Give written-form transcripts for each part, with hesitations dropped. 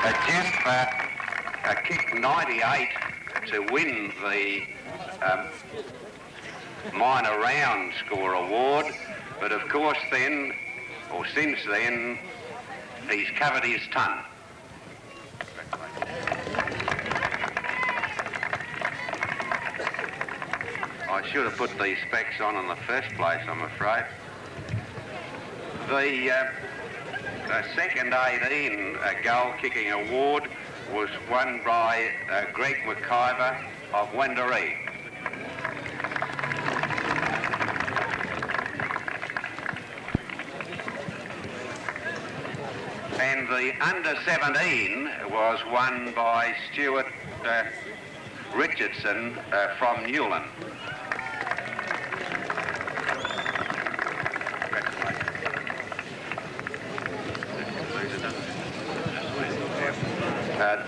Jeff kicked 98 to win the minor round score award, but of course then, or since then, he's covered his tongue. I should have put these specs on in the first place, I'm afraid. The second 18 goal-kicking award was won by Greg McIver of Wendouree. And the under-17 was won by Stuart Richardson from Newland.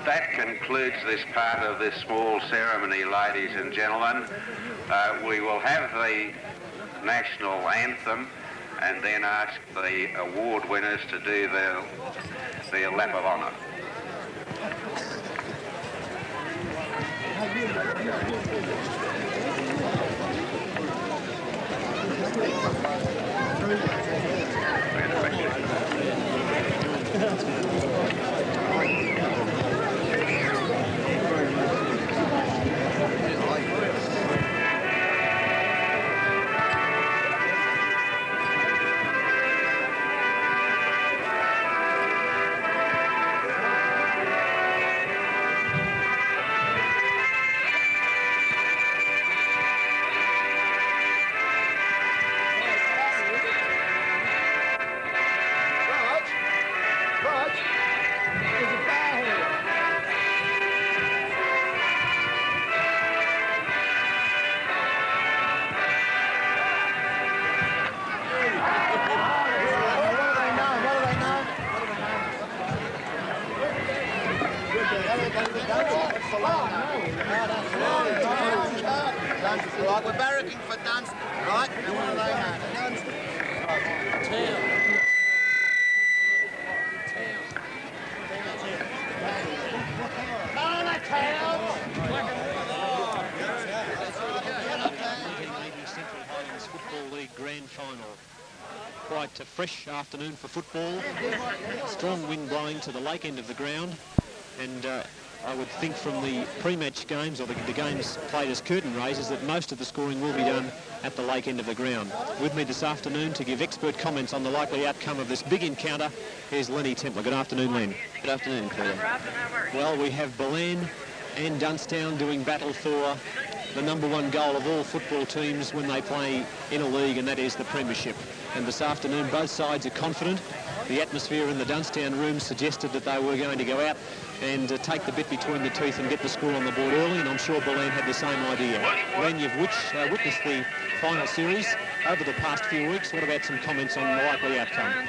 That concludes this part of this small ceremony, ladies and gentlemen. We will have the national anthem and then ask the award winners to do their lap of honour. Right, we're barracking for Dunnstown, right? Now what are they at? Central Highlands Football League Grand Final. Quite a fresh afternoon for football. Strong wind blowing to the lake end of the ground, and I would think from the pre-match games, or the games played as curtain raisers, that most of the scoring will be done at the lake end of the ground. With me this afternoon to give expert comments on the likely outcome of this big encounter, here's Lenny Templer. Good afternoon, Len. Good afternoon, Peter. Well, we have Ballan and Dunnstown doing battle for the #1 goal of all football teams when they play in a league, and that is the Premiership. And this afternoon, both sides are confident. The atmosphere in the Dunnstown room suggested that they were going to go out and take the bit between the teeth and get the score on the board early, and I'm sure Ballan had the same idea. Len, you've witnessed the final series over the past few weeks. What about some comments on the likely outcome?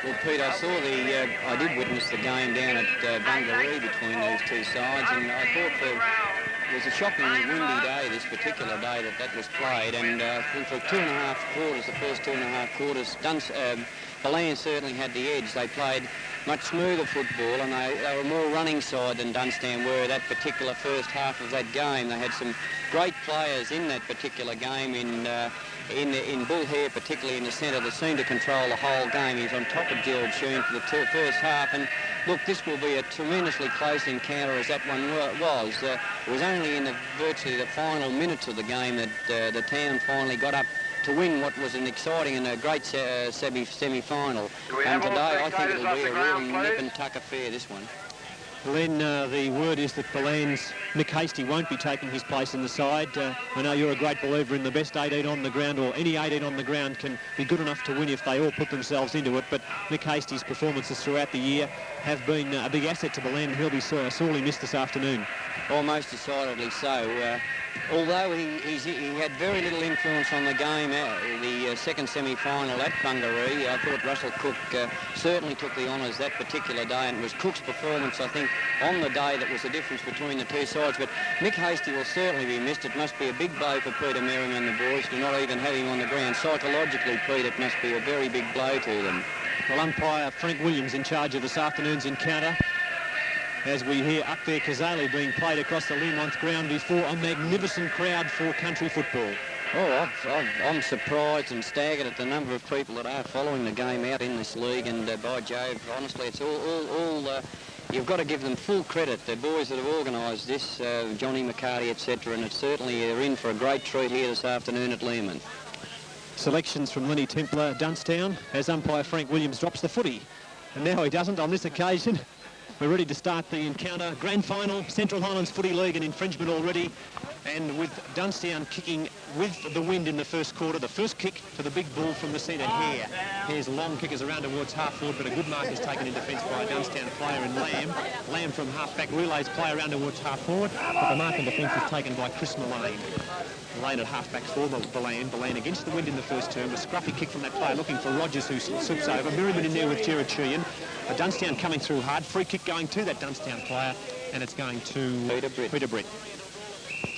Well, Pete, I did witness the game down at Bungaree between these two sides, and I thought it was a shockingly windy day, this particular day that was played, and for 2.5 quarters, the first 2.5 quarters, Ballan certainly had the edge. They played much smoother football, and they were more running side than Dunnstown were that particular first half of that game. They had some great players in that particular game in Bull Hare, particularly in the centre, that seemed to control the whole game. He was on top of Gerald Sheen for the first half, and look, this will be a tremendously close encounter as that one was. It was only in virtually the final minutes of the game that the town finally got up to win what was an exciting and a great semi-final. And today I think it'll be a real nip and tuck affair, this one. Len, the word is that Ballan's Mick Hasty won't be taking his place in the side. I know you're a great believer in the best 18 on the ground, or any 18 on the ground can be good enough to win if they all put themselves into it, but Mick Hasty's performances throughout the year have been a big asset to Ballan, and he'll be sorely missed this afternoon. Almost decidedly so. Although he had very little influence on the game, the second semi-final at Bungaree, I thought Russell Cook certainly took the honours that particular day, and it was Cook's performance, I think, on the day that was the difference between the two sides. But Mick Hasty will certainly be missed. It must be a big blow for Peter Merriman and the boys to not even have him on the ground. Psychologically, Pete, it must be a very big blow to them. Well, umpire Frank Williams in charge of this afternoon's encounter. as we hear Up There Kazali being played across the Learmonth ground before a magnificent crowd for country football. Oh, I'm surprised and staggered at the number of people that are following the game out in this league, and by Jove, honestly, it's all you've got to give them full credit. The boys that have organised this, Johnny McCarty, etc., and it's certainly they're in for a great treat here this afternoon at Learmonth. Selections from Lenny Templar, Dunnstown, as umpire Frank Williams drops the footy. And now he doesn't on this occasion. We're ready to start the encounter. Grand final, Central Highlands Footy League, an infringement already. And with Dunnstown kicking with the wind in the first quarter, the first kick to the big ball from the centre, Hare. Hare's long kick is around towards half forward, but a good mark is taken in defence by a Dunnstown player in Lamb. Lamb from half-back relays play around towards half forward, but the mark in defence is taken by Chris Mullane. Lane at half-back for Ballan. Ballan against the wind in the first term. A scruffy kick from that player looking for Rogers, who swoops over. Merriman in there with Gerard Sheehan. A Dunnstown coming through hard. Free kick going to that Dunnstown player, and it's going to Peter Britt.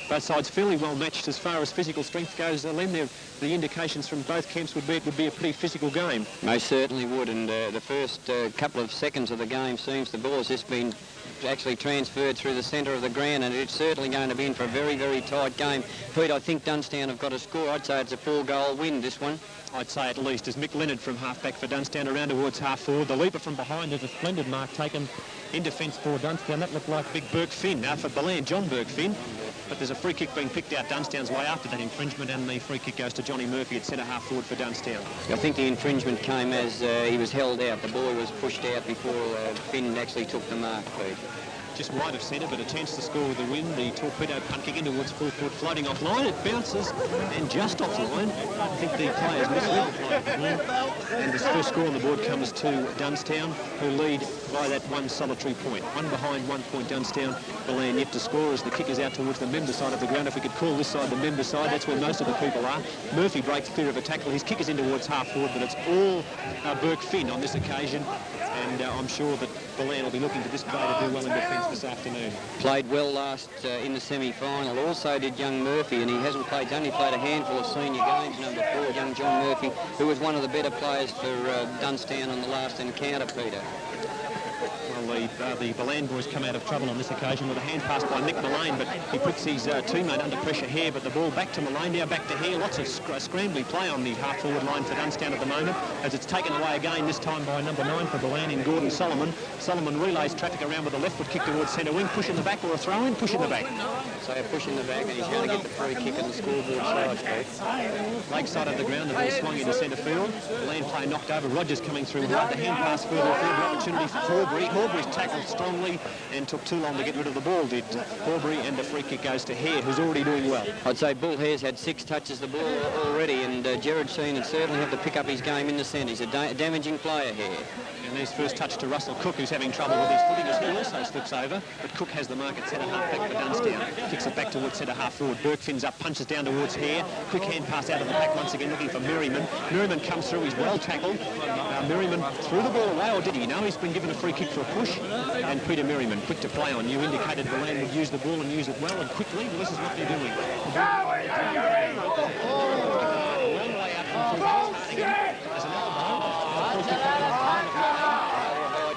Both sides fairly well matched as far as physical strength goes. Len, the indications from both camps would be it would be a pretty physical game. Most certainly would, and the first couple of seconds of the game seems the ball has just been actually transferred through the centre of the ground, and it's certainly going to be in for a very, very tight game. Pete, I think Dunnstown have got a score. I'd say it's a 4-goal win, this one. I'd say at least, as Mick Leonard from half-back for Dunnstown around towards half-forward. The leaper from behind is a splendid mark taken in defence for Dunnstown. That looked like big Burke Finn. Now for Ballan, John Burke Finn. But there's a free kick being picked out Dunnstown's way after that infringement, and the free kick goes to Johnny Murphy at centre half forward for Dunnstown. I think the infringement came as he was held out. The boy was pushed out before Finn actually took the mark, Pete. Just wide of centre, but a chance to score with the wind. The torpedo punt kick into towards full foot, floating off line. It bounces and just off line. I think the players misread the play. And this first score on the board comes to Dunnstown, who lead by that one solitary point. One behind, 1 point Dunnstown. Ballan yet to score as the kick is out towards the member side of the ground. If we could call this side the member side, that's where most of the people are. Murphy breaks clear of a tackle. His kick is in towards half forward, but it's all Burke Finn on this occasion. And I'm sure that Ballan will be looking to this player to do well in defence this afternoon. Played well last in the semi-final. Also did young Murphy, and he hasn't played. He's only played a handful of senior games. Number 4, young John Murphy, who was one of the better players for Dunnstown on the last encounter, Peter. Well, the Ballan boys come out of trouble on this occasion with a hand pass by Nick Mullane, but he puts his teammate under pressure here, but the ball back to Mullane, now back to here. Lots of scrambly play on the half-forward line for Dunnstown at the moment, as it's taken away again, this time by number 9 for Ballan in Gordon Solomon. Solomon relays traffic around with a left foot kick towards centre wing, push in the back or a throw in, push in the back. So a push in the back, and he's going to get the free kick on the scoreboard side. Leg side of the ground, the ball swung into centre field. Ballan play knocked over, Rogers coming through hard, the hand pass further afield, the opportunity for Horbury. Horbury's tackled strongly and took too long to get rid of the ball, did Horbury, and the free kick goes to Hare, who's already doing well. I'd say Bull Hare's had 6 touches the ball already, and Gerard Sheehan would certainly have to pick up his game in the centre. He's a damaging player here. And there's first touch to Russell Cook, who's having trouble with his footing as he also slips over, but Cook has the mark at centre half back for Dunnstown. Kicks it back towards centre half forward. Burke fins up, punches down towards Hare. Quick hand pass out of the back once again, looking for Merriman. Merriman comes through, he's well tackled. Merriman threw the ball away, or did he? No, he's been given a free kick for a push. And Peter Merriman, quick to play on. You indicated Ballan would use the ball and use it well and quickly. Well, this is what they're doing. There's an elbow.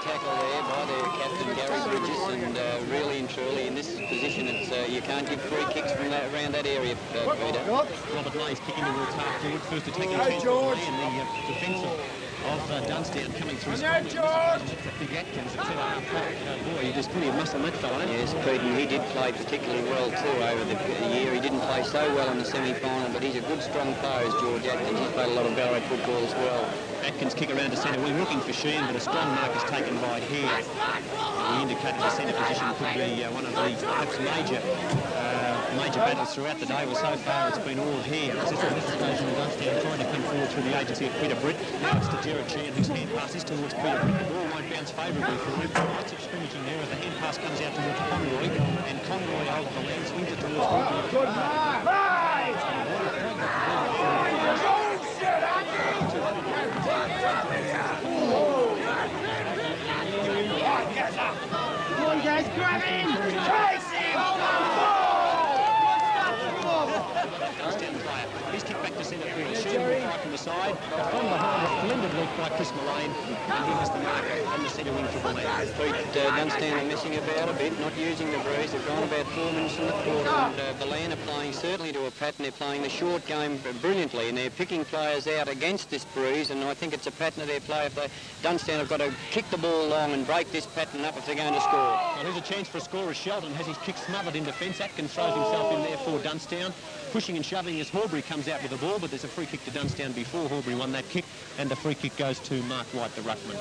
Tackle there by their captain Gary Bridges, and really and truly in this position, it's you can't give free kicks from that, around that area, Peter. Robert Lay's kicking towards half forward, first attacking chance for Lay, and the defence of Dunnstown coming through. Big Atkins at centre half back. Boy, there's plenty of muscle in that fella. Yes, Pete, and he did play particularly well too over the year. He didn't play so well in the semi-final, but he's a good, strong player, as George Atkins. He's played a lot of Ballarat football as well. Atkins kick around to centre wing, looking for Sheehan, but a strong mark is taken by Hare. We indicated the centre position could be one of the perhaps major battles throughout the day. Well, so far it's been all Hare. This is this occasion of Dunnstown trying to come forward through the agency of Peter Britt. Now it's to Gerard Sheehan, whose hand pass is towards Peter Britt. The ball won't bounce favourably for him. Lots of scrimmaging there as the hand pass comes out towards Conroy, and Conroy over the land swings it towards Woodward. Good mark! Come on, guys, grab him! Chase him! He's kicked back to centre field. Sheehan will try from the side. From behind, a splendid look by Chris Mullane, and he has the mark on the centre wing for Ballan. Dunnstown are messing about a bit, not using the breeze. They've gone about 4 minutes in the quarter, and Ballan are playing certainly to a pattern. They're playing the short game brilliantly, and they're picking players out against this breeze, and I think it's a pattern of their play. If Dunnstown have got to kick the ball long and break this pattern up if they're going to score. Well, here's a chance for a score as Sheldon has his kick smothered in defence. Atkins throws himself in there for Dunnstown, pushing and shoving as Horbury comes out with the ball, but there's a free kick to Dunnstown before Horbury won that kick, and the free kick goes to Mark White, the ruckman.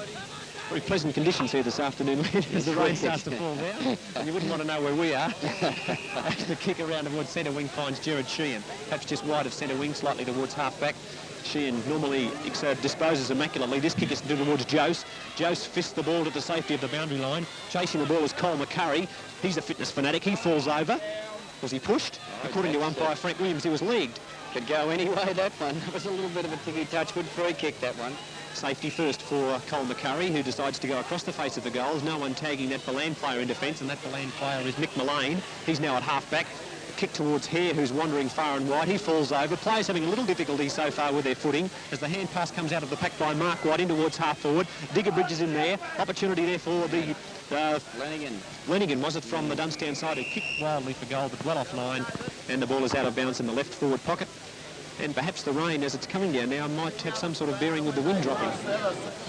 Very pleasant conditions here this afternoon as the rain starts to fall down, and you wouldn't want to know where we are. As the kick around towards centre wing finds Gerard Sheehan, perhaps just wide of centre wing, slightly towards half-back. Sheehan normally disposes immaculately. This kick is towards Jose. Jose fists the ball to the safety of the boundary line. Chasing the ball is Cole McCurry. He's a fitness fanatic. He falls over. Was he pushed? According to umpire Frank Williams, he was legged. Could go anyway, that one. That was a little bit of a ticky touch. Good free kick, that one. Safety first for Cole McCurry, who decides to go across the face of the goals. No one tagging that Ballan player in defence, and that Ballan player is Mick Mullane. He's now at half-back. Kick towards Hare, who's wandering far and wide. He falls over. Players having a little difficulty so far with their footing as the hand pass comes out of the pack by Mark White in towards half-forward. Digger Bridges in there. Opportunity there for the... Lenigan was it from the Dunnstown side, who kicked wildly for goal but well offline, and the ball is out of bounds in the left forward pocket. And perhaps the rain, as it's coming down now, might have some sort of bearing with the wind dropping.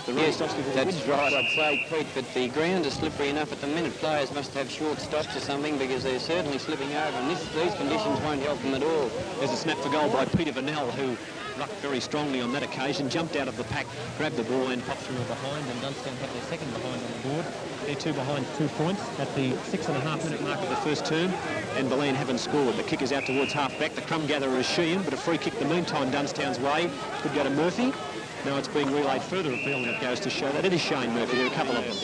The rain stops before the wind that's drops. right, I'd say, Pete, but the ground is slippery enough at the minute. Players must have short stops or something because they're certainly slipping over, and these conditions won't help them at all. There's a snap for goal by Peter Vanell, who rucked very strongly on that occasion, jumped out of the pack, grabbed the ball and popped through a behind, and Dunnstown had their second behind on the board. They're 2 behind 2 points at the 6.5-minute mark of the first term, and Ballan haven't scored. The kick is out towards half-back. The crumb gatherer is Sheehan, but a free kick the meantime Dunnstown's way. Could go to Murphy. Now it's being relayed further afield, and it goes to show that it is Shane Murphy. There are a couple of them.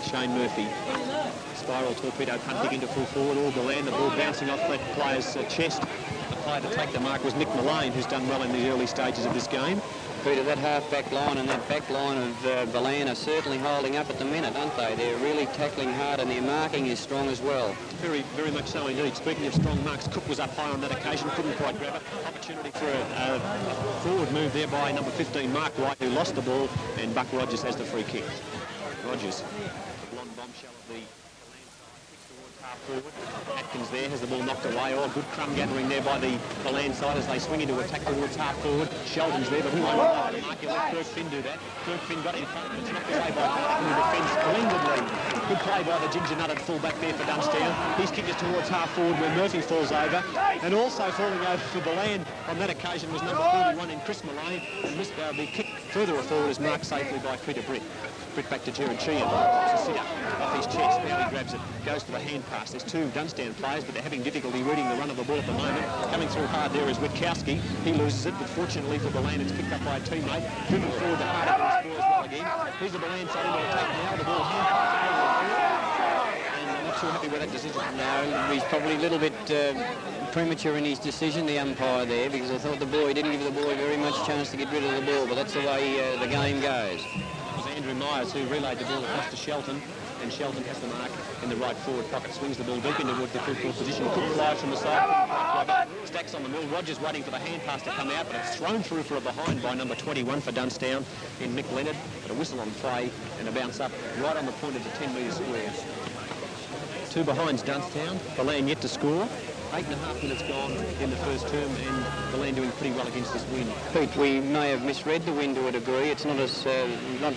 Shane Murphy. Spiral torpedo punt kick into full forward. All Ballan, the ball bouncing off that player's chest. The player to take the mark was Mick Mullane, who's done well in the early stages of this game. Peter, that half-back line and that back line of Ballan are certainly holding up at the minute, aren't they? They're really tackling hard, and their marking is strong as well. Very, very much so indeed. Speaking of strong marks, Cook was up high on that occasion, couldn't quite grab it. Opportunity for a forward move there by number 15, Mark White, who lost the ball, and Buck Rogers has the free kick. Rogers, the blonde bombshell of the forward. Atkins there has the ball knocked away. Oh, good crumb gathering there by the Ballan side as they swing into attack towards half forward. Sheldon's there, but he won't allow the mark. He'll let Kirk Finn do that. Kirk Finn got it in front, but it's knocked away by in the defence splendidly. Good play by the ginger nutted full-back there for Dunnstown. His kick is towards half forward where Murphy falls over. And also falling over for Ballan on that occasion was number 41 in Chris Mullane. And the kick further forward is marked safely by Peter Britt. Britt back to Gerard Sheehan. It's a sit-up off his chest. Now he grabs it, goes for the hand pass. There's 2 Dunnstown players, but they're having difficulty reading the run of the ball at the moment. Coming through hard there is Witkowski. He loses it, but fortunately for Ballan, it's picked up by a teammate. Moving forward to hard up and scores well again. Here's the Ballan side into attack now. The ball hand pass. And I'm not too happy with that decision. No, he's probably a little bit premature in his decision, the umpire there, because I thought he didn't give the boy very much chance to get rid of the ball, but that's the way the game goes. Andrew Myers, who relayed the ball across to Shelton, and Shelton has the mark in the right forward pocket, swings the ball deep into the full forward position. Cook flies from the side, stacks on the mill. Rogers waiting for the hand pass to come out, but it's thrown through for a behind by number 21 for Dunnstown in Mick Leonard. But a whistle on play and a bounce up right on the point of the 10-metre square. 2 behinds Dunnstown. Ballan yet to score. 8.5 minutes gone in the first term, and Ballan doing pretty well against this wind. Pete, we may have misread the wind to a degree. It's not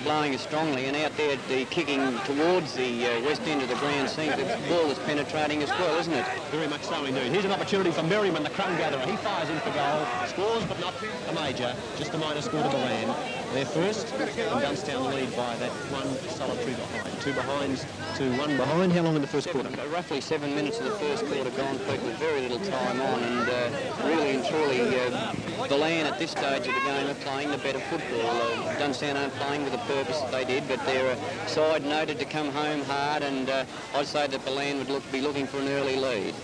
blowing as strongly, and out there the kicking towards the west end of the ground seems the ball is penetrating as well, isn't it? Very much so indeed. Here's an opportunity for Merriman, the crumb gatherer. He fires in for goal, scores but not a major, just a minor score to Ballan. They're first, and Dunnstown lead by that one solitary behind. 2 behinds to 1 behind. How long in the first quarter? Roughly 7 minutes of the first quarter gone, Pete, with very little time on, and really and truly Ballan at this stage of the game are playing the better football. Dunnstown aren't playing with the purpose that they did, but they're a side noted to come home hard, and I'd say that Ballan would be looking for an early lead.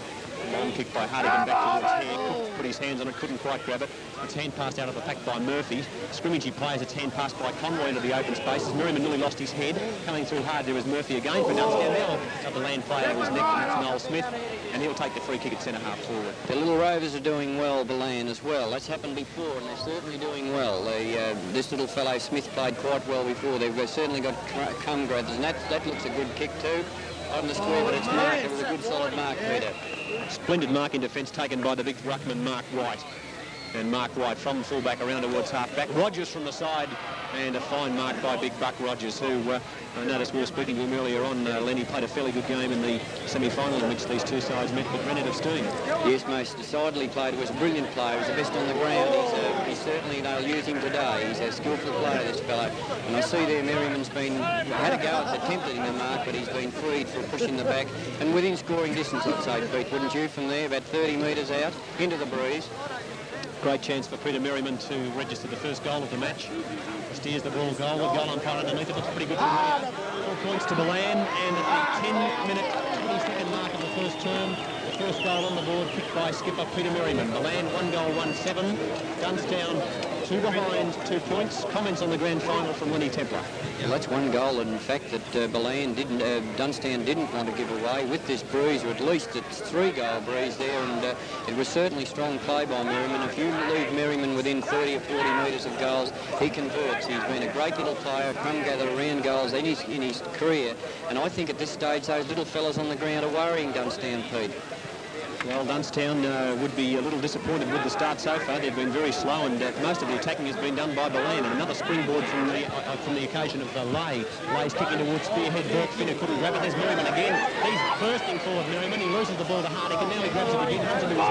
Long kick by Hardigan back towards Hare. put his hands on it, couldn't quite grab it. It's hand passed out of the pack by Murphy. Scrimmagey plays, it's hand passed by Conroy into the open spaces. Merriman nearly lost his head. Coming through hard there was Murphy again for Dunnstown. Now the land player was neck, and that's Noel Smith, and he'll take the free kick at centre half forward. The Little Rovers are doing well, Ballan as well. That's happened before, and they're certainly doing well. This little fellow Smith played quite well before. They've certainly got cum grabbers, and that looks a good kick too. On the square, but it's marked. It was a good solid mark, Peter. Splendid mark in defence taken by the big ruckman Mark White. And Mark White from fullback around towards half-back. Rogers from the side, and a fine mark by big Buck Rogers, who I noticed we were speaking to him earlier on. Lenny played a fairly good game in the semi-final in which these two sides met, but ran out of steam. Yes, most decidedly played. He was a brilliant player. He's the best on the ground. He's certainly, they'll use him today. He's a skillful player, this fellow. And I see there Merriman's had a go at attempted in the mark, but he's been freed for pushing the back. And within scoring distance, I'd say, Pete, wouldn't you, from there, about 30 metres out, into the breeze. Great chance for Peter Merriman to register the first goal of the match. Steers the ball goal with goal umpire underneath it. Looks pretty good from there. 4 points to Ballan, and at the 10-minute, 22nd mark of the first term, the first goal on the board, kicked by skipper Peter Merriman. Ballan 1 goal, 1-7. Dunnstown 2 behind, 2 points. Comments on the grand final from Lenny Templar. Well, that's 1 goal, and in fact that Dunnstown didn't want to give away with this breeze, or at least it's 3-goal breeze there, and it was certainly strong play by Merriman. If you leave Merriman within 30 or 40 metres of goals, he converts. He's been a great little player, crumb gatherer around goals in his career, and I think at this stage those little fellas on the ground are worrying Dunnstown, Pete. Well, Dunnstown would be a little disappointed with the start so far. They've been very slow, and most of the attacking has been done by Ballan. And another springboard from the occasion of Lay. Lay's kicking towards spearhead. Burke Finner couldn't grab it. There's Merriman again. He's bursting forward, Merriman. He loses the ball to Hardick, and now he grabs it again. Runs into his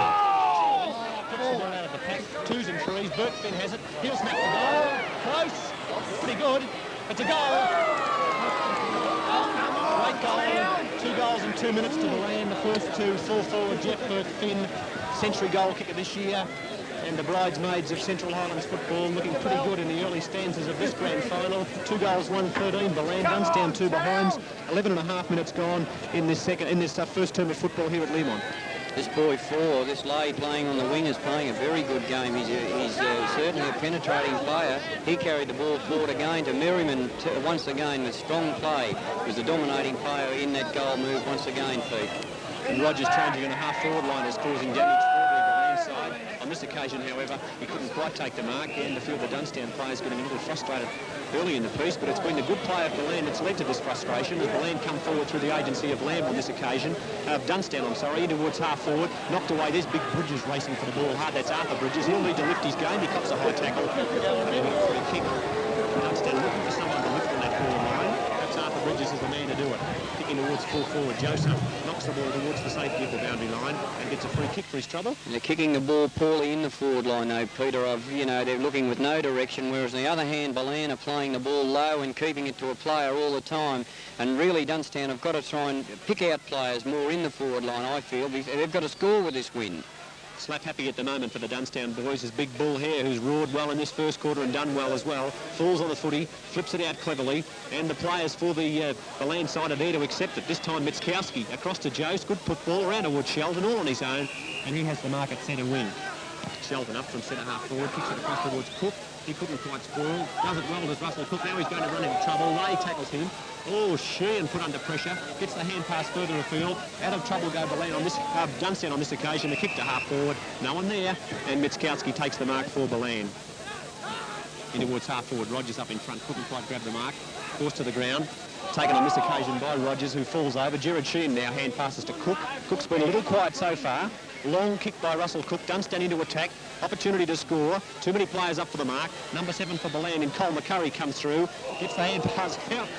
puts the ball out of the pack. 2s and 3s. Burke Finn has it. He'll smack the goal. Close. Pretty good. It's a goal. Great goal. 2 goals in 2 minutes to Ballan. The first 2 full forward Jeff Burke Finn, century goal kicker this year, and the bridesmaids of Central Highlands football looking pretty good in the early stanzas of this grand final. 2 goals, 1-13. Ballan, Dunnstown 2 behinds. 11.5 minutes gone in this first term of football here at Lemont. This boy this Lay playing on the wing is playing a very good game. He's certainly a penetrating player. He carried the ball forward again to Merriman once again with strong play. He was the dominating player in that goal move once again, Pete. And Rogers changing in a half-forward line is causing damage for the Ballan side. On this occasion, however, he couldn't quite take the mark, and a few of the Dunnstown players getting a little frustrated early in the piece, but it's been the good play of Ballan that's led to this frustration as Ballan come forward through the agency of Lamb on this occasion. Dunnstown, in towards half-forward, knocked away. There's big Bridges racing for the ball hard. That's Arthur Bridges. He'll need to lift his game. He cops a high tackle. Free kick. Dunnstown looking for someone to lift on that forward line. Perhaps Arthur Bridges is the man to do it. Kicking towards full forward. Joseph knocks the ball towards the safety of the boundary line and gets a free kick for his trouble. They're kicking the ball poorly in the forward line, though, Peter. They're looking with no direction, whereas on the other hand, Ballan are playing the ball low and keeping it to a player all the time. And really, Dunnstown have got to try and pick out players more in the forward line, I feel. They've got to score with this win. Slap happy at the moment for the Dunnstown boys is Big Bull here, who's roared well in this first quarter and done well as well. Falls on the footy, flips it out cleverly, and the players for the Ballan side are there to accept it. This time Mitskowski across to Jost, good football around towards Sheldon, all on his own, and he has the mark at centre wing. Sheldon up from centre half forward, kicks it across towards Cook. He couldn't quite spoil. Does it well as Russell Cook. Now he's going to run into trouble. Lay tackles him. Oh, Sheehan put under pressure. Gets the hand pass further afield. Out of trouble go Ballan on this, Dunnstown on this occasion. The kick to half forward. No one there. And Mitskowski takes the mark for Ballan. In towards half forward. Rogers up in front. Couldn't quite grab the mark. Forced to the ground. Taken on this occasion by Rogers, who falls over. Jared Sheehan now hand passes to Cook. Cook's been a little quiet so far. Long kick by Russell Cook. Dunnstown into attack. Opportunity to score. Too many players up for the mark. Number 7 for Ballan, and Cole McCurry comes through. Gets the hand pass out.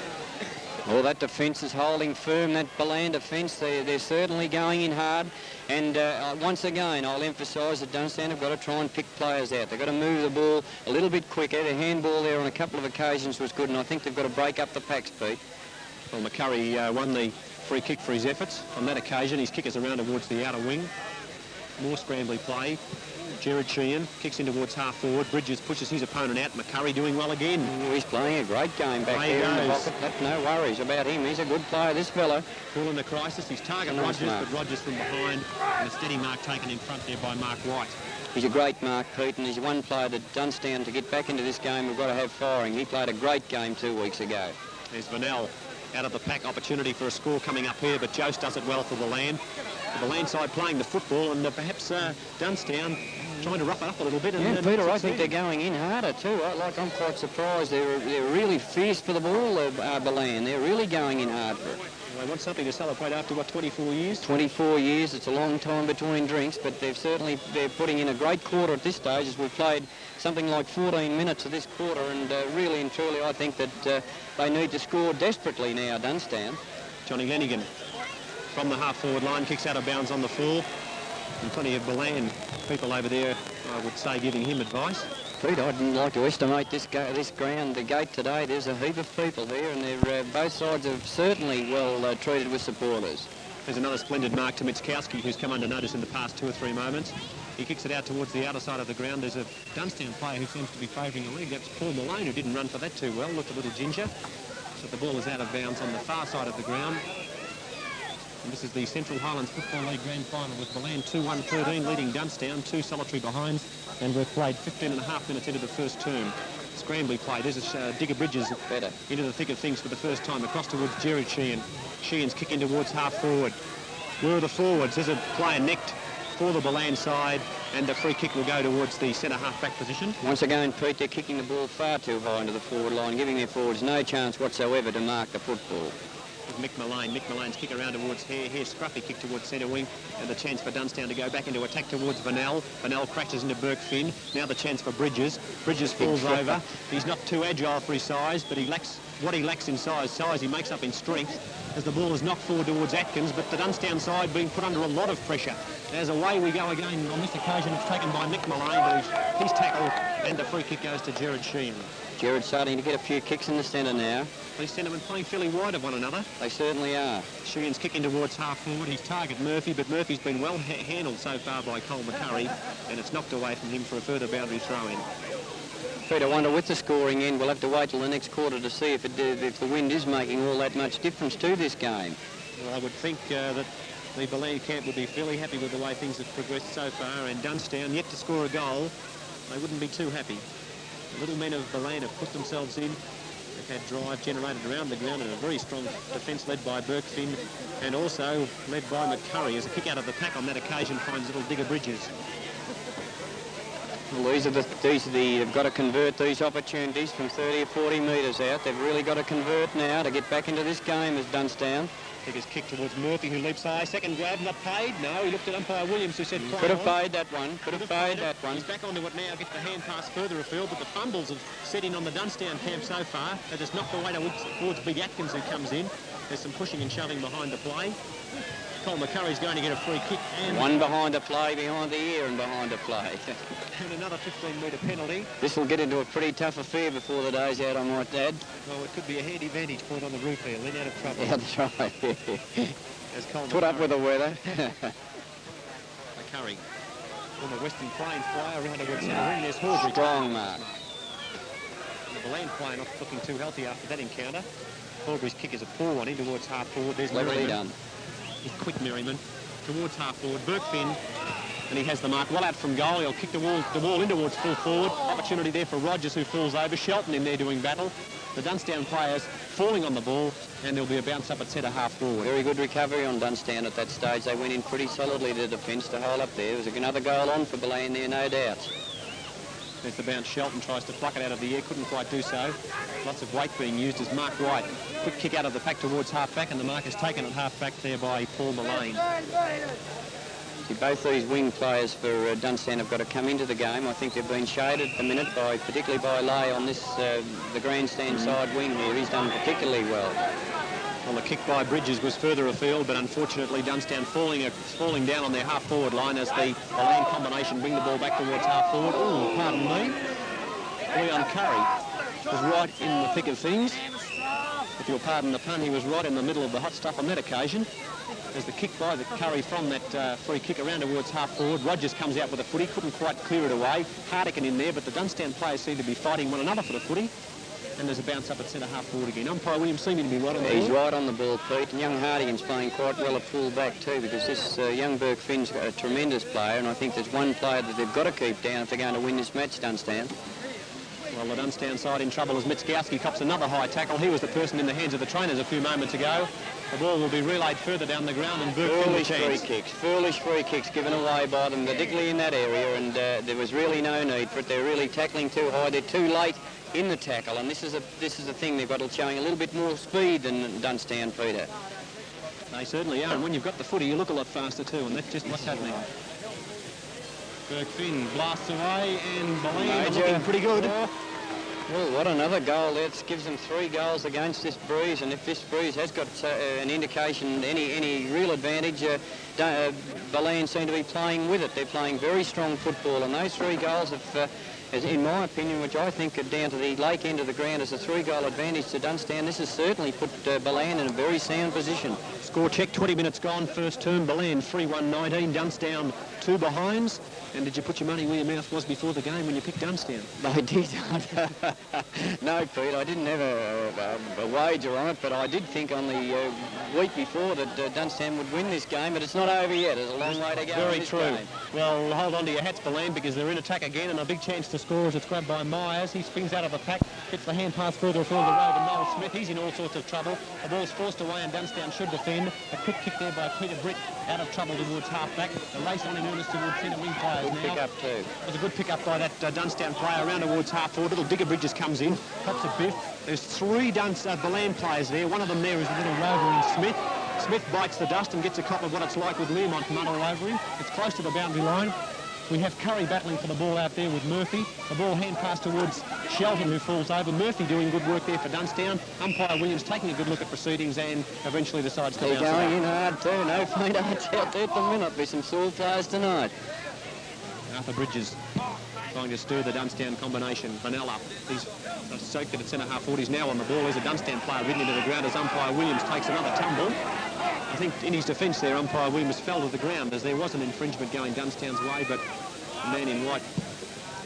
Well, that defence is holding firm, that Ballan defence. They're certainly going in hard. And once again, I'll emphasise that Dunnstown have got to try and pick players out. They've got to move the ball a little bit quicker. The handball there on a couple of occasions was good, and I think they've got to break up the packs, Pete. Well, McCurry won the free kick for his efforts. On that occasion, his kick is around towards the outer wing. More scrambly play. Jared Sheehan kicks in towards half forward. Bridges pushes his opponent out. McCurry doing well again. He's playing a great game back there in the pocket. No worries about him. He's a good player, this fella. Call in the crisis. He's target Rogers, but Rogers from behind. And a steady mark taken in front there by Mark White. He's a great mark, Pete, and he's one player that Dunnstown, to get back into this game, we've got to have firing. He played a great game 2 weeks ago. There's Vanel out of the pack. Opportunity for a score coming up here, but Jose does it well for Ballan. The Ballan side playing the football, and perhaps Dunnstown trying to rough it up a little bit. Yeah, Peter, I think they're going in harder too. I'm quite surprised. They're really fierce for the ball, Ballan. They're really going in hard for it. Well, they want something to celebrate after, what, 24 years? 24 years. It's a long time between drinks, but they're putting in a great quarter at this stage, as we've played something like 14 minutes of this quarter, and really and truly I think that they need to score desperately now, Dunnstown. Johnny Lenigan from the half-forward line, kicks out of bounds on the full. And plenty of Ballan people over there, I would say, giving him advice. Pete, I didn't like to estimate this ground, the gate today. There's a heap of people here, and they're both sides are certainly well treated with supporters. There's another splendid mark to Mitskowski, who's come under notice in the past 2 or 3 moments. He kicks it out towards the outer side of the ground. There's a Dunnstown player who seems to be favouring the lead. That's Paul Malone, who didn't run for that too well, looked a little ginger. But the ball is out of bounds on the far side of the ground. And this is the Central Highlands Football League Grand Final with Ballan 2-1-13 leading Dunnstown, 2 solitary behinds, and we've played 15.5 minutes into the first term. Scrambly play. There's Digger Bridges better into the thick of things for the first time, across towards Jared Sheehan. Sheehan's kicking towards half forward. Where are the forwards? There's a player necked for the Ballan side, and the free kick will go towards the centre half-back position. Once again, Pete, they're kicking the ball far too high into the forward line, giving their forwards no chance whatsoever to mark the football. Mick Mullane's kick around towards Hare. Scruffy kick towards centre wing, and the chance for Dunnstown to go back into attack towards Vanel. Vanel crashes into Burke Finn. Now the chance for Bridges. Bridges falls over. He's not too agile for his size, but he lacks what he lacks in size he makes up in strength, as the ball is knocked forward towards Atkins, but the Dunnstown side being put under a lot of pressure. As away we go again. On this occasion it's taken by Mick Mullane, but he's tackled, and the free kick goes to Jared Sheehan. Jared's starting to get a few kicks in the centre now. These centremen playing fairly wide of one another. They certainly are. Sheehan's kicking towards half forward. He's target Murphy, but Murphy's been well handled so far by Cole McCurry, and it's knocked away from him for a further boundary throw-in. Pete, I wonder, with the scoring end, we'll have to wait till the next quarter to see if the wind is making all that much difference to this game. Well, I would think that the Ballan camp would be fairly happy with the way things have progressed so far, and Dunnstown yet to score a goal. They wouldn't be too happy. The little men of Ballan have put themselves in. They've had drive generated around the ground, and a very strong defence led by Burke Finn, and also led by McCurry, as a kick out of the pack on that occasion finds little Digger Bridges. Well, they've got to convert these opportunities from 30 or 40 metres out. They've really got to convert now to get back into this game as Dunnstown. Digger's kick towards Murphy, who leaps high. Second grab, not paid. No, he looked at umpire Williams, who said... Could have paid that one. Could have paid that one. He's back onto it now, gets the hand pass further afield, but the fumbles have set in on the Dunnstown camp so far. They just knocked away towards Big Atkins, who comes in. There's some pushing and shoving behind the play. Cole McCurry's going to get a free kick. And one behind the play, behind the ear and behind the play. And another 15-metre penalty. This will get into a pretty tough affair before the day's out, I might add. Well, it could be a handy vantage point on the roof here, then out of trouble. Yeah, that's right. As Cole put up with the weather. McCurry, former Western Plains flyer, around towards centre ring. There's Horbury. Strong mark. And the Ballan player not looking too healthy after that encounter. Horbury's kick is a poor one in towards half forward. There's Cleverly done. He's quick, Merriman, towards half forward. Burke Finn, and he has the mark well out from goal. He'll kick the ball in towards full forward. Opportunity there for Rogers, who falls over. Shelton in there doing battle. The Dunnstown players falling on the ball, and there'll be a bounce up at centre half forward. Very good recovery on Dunnstown at that stage. They went in pretty solidly to defence to hold up there. There was another goal on for Ballan there, no doubt. There's the bounce. Shelton tries to pluck it out of the air, couldn't quite do so. Lots of weight being used as Mark White. Quick kick out of the pack towards half-back, and the mark is taken at half-back there by Paul Malane. See, both these wing players for Dunnstown have got to come into the game. I think they've been shaded at the minute, particularly by Lay on this, the grandstand side wing here. He's done particularly well. Well, the kick by Bridges was further afield, but unfortunately Dunnstown falling down on their half-forward line as the Ballan combination bring the ball back towards half-forward. Oh, pardon me. Leon Curry was right in the thick of things. If you'll pardon the pun, he was right in the middle of the hot stuff on that occasion. There's the kick by the Curry from that free kick around towards half forward. Rogers comes out with a footy, couldn't quite clear it away. Hardigan in there, but the Dunnstown players seem to be fighting one another for the footy. And there's a bounce up at centre half forward again. Umpire Williams seeming to be right on the ball. He's right on the ball, Pete. And young Hardigan's playing quite well at full back too, because this young Burke Finn's a tremendous player, and I think there's one player that they've got to keep down if they're going to win this match, Dunnstown. Well, the Dunnstown side in trouble as Mitskowski cops another high tackle. He was the person in the hands of the trainers a few moments ago. The ball will be relayed further down the ground and Burke Finn the chance. Foolish free kicks given away by them, particularly in that area, and there was really no need for it. They're really tackling too high. They're too late in the tackle, and this is a thing they've got to showing a little bit more speed than Dunnstown, Peter. They certainly are, and when you've got the footy, you look a lot faster too, and that's just what's happening. Burke Finn blasts away, and Ballan looking pretty good. Well, what another goal there. It gives them 3 goals against this breeze, and if this breeze has got an indication, any real advantage, Ballan seem to be playing with it. They're playing very strong football, and those 3 goals have, in my opinion, which I think are down to the lake end of the ground, as a 3-goal advantage to Dunnstown. This has certainly put Ballan in a very sound position. Score check, 20 minutes gone, first term. Ballan 3-1-19, Dunnstown 2 behinds. And did you put your money where your mouth was before the game when you picked Dunnstown? I did. No, Pete, I didn't have a wager on it, but I did think on the week before that Dunnstown would win this game, but it's not over yet. There's a long way to go. Very true. Game. Well, hold on to your hats, Ballan, because they're in attack again, and a big chance to score as it's grabbed by Myers. He springs out of the pack, gets the hand pass further afield the road to Noel Smith. He's in all sorts of trouble. The ball's forced away, and Dunnstown should defend. A quick kick there by Peter Britt, out of trouble towards half-back. The race on in earnest towards centre wing players good now. Pick up too. It was a good pick up by that Dunnstown player around towards half-forward. Little Digger Bridges comes in, pops a biff. There's 3 Ballan players there. One of them there is a little rover in Smith. Smith bites the dust and gets a cop of what it's like with Learmont muddle over him. It's close to the boundary line. We have Curry battling for the ball out there with Murphy. The ball hand pass towards Shelton, who falls over. Murphy doing good work there for Dunnstown. Umpire Williams taking a good look at proceedings and eventually decides to bounce it out. They're going in hard too. No faint hearts out there at the minute. Be some sore players tonight. Arthur Bridges trying to stir the Dunnstown combination. Vanella, he's soaked it at centre half forward. He's now on the ball. There's a Dunnstown player ridden into the ground as umpire Williams takes another tumble. I think in his defence there, umpire Williams fell to the ground as there was an infringement going Dunnstown's way, but the man in white...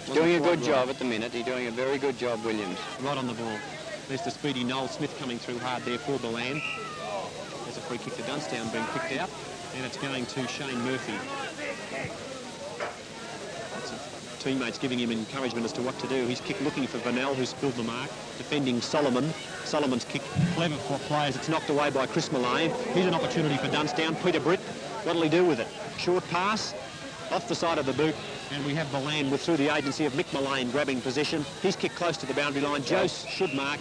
He's doing a good job at the minute. He's doing a very good job, Williams. Right on the ball. There's the speedy Noel Smith coming through hard there for Ballan. There's a free kick to Dunnstown being picked out, and it's going to Shane Murphy. Teammates giving him encouragement as to what to do. He's kick looking for Vanell, who's spilled the mark, defending Solomon. Solomon's kick clever for players. It's knocked away by Chris Mullane. Here's an opportunity for Dunnstown. Peter Britt, what'll he do with it? Short pass, off the side of the boot, and we have Ballan through the agency of Mick Mullane grabbing possession. He's kicked close to the boundary line. Jose should mark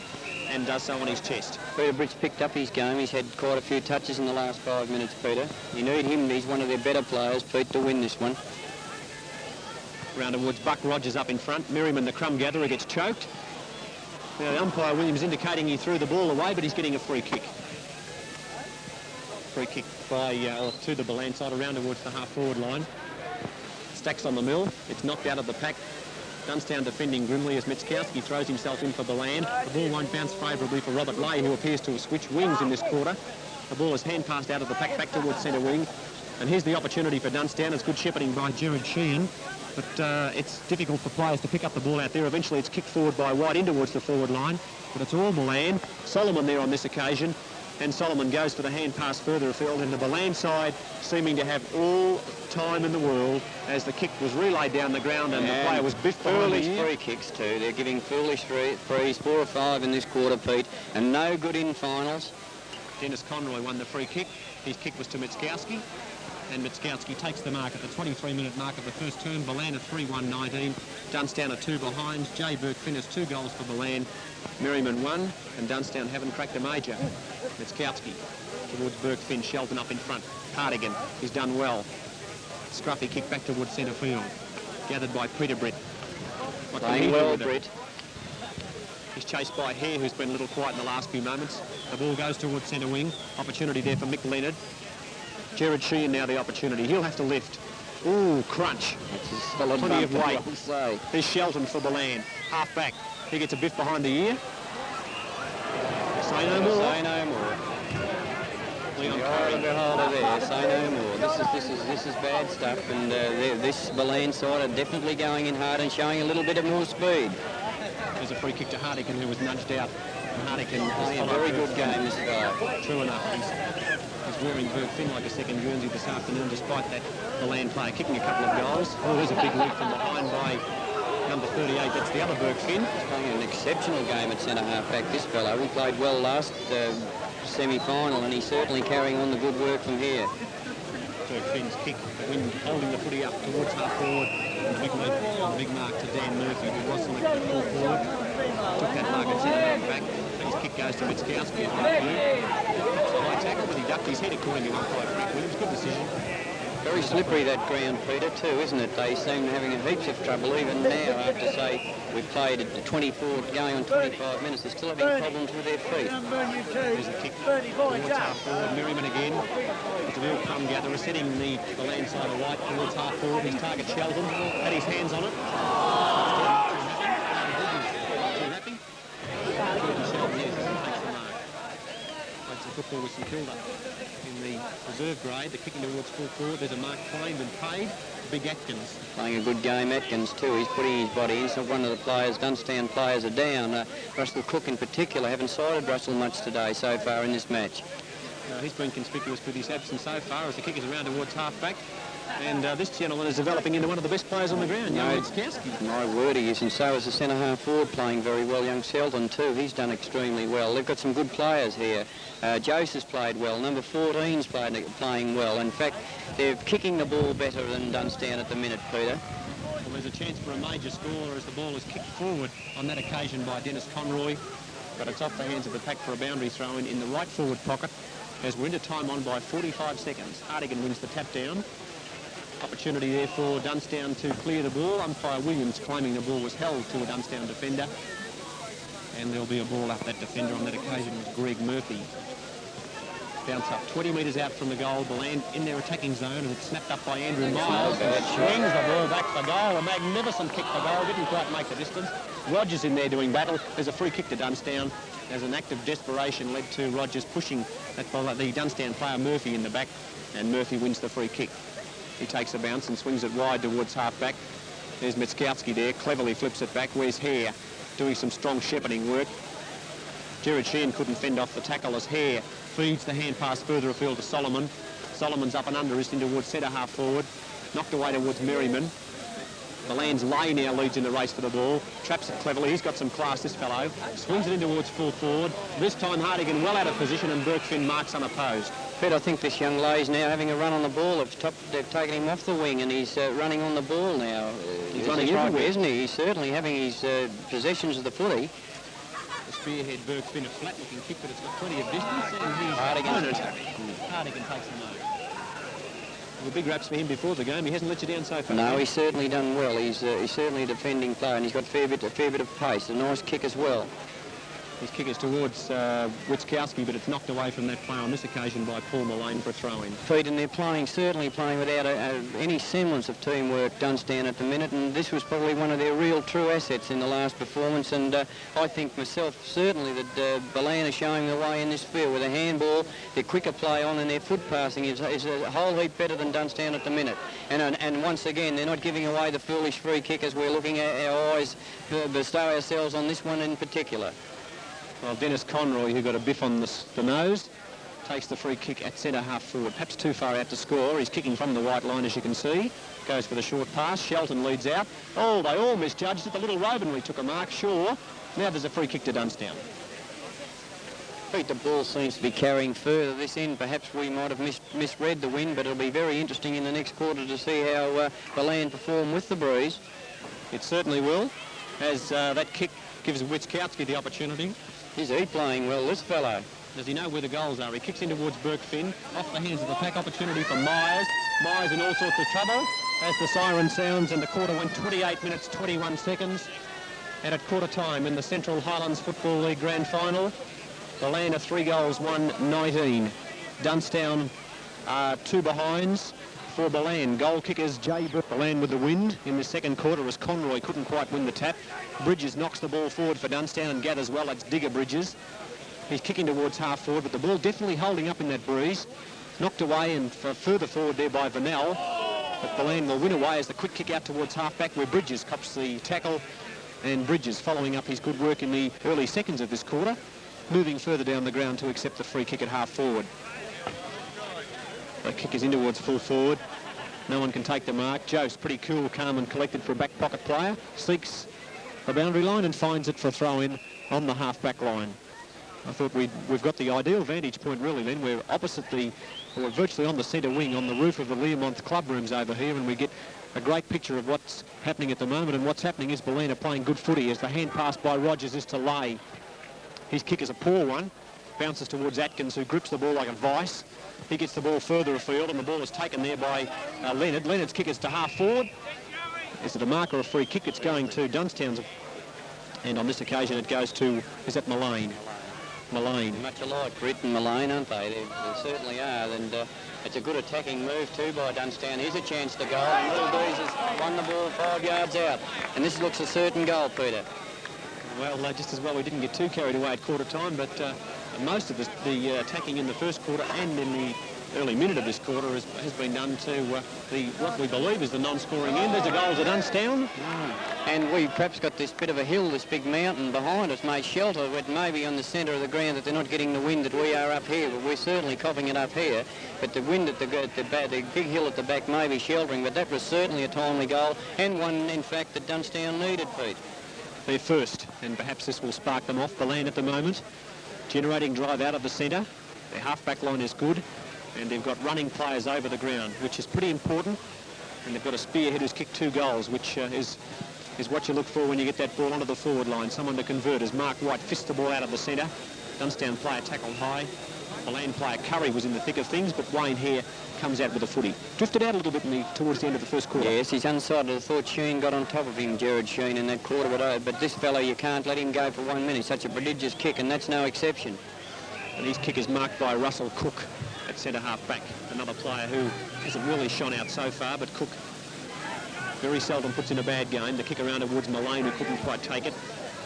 and does so on his chest. Peter Britt's picked up his game. He's had quite a few touches in the last 5 minutes, Peter. You need him. He's one of their better players, Pete, to win this one. Round towards Buck Rogers up in front. Merriman, the crumb gatherer, gets choked. Now the umpire Williams indicating he threw the ball away, but he's getting a free kick. Free kick by to the Ballan side around towards the half-forward line. Stacks on the mill. It's knocked out of the pack. Dunnstown defending grimly as Mitskowski throws himself in for Ballan. The ball won't bounce favourably for Robert Lay, who appears to have switched wings in this quarter. The ball is hand passed out of the pack back towards centre wing. And here's the opportunity for Dunnstown. It's good shepherding by Gerard Sheehan. But it's difficult for players to pick up the ball out there. Eventually it's kicked forward by White in towards the forward line. But it's all Ballan. Solomon there on this occasion. And Solomon goes for the hand pass further afield. And the Ballan side seeming to have all time in the world as the kick was relayed down the ground and the player was biffed behind the ear. Free kicks too. They're giving foolish frees, 4 or 5 in this quarter, Pete. And no good in finals. Dennis Conroy won the free kick. His kick was to Mitskowski. And Mitskowski takes the mark at the 23-minute mark of the first term. Ballan at 3-1-19. Dunnstown are 2 behind. Jay Burke Finn has 2 goals for Ballan. Merriman 1. And Dunnstown haven't cracked a major. Mitskowski towards Burke Finn. Shelton up in front. Hardigan. He's done well. Scruffy kick back towards centre field. Gathered by Peter Britt. Playing well, Britt. He's chased by Hare, who's been a little quiet in the last few moments. The ball goes towards centre wing. Opportunity there for Mick Leonard. Gerard Sheehan now the opportunity. He'll have to lift. Ooh, crunch. Plenty of weight. There's Shelton for Ballan. Half back. He gets a biff behind the ear. Say no more. Say no more. Leon The beholder there, say no more. This is bad stuff, and this Ballan side are definitely going in hard and showing a little bit of more speed. There's a free kick to Hardigan, who was nudged out. And Hardigan Playing a very good game this guy. True enough, he's wearing Burke Finn like a second Guernsey this afternoon, despite that Ballan player kicking a couple of goals. Oh, there's a big lead from behind by number 38. That's the other Burke Finn. He's playing an exceptional game at centre half back, this fellow. He played well last semi-final, and he's certainly carrying on the good work from here. Burke Finn's kick, holding the footy up towards half forward. And big mark to Dan Murphy, who was selected full forward. Took that mark at centre half back. His kick goes to Mitzkowski at right blue. High tackle, but he ducked his head according to umpire Frank Williams. Good decision. Very slippery, that ground, Peter, too, isn't it? They seem having heaps of trouble even now after, say, we've played at 24, going on 25 minutes. They're still having problems with their feet. There's a kick towards half forward. Merriman again. It's a real crumb gatherer, setting the land side of right towards half forward. His target Sheldon had his hands on it. Too happy. Sheldon, yes, takes the mark. Played some football with St Kilda in the reserve grade. They're kicking towards full forward. There's a mark claimed and paid. Big Atkins. Playing a good game, Atkins, too. He's putting his body in. So one of the players, Dunnstown players, are down. Russell Cook in particular. Haven't sided Russell much today so far in this match. He's been conspicuous with his absence so far as the kick is around towards half-back. And this gentleman is developing into one of the best players on the ground, young Mitzkowski. My word, he is, and so is the centre-half forward playing very well. Young Selton, too. He's done extremely well. They've got some good players here. Joseph's played well. Number 14's playing well. In fact, they're kicking the ball better than Dunnstown at the minute, Peter. Well, there's a chance for a major score as the ball is kicked forward on that occasion by Dennis Conroy. But it's off the hands of the pack for a boundary throw in the right forward pocket as we're into time on by 45 seconds. Hardigan wins the tap down. Opportunity there for Dunnstown to clear the ball. Umpire Williams claiming the ball was held to a Dunnstown defender. And there'll be a ball up that defender on that occasion was Greg Murphy. Bounce up 20 metres out from the goal. Ballan in their attacking zone, and it's snapped up by Andrew Miles. Swings the ball back for goal. A magnificent kick for goal. Didn't quite make the distance. Rogers in there doing battle. There's a free kick to Dunnstown. As an act of desperation led to Rogers pushing the Dunnstown player Murphy in the back, and Murphy wins the free kick. He takes a bounce and swings it wide towards half-back. There's Mitzkowski there, cleverly flips it back. Where's Hare doing some strong shepherding work. Gerard Sheehan couldn't fend off the tackle as Hare feeds the hand pass further afield to Solomon. Solomon's up and under, is in towards centre half forward. Knocked away towards Merriman. Ballan's Lay now leads in the race for the ball. Traps it cleverly. He's got some class, this fellow. Swings it in towards full forward. This time Hardigan well out of position and Burke Finn marks unopposed. But I think this young Lay's now having a run on the ball. They've taken him off the wing and he's running on the ball now. He's running everywhere, isn't he? He's certainly having his possessions of the footy. The spearhead Burke Finn, a flat-looking kick, but it's got plenty of distance. And he's Hardigan takes the mark. Well, big raps for him before the game. He hasn't let you down so far. No, he's certainly done well. He's certainly a defending player, and he's got a fair bit of pace. A nice kick as well. His kick is towards Witzkowski, but it's knocked away from that play on this occasion by Paul Mullane for a throw-in. Pete, and they're certainly playing without any semblance of teamwork, Dunnstown, at the minute, and this was probably one of their real true assets in the last performance, and I think myself certainly that Ballan are showing the way in this field with a handball. Their quicker play on and their foot passing is a whole heap better than Dunnstown at the minute. And once again, they're not giving away the foolish free kick as we're looking at our eyes bestow ourselves on this one in particular. Well, Dennis Conroy, who got a biff on the nose, takes the free kick at centre half forward. Perhaps too far out to score. He's kicking from the white line, as you can see. Goes for the short pass. Shelton leads out. Oh, they all misjudged it. The little Rovenry took a mark, sure. Now there's a free kick to Dunnstown. Pete, the ball seems to be carrying further this end. Perhaps we might have misread the wind, but it'll be very interesting in the next quarter to see how Ballan perform with the breeze. It certainly will, as that kick gives Witzkowski the opportunity. Is he playing well, this fellow? Does he know where the goals are? He kicks in towards Burke Finn. Off the hands of the pack, opportunity for Myers. Myers in all sorts of trouble as the siren sounds, and the quarter went 28 minutes, 21 seconds. And at quarter time in the Central Highlands Football League Grand Final, Ballan are 3 goals, 1-19. Dunnstown are 2 behinds for Ballan. Goal kickers Jay Ballan with the wind in the second quarter as Conroy couldn't quite win the tap. Bridges knocks the ball forward for Dunnstown and gathers well. That's Digger Bridges. He's kicking towards half forward, but the ball definitely holding up in that breeze. Knocked away and further forward there by Vanel. But Ballan will win away as the quick kick out towards half-back where Bridges cops the tackle. And Bridges following up his good work in the early seconds of this quarter, moving further down the ground to accept the free kick at half forward. The kick is in towards full forward. No one can take the mark. Joe's pretty cool, calm and collected for a back pocket player. Seeks the boundary line and finds it for a throw-in on the half-back line. I thought we've got the ideal vantage point really then. We're opposite we're virtually on the centre wing on the roof of the Learmonth club rooms over here, and we get a great picture of what's happening at the moment. And what's happening is Ballan are playing good footy as the hand pass by Rogers is to Lay. His kick is a poor one. Bounces towards Atkins, who grips the ball like a vice. He gets the ball further afield, and the ball is taken there by Leonard. Leonard's kick is to half forward. Is it a mark or a free kick? It's going to Dunnstown. And on this occasion it goes to, is that Mullane? Mullane. Much alike, Britt and Mullane, aren't they? They certainly are, and it's a good attacking move too by Dunnstown. Here's a chance to goal, and Little Dees has won the ball 5 yards out. And this looks a certain goal, Peter. Well, just as well we didn't get too carried away at quarter time, but most of the attacking in the first quarter and in the early minute of this quarter has been done to what we believe is the non-scoring end. There's a goal to Dunnstown. And we've perhaps got this bit of a hill, this big mountain behind us, made shelter, but maybe on the centre of the ground that they're not getting the wind that we are up here, but we're certainly coughing it up here. But the wind at the big hill at the back may be sheltering, but that was certainly a timely goal, and one, in fact, that Dunnstown needed, Pete. They're first, and perhaps this will spark them off. Ballan at the moment, generating drive out of the centre. Their half-back line is good, and they've got running players over the ground, which is pretty important. And they've got a spearhead who's kicked 2 goals, which is what you look for when you get that ball onto the forward line. Someone to convert as Mark White fists the ball out of the centre. Dunnstown player tackled high. Ballan player Curry was in the thick of things, but Wayne Hare comes out with the footy. Drifted out a little bit towards the end of the first quarter. Yes, he's unsighted. I thought Sheen got on top of him, Jared Sheen, in that quarter, but this fellow, you can't let him go for 1 minute. Such a prodigious kick, and that's no exception. And his kick is marked by Russell Cook at centre half back. Another player who hasn't really shone out so far, but Cook very seldom puts in a bad game. The kick around towards Mullane, who couldn't quite take it.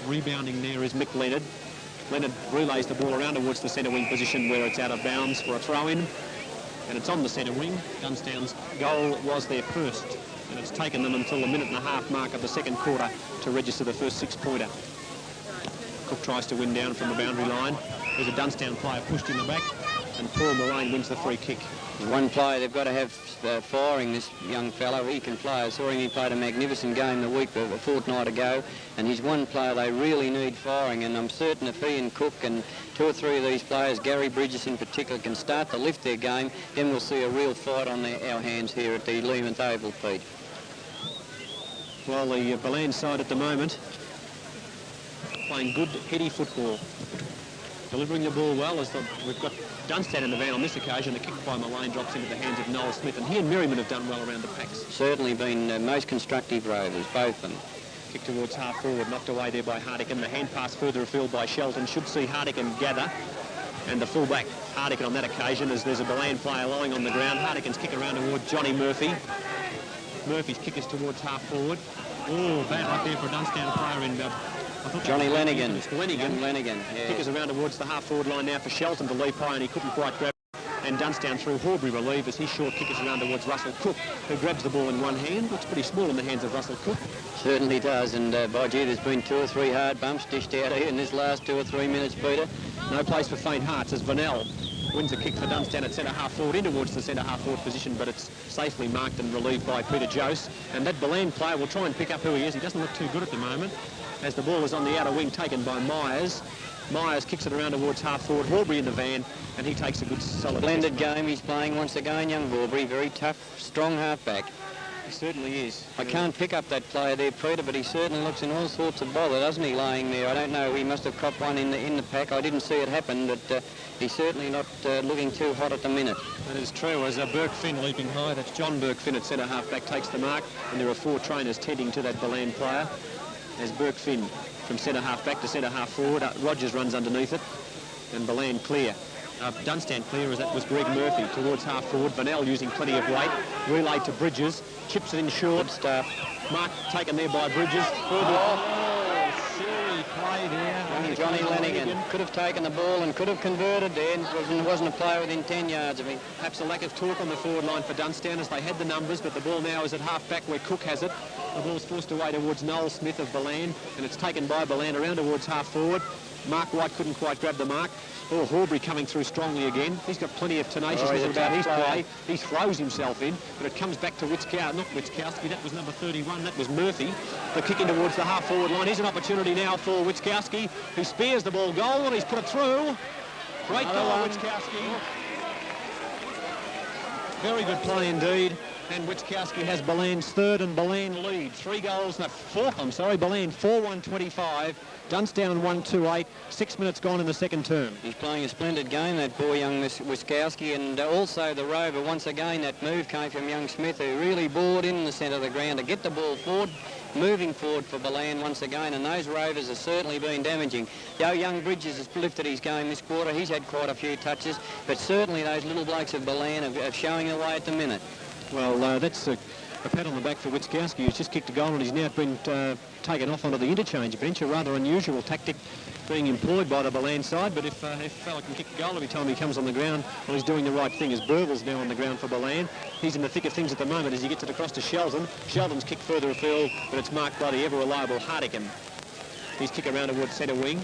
Rebounding there is Mick Leonard. Leonard relays the ball around towards the centre wing position where it's out of bounds for a throw-in. And it's on the centre wing. Dunnstown's goal was their first, and it's taken them until the 1.5-minute mark of the second quarter to register the first 6-pointer. Cook tries to win down from the boundary line. There's a Dunnstown player pushed in the back, and Paul Mullane wins the free kick. One player they've got to have firing, this young fellow. He can play. I saw him, he played a magnificent game a fortnight ago, and he's one player they really need firing, and I'm certain if he and Cook and 2 or 3 of these players, Gary Bridges in particular, can start to lift their game, then we'll see a real fight on our hands here at the Learmonth Oval, Pete. Well, the Ballan side at the moment playing good heady football, delivering the ball well. We've got Dunnstown in the van on this occasion. The kick by Mullane drops into the hands of Noel Smith, and he and Merriman have done well around the packs. Certainly been most constructive rovers, both of them. Kick towards half forward, knocked away there by Hardigan. The hand pass further afield by Shelton should see Hardigan gather, and the fullback Hardigan on that occasion, as there's a Ballan player lying on the ground. Hardigan's kick around towards Johnny Murphy. Murphy's kick is towards half forward. Oh, bad right there for a Dunnstown player in Johnny Lenigan. Lenigan. Yeah. Kick is around towards the half-forward line now for Shelton to leap high, and he couldn't quite grab it. And Dunnstown through Horbury relieve as his short kick is around towards Russell Cook, who grabs the ball in one hand. Looks pretty small in the hands of Russell Cook. Certainly does, and by gee, there's been 2 or 3 hard bumps dished out here in this last 2 or 3 minutes, Peter. No place for faint hearts as Vanel wins a kick for Dunnstown at centre half forward in towards the centre half forward position, but it's safely marked and relieved by Peter Jose. And that Ballan player will try and pick up who he is. He doesn't look too good at the moment, as the ball is on the outer wing taken by Myers. Myers kicks it around towards half forward. Horbury in the van, and he takes a good solid blended game he's playing once again, young Horbury. Very tough, strong halfback. He certainly is. I can't pick up that player there, Peter, but he certainly looks in all sorts of bother, doesn't he, laying there? I don't know, he must have copped one in the pack. I didn't see it happen, but he's certainly not looking too hot at the minute. That is true, as Burke Finn leaping high. That's John Burke Finn at centre half-back takes the mark, and there are 4 trainers tending to that Ballan player. As Burke Finn from centre half-back to centre half-forward, Rogers runs underneath it, and Ballan clear. Dunnstown clear, as that was Greg Murphy towards half-forward. Vanel using plenty of weight, relayed to Bridges, chips it in short. Good stuff. Mark taken there by Bridges. Silly play there. young Johnny Lanigan could have taken the ball and could have converted there, and wasn't a player within 10 yards of him. Perhaps a lack of talk on the forward line for Dunnstown as they had the numbers, but the ball now is at half-back where Cook has it. The ball's forced away towards Noel Smith of Ballan, and it's taken by Ballan around towards half-forward. Mark White couldn't quite grab the mark. Oh, Horbury coming through strongly again. He's got plenty of tenaciousness about his play. He throws himself in, but it comes back to Witzkowski. Not Witzkowski, that was number 31. That was Murphy. The kick in towards the half-forward line. Here's an opportunity now for Witzkowski, who spears the ball goal, and he's put it through. Great goal, Witzkowski. Very good play indeed. And Witzkowski has Ballan's third and Ballan lead. Ballan 4-1-25. Dunnstown 1-2-8. 6 minutes gone in the second term. He's playing a splendid game, that boy, young Witzkowski, and also the rover. Once again, that move came from young Smith, who really bored in the centre of the ground to get the ball forward, moving forward for Ballan once again, and those rovers have certainly been damaging. Young Bridges has lifted his game this quarter. He's had quite a few touches, but certainly those little blokes of Ballan are showing their way at the minute. Well, that's a pat on the back for Witzkowski, who's just kicked a goal, and he's now been taken off onto the interchange bench. A rather unusual tactic being employed by the Ballan side, but if a fella can kick a goal every time he comes on the ground, well, he's doing the right thing, as Burville's now on the ground for Ballan. He's in the thick of things at the moment as he gets it across to Sheldon. Sheldon's kicked further afield, but it's marked by the ever-reliable Hardigan. He's kick around towards centre wing.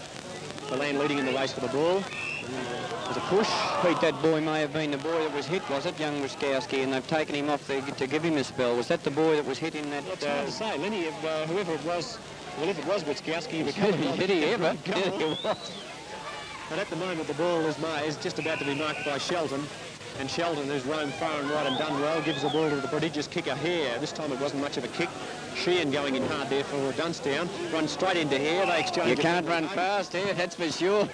Ballan leading in the race for the ball. There's a push. Pete, that boy may have been the boy that was hit, was it, young Witzkowski, and they've taken him off there to give him a spell. Was that the boy that was hit in that... Well, it's hard to say. Lenny, whoever it was, well, if it was Witzkowski, he recovered. Did he ever? But at the moment, the ball is just about to be marked by Sheldon. And Sheldon, who's roamed far and wide and done well, gives the ball to the prodigious kicker Hare. This time it wasn't much of a kick. Sheehan going in hard there for Dunnstown. Runs straight into Hare. They exchange. You can't run fast here, that's for sure.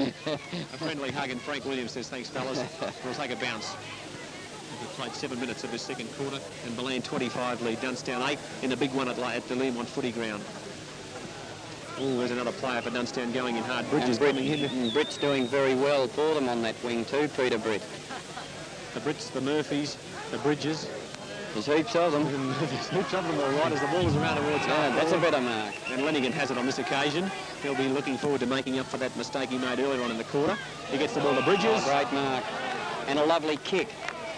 A friendly hug, and Frank Williams says, thanks, fellas. We'll take a bounce. We've played 7 minutes of this second quarter, and Ballan 25 lead. Dunnstown 8 in the big one at the Learmont footy ground. Oh, there's another player for Dunnstown going in hard. Bridges coming in. Britt's doing very well for them on that wing too, Peter Britt. The Brits, the Murphys, the Bridges. There's heaps of them. There's heaps of them, all right, as the ball's around towards that's a better mark. And Lenigan has it on this occasion. He'll be looking forward to making up for that mistake he made earlier on in the quarter. He gets the ball to Bridges. Oh, great mark. And a lovely kick.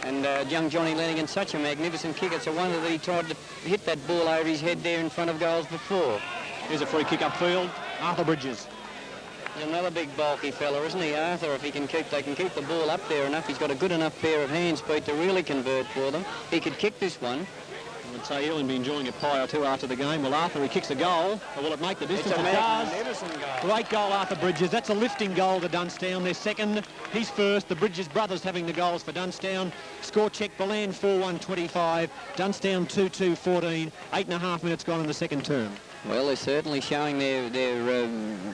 And young Johnny Lanigan, such a magnificent kick. It's a wonder that he tried to hit that ball over his head there in front of goals before. Here's a free kick upfield. Arthur Bridges. He's another big bulky fella, isn't he, Arthur? If they can keep the ball up there enough. He's got a good enough pair of hands, Pete, to really convert for them. He could kick this one. I would say he'll be enjoying a pie or two after the game. Well, Arthur, he kicks a goal. Or will it make the distance? It's a magnificent goal. Great goal, Arthur Bridges. That's a lifting goal to Dunnstown. They're second. He's first. The Bridges brothers having the goals for Dunnstown. Score check, Ballan 4-1-25. Dunnstown 2-2-14. 8.5 minutes gone in the second term. Well, they're certainly showing their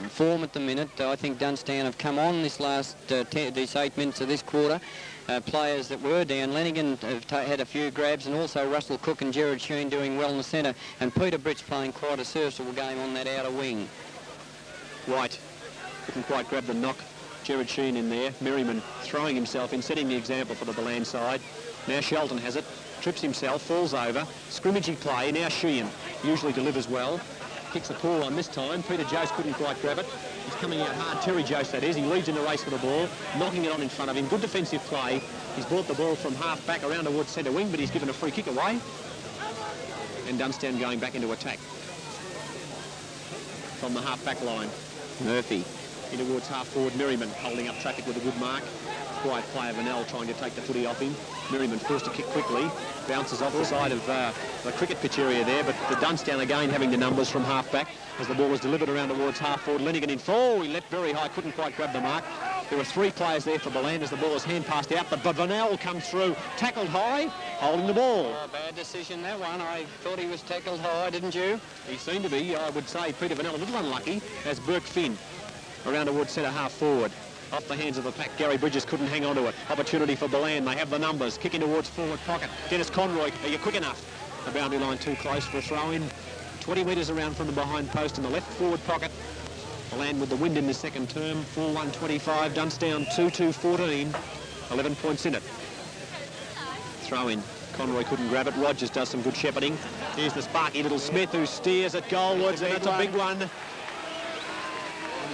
form at the minute. I think Dunnstown have come on this last these 8 minutes of this quarter. Players that were down. Lanigan have had a few grabs, and also Russell Cook and Gerard Sheen doing well in the centre. And Peter Britt's playing quite a serviceable game on that outer wing. White couldn't quite grab the knock. Gerard Sheen in there. Merriman throwing himself in, setting the example for the Ballan side. Now Sheldon has it. Trips himself, falls over. Scrimmaging play. Now Sheehan usually delivers well. Kicks a poor one this time. Peter Jose couldn't quite grab it. He's coming out hard. Terry Jose, that is. He leads in the race for the ball, knocking it on in front of him. Good defensive play. He's brought the ball from half back around towards centre wing, but he's given a free kick away. And Dunnstown going back into attack from the half back line. Murphy. In towards half forward. Merriman holding up traffic with a good mark. Quiet player Vanel trying to take the footy off him. Merriman forced to kick quickly. Bounces off the side of the cricket pitch area there, but the Dunnstown again having the numbers from half back as the ball was delivered around towards half forward. Lenigan in full. He leapt very high, couldn't quite grab the mark. There were 3 players there for Ballan as the ball was hand passed out, but Vanel comes through, tackled high, holding the ball. Oh, bad decision, that one. I thought he was tackled high, didn't you? He seemed to be. I would say Peter Vanel a little unlucky as Burke Finn around towards centre half forward. Off the hands of the pack. Gary Bridges couldn't hang on to it. Opportunity for Ballan. They have the numbers. Kicking towards forward pocket. Dennis Conroy, are you quick enough? The boundary line too close for a throw-in. 20 metres around from the behind post in the left forward pocket. Ballan with the wind in the second term. 4-1-25. Dunnstown 2-2-14. 11 points in it. Throw-in. Conroy couldn't grab it. Rogers does some good shepherding. Here's the sparky little Smith who steers it goalwards, and that's a big one.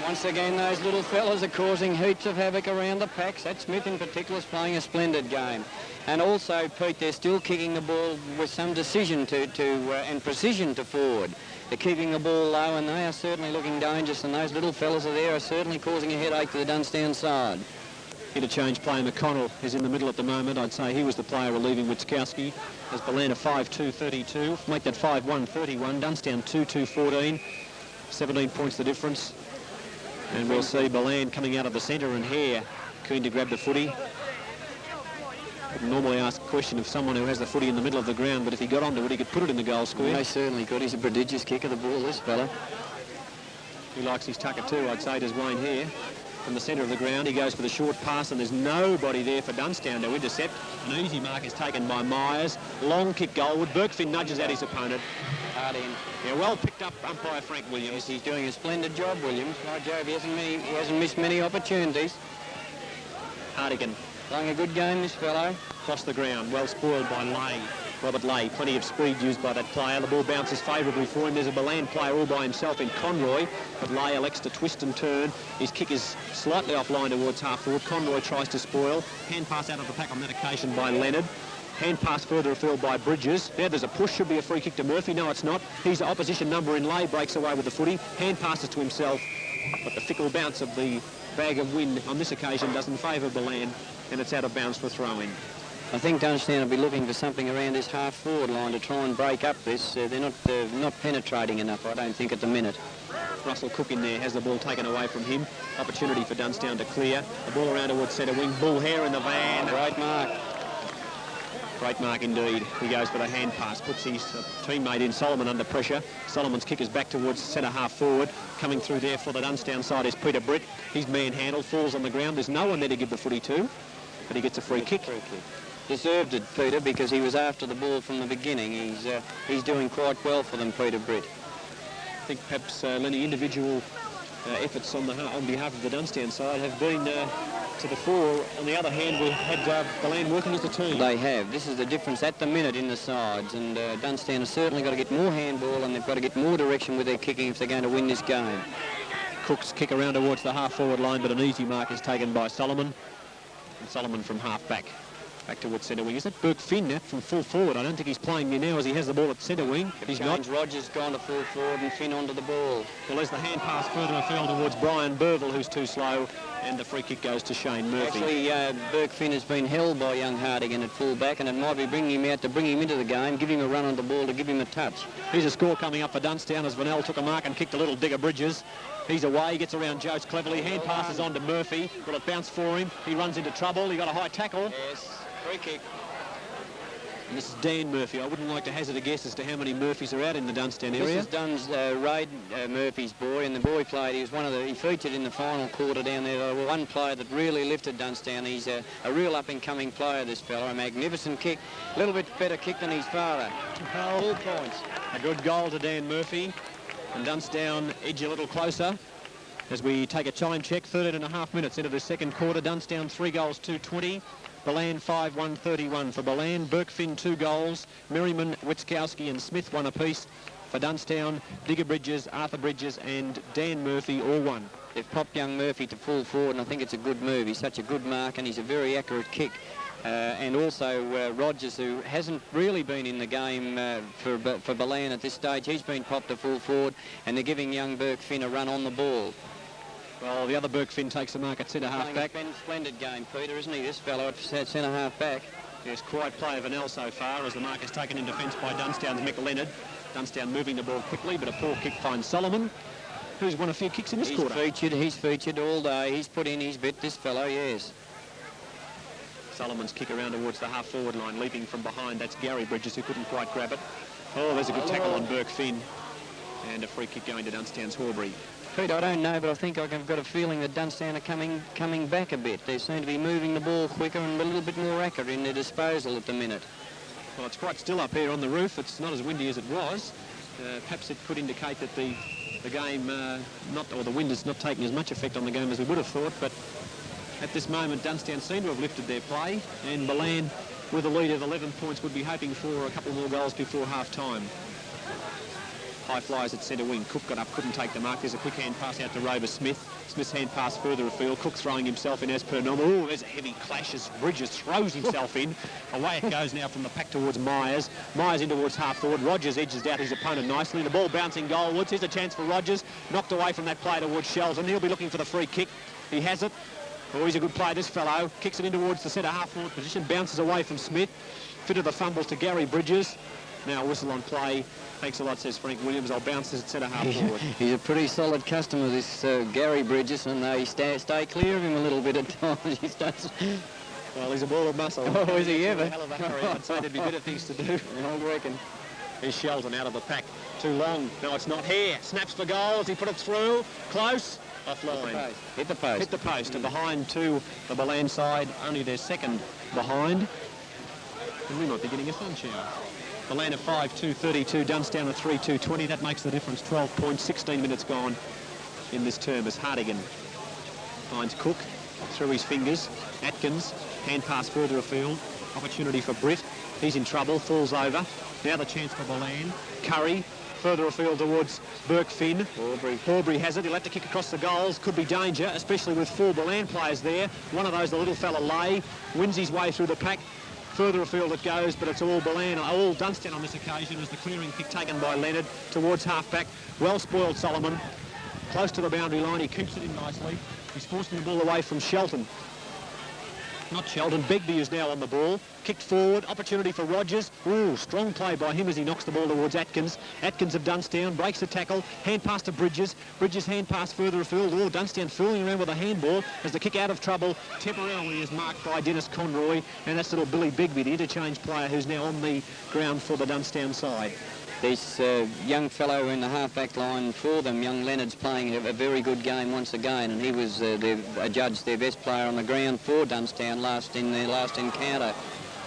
Once again, those little fellas are causing heaps of havoc around the packs. That Smith in particular is playing a splendid game. And also, Pete, they're still kicking the ball with some decision and precision to forward. They're keeping the ball low, and they are certainly looking dangerous, and those little fellas are there are certainly causing a headache to the Dunnstown side. Interchange player McConnell is in the middle at the moment. I'd say he was the player relieving Witkowski. As Ballan 5-2-32, make that 5-1-31. Dunnstown 2-2-14, 17 points the difference. And we'll see Ballan coming out of the centre and Hare keen to grab the footy. I'd normally ask a question of someone who has the footy in the middle of the ground, but if he got onto it, he could put it in the goal square. He certainly could. He's a prodigious kicker, the ball, this fella. He likes his tucker too, I'd say, does Wayne Hare. From the centre of the ground, he goes for the short pass, and there's nobody there for Dunnstown to intercept. An easy mark is taken by Myers. Long kick goalward. Bergfinn nudges out his opponent. Hard in. Yeah, well picked up umpire Frank Williams. Yes, he's doing a splendid job, Williams. By Jove, he hasn't missed many opportunities. Hardigan Playing a good game, this fellow. across the ground, well spoiled by Lay. Robert Lay, plenty of speed used by that player. The ball bounces favourably for him. There's a Ballan player all by himself in Conroy, but Lay elects to twist and turn. His kick is slightly offline towards half forward. Conroy tries to spoil. Hand pass out of the pack on that occasion by Leonard. Hand pass further afield by Bridges. Now there's a push, should be a free kick to Murphy. No, it's not. He's the opposition number in Lay, breaks away with the footy. Hand passes to himself, but the fickle bounce of the bag of wind on this occasion doesn't favour Ballan, and it's out of bounds for throw-in. I think Dunnstown will be looking for something around this half-forward line to try and break up this. They're not penetrating enough, I don't think, at the minute. Russell Cook in there has the ball taken away from him. Opportunity for Dunnstown to clear. The ball around towards centre wing. Bull Hare in the van. Great mark. Great mark indeed. He goes for the hand pass, puts his teammate in, Solomon, under pressure. Solomon's kick is back towards centre half forward. Coming through there for the Dunnstown side is Peter Britt. He's manhandled, falls on the ground. There's no one there to give the footy to, but he gets a free kick. Deserved it, Peter, because he was after the ball from the beginning. He's doing quite well for them, Peter Britt. I think perhaps, Lenny, individual efforts on behalf of the Dunnstown side have been to the fore. On the other hand, we've had Ballan working as a team. They have. This is the difference at the minute in the sides, and Dunnstown has certainly got to get more handball, and they've got to get more direction with their kicking if they're going to win this game. Cook's kick around towards the half-forward line, but an easy mark is taken by Solomon. And Solomon from half-back. Back towards centre wing. Is that Bergfinn now from full forward? I don't think he's playing there now as he has the ball at centre wing. He's not. Rogers gone to full forward and Finn onto the ball. Well, there's the hand pass further afield towards Brian Burville, who's too slow, and the free kick goes to Shane Murphy. Actually, Bergfinn has been held by young Hardigan at full back, and it might be bringing him out to bring him into the game, give him a run on the ball to give him a touch. Here's a score coming up for Dunnstown as Vanell took a mark and kicked a little digger Bridges. He's away, gets around Jones cleverly, hand passes on to Murphy. Will it bounce for him? He runs into trouble, he got a high tackle. Yes, free kick. And this is Dan Murphy. I wouldn't like to hazard a guess as to how many Murphys are out in the Dunnstown area. This is Dunn's Raid Murphy's boy, and the boy played. He was he featured in the final quarter down there. One player that really lifted Dunnstown. He's a real up-and-coming player, this fella. A magnificent kick, a little bit better kick than his father. Full points. A good goal to Dan Murphy, and Dunnstown edge a little closer as we take a time check. 13.5 minutes into the second quarter. Dunnstown 3 goals, 2-20. Ballan 5-1-31 for Ballan. Bergfinn 2 goals. Merriman, Witkowski and Smith 1 apiece. For Dunnstown, Digger Bridges, Arthur Bridges and Dan Murphy all 1. They've popped young Murphy to full forward, and I think it's a good move. He's such a good mark, and he's a very accurate kick. And also Rogers, who hasn't really been in the game for Ballan at this stage, he's been popped to full forward, and they're giving young Bergfinn a run on the ball. Well, the other Bergfinn takes a mark at centre half back. Splendid game, Peter, isn't he? This fellow at centre half back. Yes, quiet play of Vanell so far as the mark is taken in defence by Dunnstown's Mick Leonard. Dunnstown moving the ball quickly, but a poor kick finds Solomon, who's won a few kicks in this quarter. He's featured all day. He's put in his bit, this fellow, yes. Solomon's kick around towards the half-forward line, leaping from behind. That's Gary Bridges, who couldn't quite grab it. Oh, there's a good tackle on Bergfinn. And a free kick going to Dunnstown's Horbury. Pete, I don't know, but I think I've got a feeling that Dunnstown are coming back a bit. They seem to be moving the ball quicker and a little bit more accurate in their disposal at the minute. Well, it's quite still up here on the roof. It's not as windy as it was. Perhaps it could indicate that the game the wind is not taking as much effect on the game as we would have thought. But at this moment, Dunnstown seem to have lifted their play, and Ballan, with a lead of 11 points, would be hoping for a couple more goals before half-time. High flyers at centre wing. Cook got up, couldn't take the mark. There's a quick hand pass out to Rover Smith. Smith's hand pass further afield. Cook throwing himself in as per normal. Oh, there's a heavy clash as Bridges throws himself in. Away it goes now from the pack towards Myers. Myers in towards half forward. Rogers edges out his opponent nicely. The ball bouncing goalwards. Here's a chance for Rogers. Knocked away from that play towards Shelton. He'll be looking for the free kick. He has it. Oh, he's a good player, this fellow. Kicks it in towards the centre half forward position. Bounces away from Smith. Fit of the fumble to Gary Bridges. Now whistle on play. Thanks a lot, says Frank Williams. I'll bounce this at centre half forward. He's a pretty solid customer, this Gary Bridges, and they stay clear of him a little bit at times. Well, he's a ball of muscle. Oh, is he ever? A hell of a hurry. I'd say there'd be better things to do. I reckon. Here's Shelton out of the pack. Too long. No, it's not here. Snaps for goal as he put it through. Close. Offline. Hit the post. Hit the post. And behind to the Ballan side. Only their second behind. And we might be getting a sun shower. Ballan at 5-2-32. Dunnstown at 3-2-20. That makes the difference. 12 points. 16 minutes gone in this term as Hardigan finds Cook through his fingers. Atkins. Hand pass further afield. Opportunity for Britt. He's in trouble. Falls over. Now the chance for Ballan. Curry. Further afield towards Burke Finn. Horbury has it. He'll have to kick across the goals. Could be danger, especially with 4 Ballan players there. One of those, the little fella Lay, wins his way through the pack. Further afield it goes, but it's all Ballan, all Dunnstown on this occasion as the clearing kick taken by Leonard towards half-back. Well spoiled Solomon. Close to the boundary line. He keeps it in nicely. He's forcing the ball away from Shelton. Not Shelton. Begbie is now on the ball. Kicked forward. Opportunity for Rogers. Ooh, strong play by him as he knocks the ball towards Atkins. Atkins of Dunnstown breaks the tackle. Hand pass to Bridges. Bridges hand pass further afield. Oh, Dunnstown fooling around with a handball as the kick out of trouble temporarily is marked by Dennis Conroy. And that's little Billy Begbie, the interchange player who's now on the ground for the Dunnstown side. This young fellow in the half-back line for them, young Leonard's playing a very good game once again, and he was adjudged their best player on the ground for Dunnstown in their last encounter.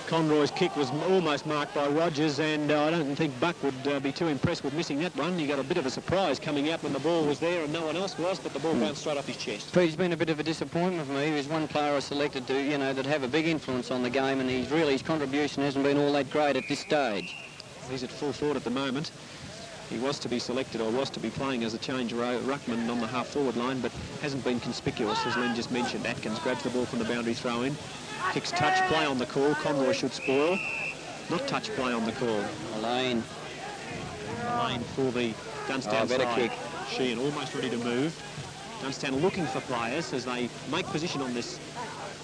Conroy's kick was almost marked by Rogers, and I don't think Buck would be too impressed with missing that one. He got a bit of a surprise coming out when the ball was there and no one else was, but the ball bounced straight off his chest. Pete's been a bit of a disappointment for me. He was one player I selected to, that have a big influence on the game, and his contribution hasn't been all that great at this stage. He's at full forward at the moment. He was to be selected or was to be playing as a change ruckman on the half-forward line, but hasn't been conspicuous, as Len just mentioned. Atkins grabs the ball from the boundary throw-in. Kicks touch play on the call. Conroy should spoil. Not touch play on the call. Lane for the Dunnstown better side. kick. Sheehan almost ready to move. Dunnstown looking for players as they make position on this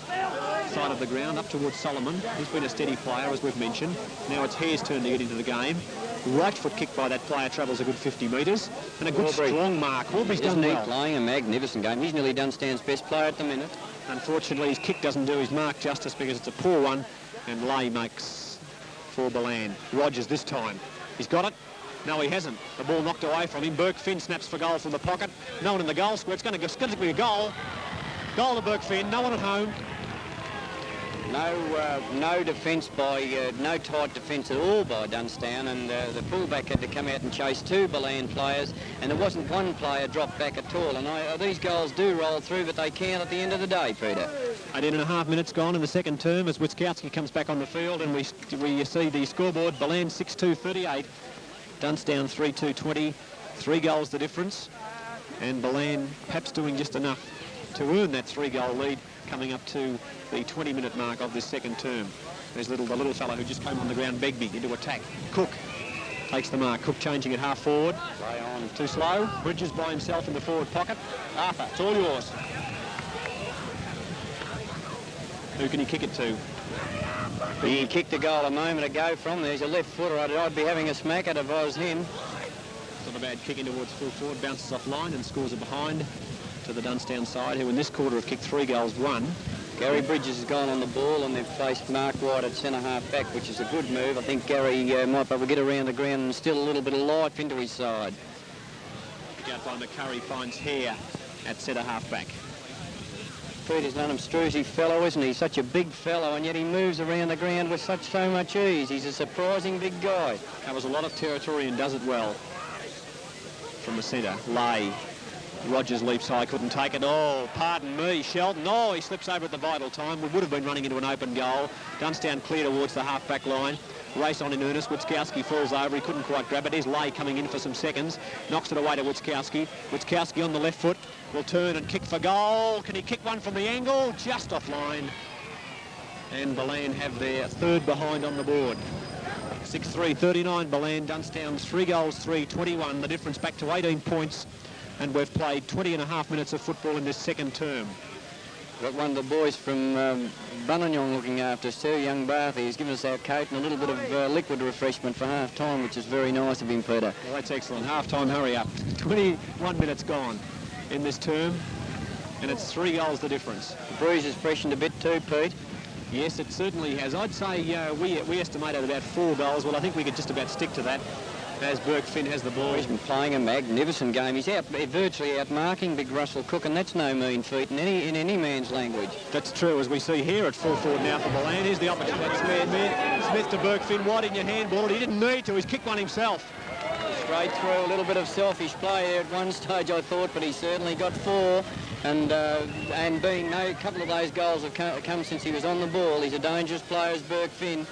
side of the ground up towards Solomon. He's been a steady player, as we've mentioned. Now it's Hare's turn to get into the game. Right foot kick by that player travels a good 50 metres. And a good strong mark. Horbury's done well. Playing a magnificent game. He's nearly Dunnstown's best player at the minute. Unfortunately, his kick doesn't do his mark justice because it's a poor one. And Lay makes for Ballan. Rogers this time. He's got it. No, he hasn't. The ball knocked away from him. Burke Finn snaps for goal from the pocket. No one in the goal square. It's going to be a goal. Goal to Burke Finn. No one at home. No defence no tight defence at all by Dunnstown, and the fullback had to come out and chase 2 Ballan players, and there wasn't one player dropped back at all. And these goals do roll through, but they count at the end of the day, Peter. 18.5 minutes gone in the second term as Witkowski comes back on the field, and we see the scoreboard. Ballan 6-2-38, Dunnstown 3-2-20, 3 goals the difference, and Ballan perhaps doing just enough to earn that 3-goal lead coming up to the 20-minute mark of this second term. There's the little fellow who just came on the ground, Begbie, into attack. Cook takes the mark. Cook changing it half forward. Play on. Too slow. Bridges by himself in the forward pocket. Arthur, it's all yours. Who can he kick it to? He kicked a goal a moment ago from there. He's a left footer. I'd be having a smack at it if I was him. Not a bad kick in towards full forward. Bounces offline and scores it behind to the Dunnstown side, who in this quarter have kicked 3 goals, 1. Gary Bridges has gone on the ball, and they've faced Mark White at centre half back, which is a good move. I think Gary might be able to get around the ground and still a little bit of life into his side. Kick out by McCurry finds Hare at centre half back. Peter's an unobtrusive fellow, isn't he? Such a big fellow, and yet he moves around the ground with so much ease. He's a surprising big guy. Covers a lot of territory and does it well. From the centre, Lay. Rogers leaps high, couldn't take it. Oh, pardon me, Shelton. Oh, he slips over at the vital time. We would have been running into an open goal. Dunnstown clear towards the half-back line. race on in earnest. Witkowski falls over. He couldn't quite grab it. Here's Lay coming in for some seconds. Knocks it away to Witkowski. Witkowski on the left foot will turn and kick for goal. Can he kick one from the angle? Just offline. And Ballan have their third behind on the board. 6-3, 39 Ballan. Dunnstown's 3 goals, 3-21. The difference back to 18 points. And we've played 20.5 minutes of football in this second term. Got one of the boys from Ballan looking after us too, young Barthy. He's given us our coat and a little bit of liquid refreshment for half-time, which is very nice of him, Peter. Well, that's excellent. Half-time, hurry up. 21 minutes gone in this term, and it's 3 goals the difference. The breeze has freshened a bit too, Pete. Yes, it certainly has. I'd say we estimated about 4 goals. Well, I think we could just about stick to that as Burke Finn has the ball. He's been playing a magnificent game. He's virtually out-marking big Russell Cook, and that's no mean feat in any man's language. That's true, as we see here at full forward now for Ballan. Here's the opportunity. Smith to Burke Finn, wide in your handball. He didn't need to. He's kicked one himself. Straight through, a little bit of selfish play there at one stage, I thought, but he certainly got 4. And being a couple of those goals have come since he was on the ball. He's a dangerous player as Burke Finn.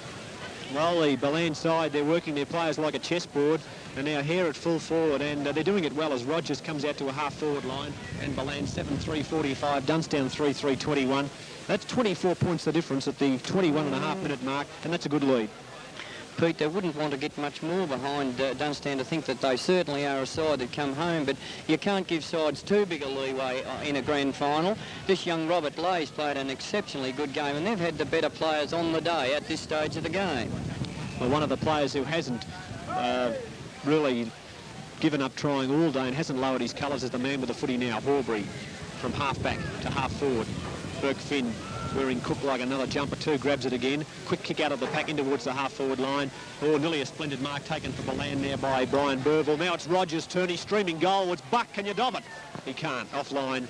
Well, the Ballan side, they're working their players like a chessboard, and now here at full forward, and they're doing it well as Rogers comes out to a half-forward line, and Ballan 7-3-45, Dunnstown 3-3-21. That's 24 points the difference at the 21.5-minute mark, and that's a good lead. Pete, they wouldn't want to get much more behind Dunnstown to think that they certainly are a side that come home, but you can't give sides too big a leeway in a grand final. This young Robert Lay's played an exceptionally good game, and they've had the better players on the day at this stage of the game. Well, one of the players who hasn't really given up trying all day and hasn't lowered his colours is the man with the footy now, Horbury, from half-back to half-forward. Burke Finn wearing Cook like another jumper too, grabs it again. Quick kick out of the pack in towards the half-forward line. Oh, nearly a splendid mark taken for Ballan there by Brian Burville. Now it's Rogers' turn. He's streaming goal. It's Buck. Can you dob it? He can't. Offline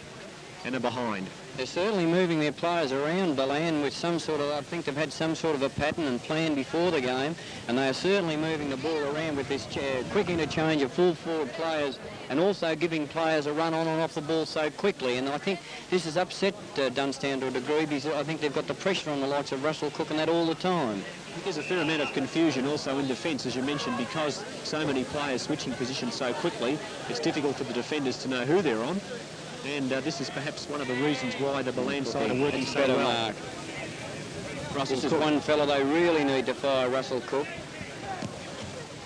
and a behind. They're certainly moving their players around Ballan with some sort of, I think they've had some sort of a pattern and plan before the game, and they are certainly moving the ball around with this quick interchange of full forward players and also giving players a run on and off the ball so quickly. And I think this has upset Dunnstown to a degree because I think they've got the pressure on the likes of Russell Cook and that all the time. There's a fair amount of confusion also in defence, as you mentioned, because so many players switching positions so quickly. It's difficult for the defenders to know who they're on. And this is perhaps one of the reasons why the Ballan side are working so well. This is one fella they really need to fire, Russell Cook.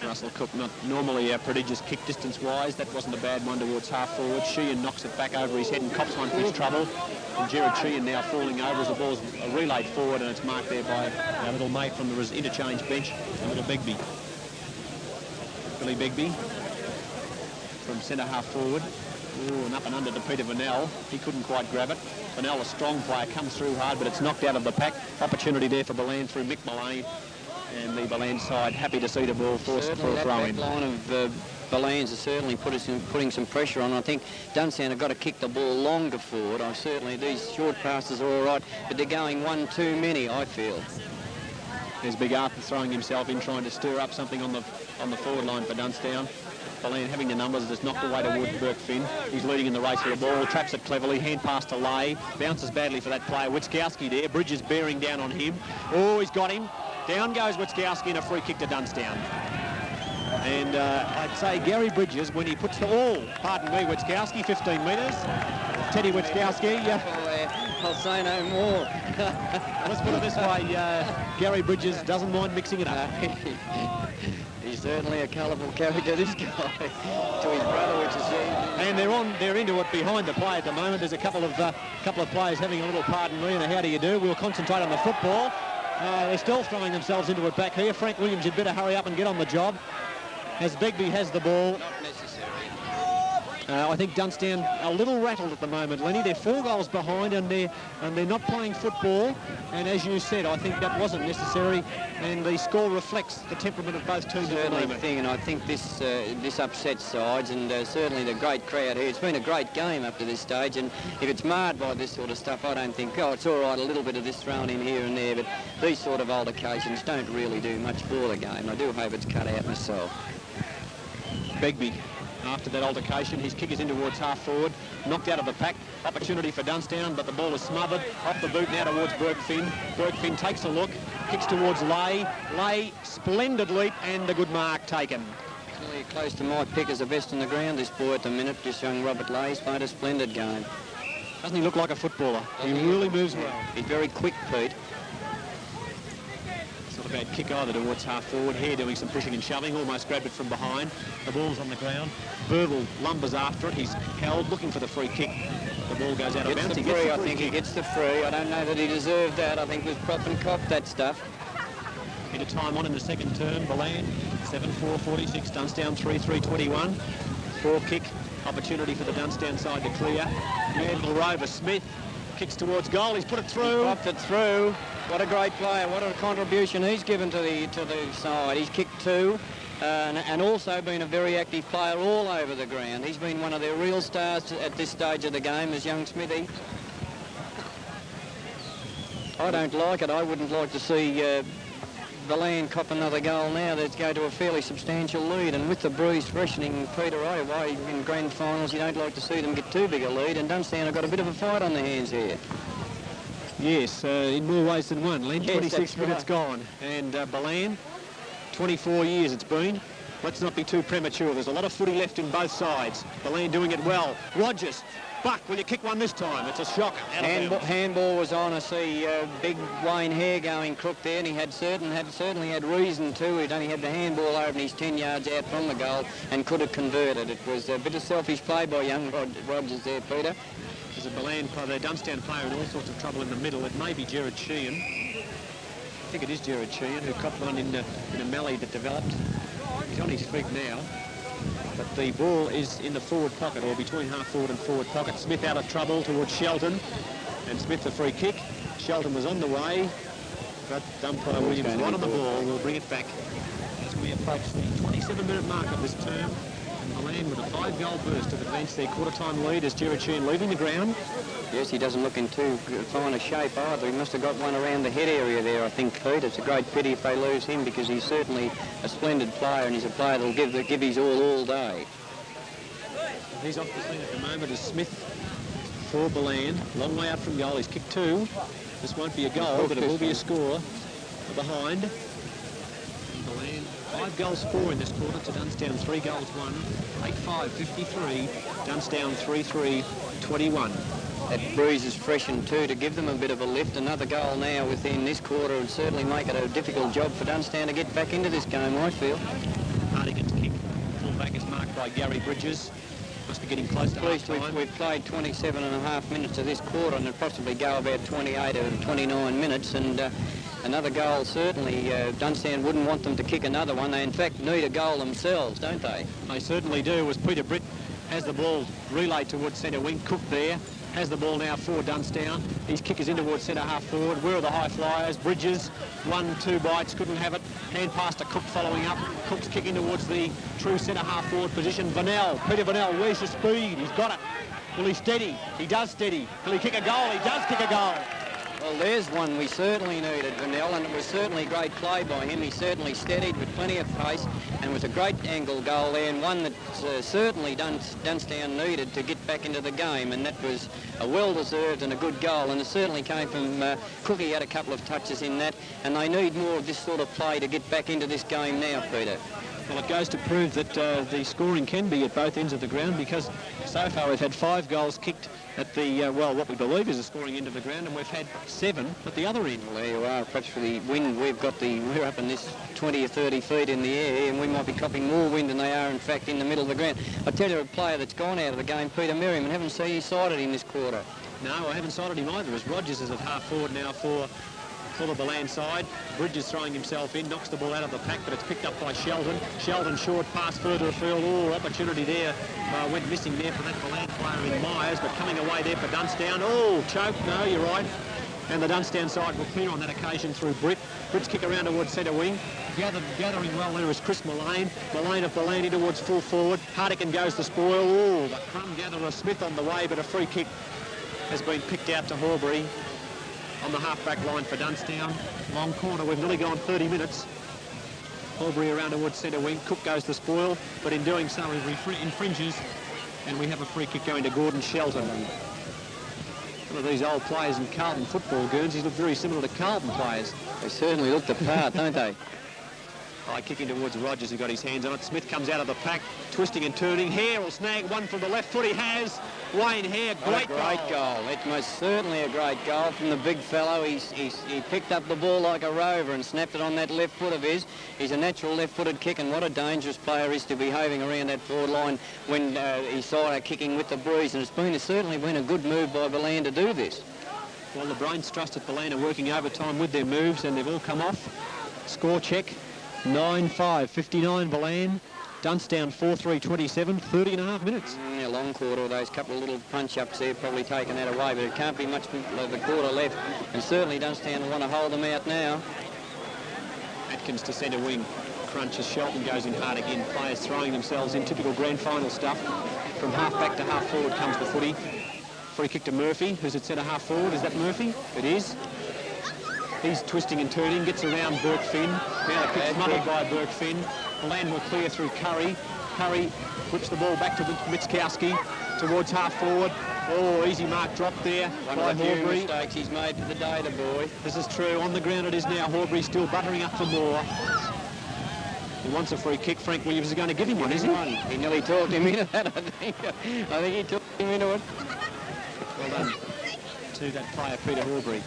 Russell Cook, not normally a prodigious kick distance-wise. That wasn't a bad one towards half-forward. Sheehan knocks it back over his head and cops one for his trouble. And Gerard Sheehan now falling over as the ball's relayed forward, and it's marked there by our little mate from the interchange bench, little Begbie. Billy Begbie from centre half-forward. Ooh, and up and under to Peter Vanell. He couldn't quite grab it. Vanell, a strong player, comes through hard, but it's knocked out of the pack. Opportunity there for Ballan through Mick Maloney. And the Ballan side happy to see the ball forced for a throw-in. That line of Ballan's has certainly putting some pressure on. I think Dunnstown have got to kick the ball longer forward. Certainly these short passes are all right, but they're going one too many, I feel. There's Big Arthur throwing himself in, trying to stir up something on the forward line for Dunnstown. Ballan having the numbers, just knocked away towards Burke Finn. He's leading in the race for the ball, traps it cleverly, hand pass to Lay, bounces badly for that player. Witkowski there, Bridges bearing down on him. Oh, he's got him. Down goes Witkowski and a free kick to Dunnstown. And I'd say Gary Bridges, when he puts the ball, pardon me, Witkowski, 15 metres. Teddy Witkowski. I'll say no more. Let's put it this way, Gary Bridges doesn't mind mixing it up. He's certainly a colourful character, this guy, to his brother, which is... And they're into it behind the play at the moment. There's a couple of players having a little pardon me and a how do you do. We'll concentrate on the football. They're still throwing themselves into it back here. Frank Williams, you'd better hurry up and get on the job as Begbie has the ball. Not necessary. I think Dunnstown a little rattled at the moment, Lenny. They're 4 goals behind and they're not playing football. And as you said, I think that wasn't necessary. And the score reflects the temperament of both teams at the moment. And I think this upsets sides, and certainly the great crowd here. It's been a great game up to this stage, and if it's marred by this sort of stuff, I don't think, it's all right, a little bit of this thrown in here and there, but these sort of altercations don't really do much for the game. I do hope it's cut out myself. Begbie. After that altercation, his kick is in towards half-forward, knocked out of the pack. Opportunity for Dunnstown, but the ball is smothered. Off the boot now towards Burke Finn. Burke Finn takes a look, kicks towards Lay. Lay, splendid leap and a good mark taken. Really close to my pick as the best on the ground, this boy at the minute. This young Robert Lay's played a splendid game. Doesn't he look like a footballer? He really moves well. He's very quick, Pete. It's not a bad kick either towards half forward. Here doing some pushing and shoving, almost grabbed it from behind. The ball's on the ground. Burville lumbers after it. He's held, looking for the free kick. The ball goes out of bounds. He gets the free. I think he gets the free. I don't know that he deserved that. I think it was prop and cop, that stuff. Bit of time on in the second term. Ballan 7-4-46. Dunnstown 3-3-21. 4-kick. Opportunity for the Dunnstown side to clear. Little rover. Smith kicks towards goal. He's put it through. He popped it through. What a great player. What a contribution he's given to the side. He's kicked 2. And also been a very active player all over the ground. He's been one of their real stars at this stage of the game, as young Smithy. I don't like it. I wouldn't like to see Ballan cop another goal now. Let's go to a fairly substantial lead. And with the breeze freshening, Peter, away in grand finals, you don't like to see them get too big a lead. And Dunnstown have got a bit of a fight on their hands here. Yes, in more ways than one. Len, yes, 26 minutes right. gone. And Ballan, 24 years it's been. Let's not be too premature. There's a lot of footy left in both sides. Ballan doing it well. Rogers, Buck, will you kick one this time? It's a shocker. Handball was on. I see big Wayne Hare going crook there, and he had certainly had reason to. He'd only had the handball over and he's 10 yards out from the goal and could have converted. It was a bit of selfish play by young Rogers there, Peter. There's a Ballan player, the Dunnstown player in all sorts of trouble in the middle. It may be Gerard Sheehan. I think it is Gerard Sheehan who copped one in a melee that developed. He's on his feet now. But the ball is in the forward pocket, or between half forward and forward pocket. Smith out of trouble towards Shelton. And Smith the free kick. Shelton was on the way, but umpire Williams right on the ball. We'll bring it back as we approach the 27-minute mark of this term. And Ballan with a 5-goal burst to advance their quarter-time lead as Gerard Sheehan leaving the ground. Yes, he doesn't look in too fine a shape either. He must have got one around the head area there, I think, Pete. It's a great pity if they lose him because he's certainly a splendid player and he's a player that'll give his all day. He's off the scene at the moment as Smith for Ballan. Long way out from goal. He's kicked 2. This won't be a goal, but it will be a score. Behind. Ballan 5 goals 4 in this quarter to Dunnstown 3 goals 1. 8-5-53. Dunnstown 3-3-21. That breeze is freshened too to give them a bit of a lift. Another goal now within this quarter would certainly make it a difficult job for Dunnstown to get back into this game, I feel. Hardigan's kick. Full-back is marked by Gary Bridges. Must be getting close to half-time. We've played 27.5 minutes of this quarter and it'll possibly go about 28 or 29 minutes. And another goal, certainly, Dunnstown wouldn't want them to kick another one. They, in fact, need a goal themselves, don't they? They certainly do. As Peter Britt has the ball relayed towards centre wing. Cook there. Has the ball now for Dunnstown. His kick is in towards centre half forward. Where are the high flyers? Bridges, 1-2 bites, couldn't have it. Hand pass to Cook following up. Cook's kicking towards the true centre half forward position. Peter Vanel, where's the speed? He's got it. Will he steady? He does steady. Will he kick a goal? He does kick a goal. Well, there's one we certainly needed, Vanel, and it was certainly great play by him. He certainly steadied with plenty of pace and was a great angle goal there, and one that certainly Dunnstown needed to get back into the game, and that was a well-deserved and a good goal, and it certainly came from Cookie. Had a couple of touches in that, and they need more of this sort of play to get back into this game now, Peter. Well, it goes to prove that the scoring can be at both ends of the ground, because so far we've had 5 goals kicked at the, well, what we believe is the scoring end of the ground, and we've had 7 at the other end. Well, there you are. Perhaps for the wind, we're up in this 20 or 30 feet in the air, and we might be copping more wind than they are, in fact, in the middle of the ground. I tell you, a player that's gone out of the game, Peter Merriman, haven't seen you sighted in this quarter. No, I haven't sighted him either, as Rogers is at half forward now for the Ballan side. Bridges throwing himself in, knocks the ball out of the pack, but it's picked up by Shelton. Shelton short, pass further afield. Oh, opportunity there. Went missing there for that Ballan player in Myers, but coming away there for Dunnstown. Oh, choke. No, you're right. And the Dunnstown side will clear on that occasion through Britt. Britt's kick around towards centre wing. Gathering well there is Chris Mullane. Mullane of Ballan in towards full forward. Hardigan goes to spoil. Oh, the crumb gatherer Smith on the way, but a free kick has been picked out to Horbury on the half-back line for Dunnstown. Long corner, we've nearly gone 30 minutes. Horbury around towards centre wing. Cook goes to spoil, but in doing so he infringes, and we have a free kick going to Gordon Shelton. One of these old players in Carlton football, Guernseys, look very similar to Carlton players. They certainly look the part, don't they? High kicking towards Rogers, who got his hands on it. Smith comes out of the pack, twisting and turning. Hare will snag one from the left foot. He has. Wayne Hare, great goal. It's most certainly a great goal from the big fellow. He picked up the ball like a rover and snapped it on that left foot of his. He's a natural left-footed kick, and what a dangerous player is to be behaving around that forward line when he saw her kicking with the breeze. And it's certainly been a good move by Ballan to do this. Well, the brains trust at Ballan are working overtime with their moves, and they've all come off. Score check, 9-5, 59 Ballan. Dunnstown 4-3-27, 30.5 minutes. A long quarter, those couple of little punch-ups there probably taken that away, but it can't be much of the quarter left. And certainly Dunnstown want to hold them out now. Atkins to centre wing. Crunches, Shelton goes in hard again. Players throwing themselves in typical grand final stuff. From half back to half forward comes the footy. Free kick to Murphy, who's at centre half forward. Is that Murphy? It is. He's twisting and turning, gets around Burke Finn. Now the kick's muddled by Burke Finn. Ballan will clear through Curry. Curry whips the ball back to Mitskowski towards half forward. Oh, easy mark drop there by Horbury. Mistakes he's made for the day, the boy. This is true. On the ground it is now. Horbury still buttering up for more. He wants a free kick. Frank Williams is going to give him one, isn't he? He nearly talked him into that, I think. I think he talked him into it. Well done to that player, Peter Horbury.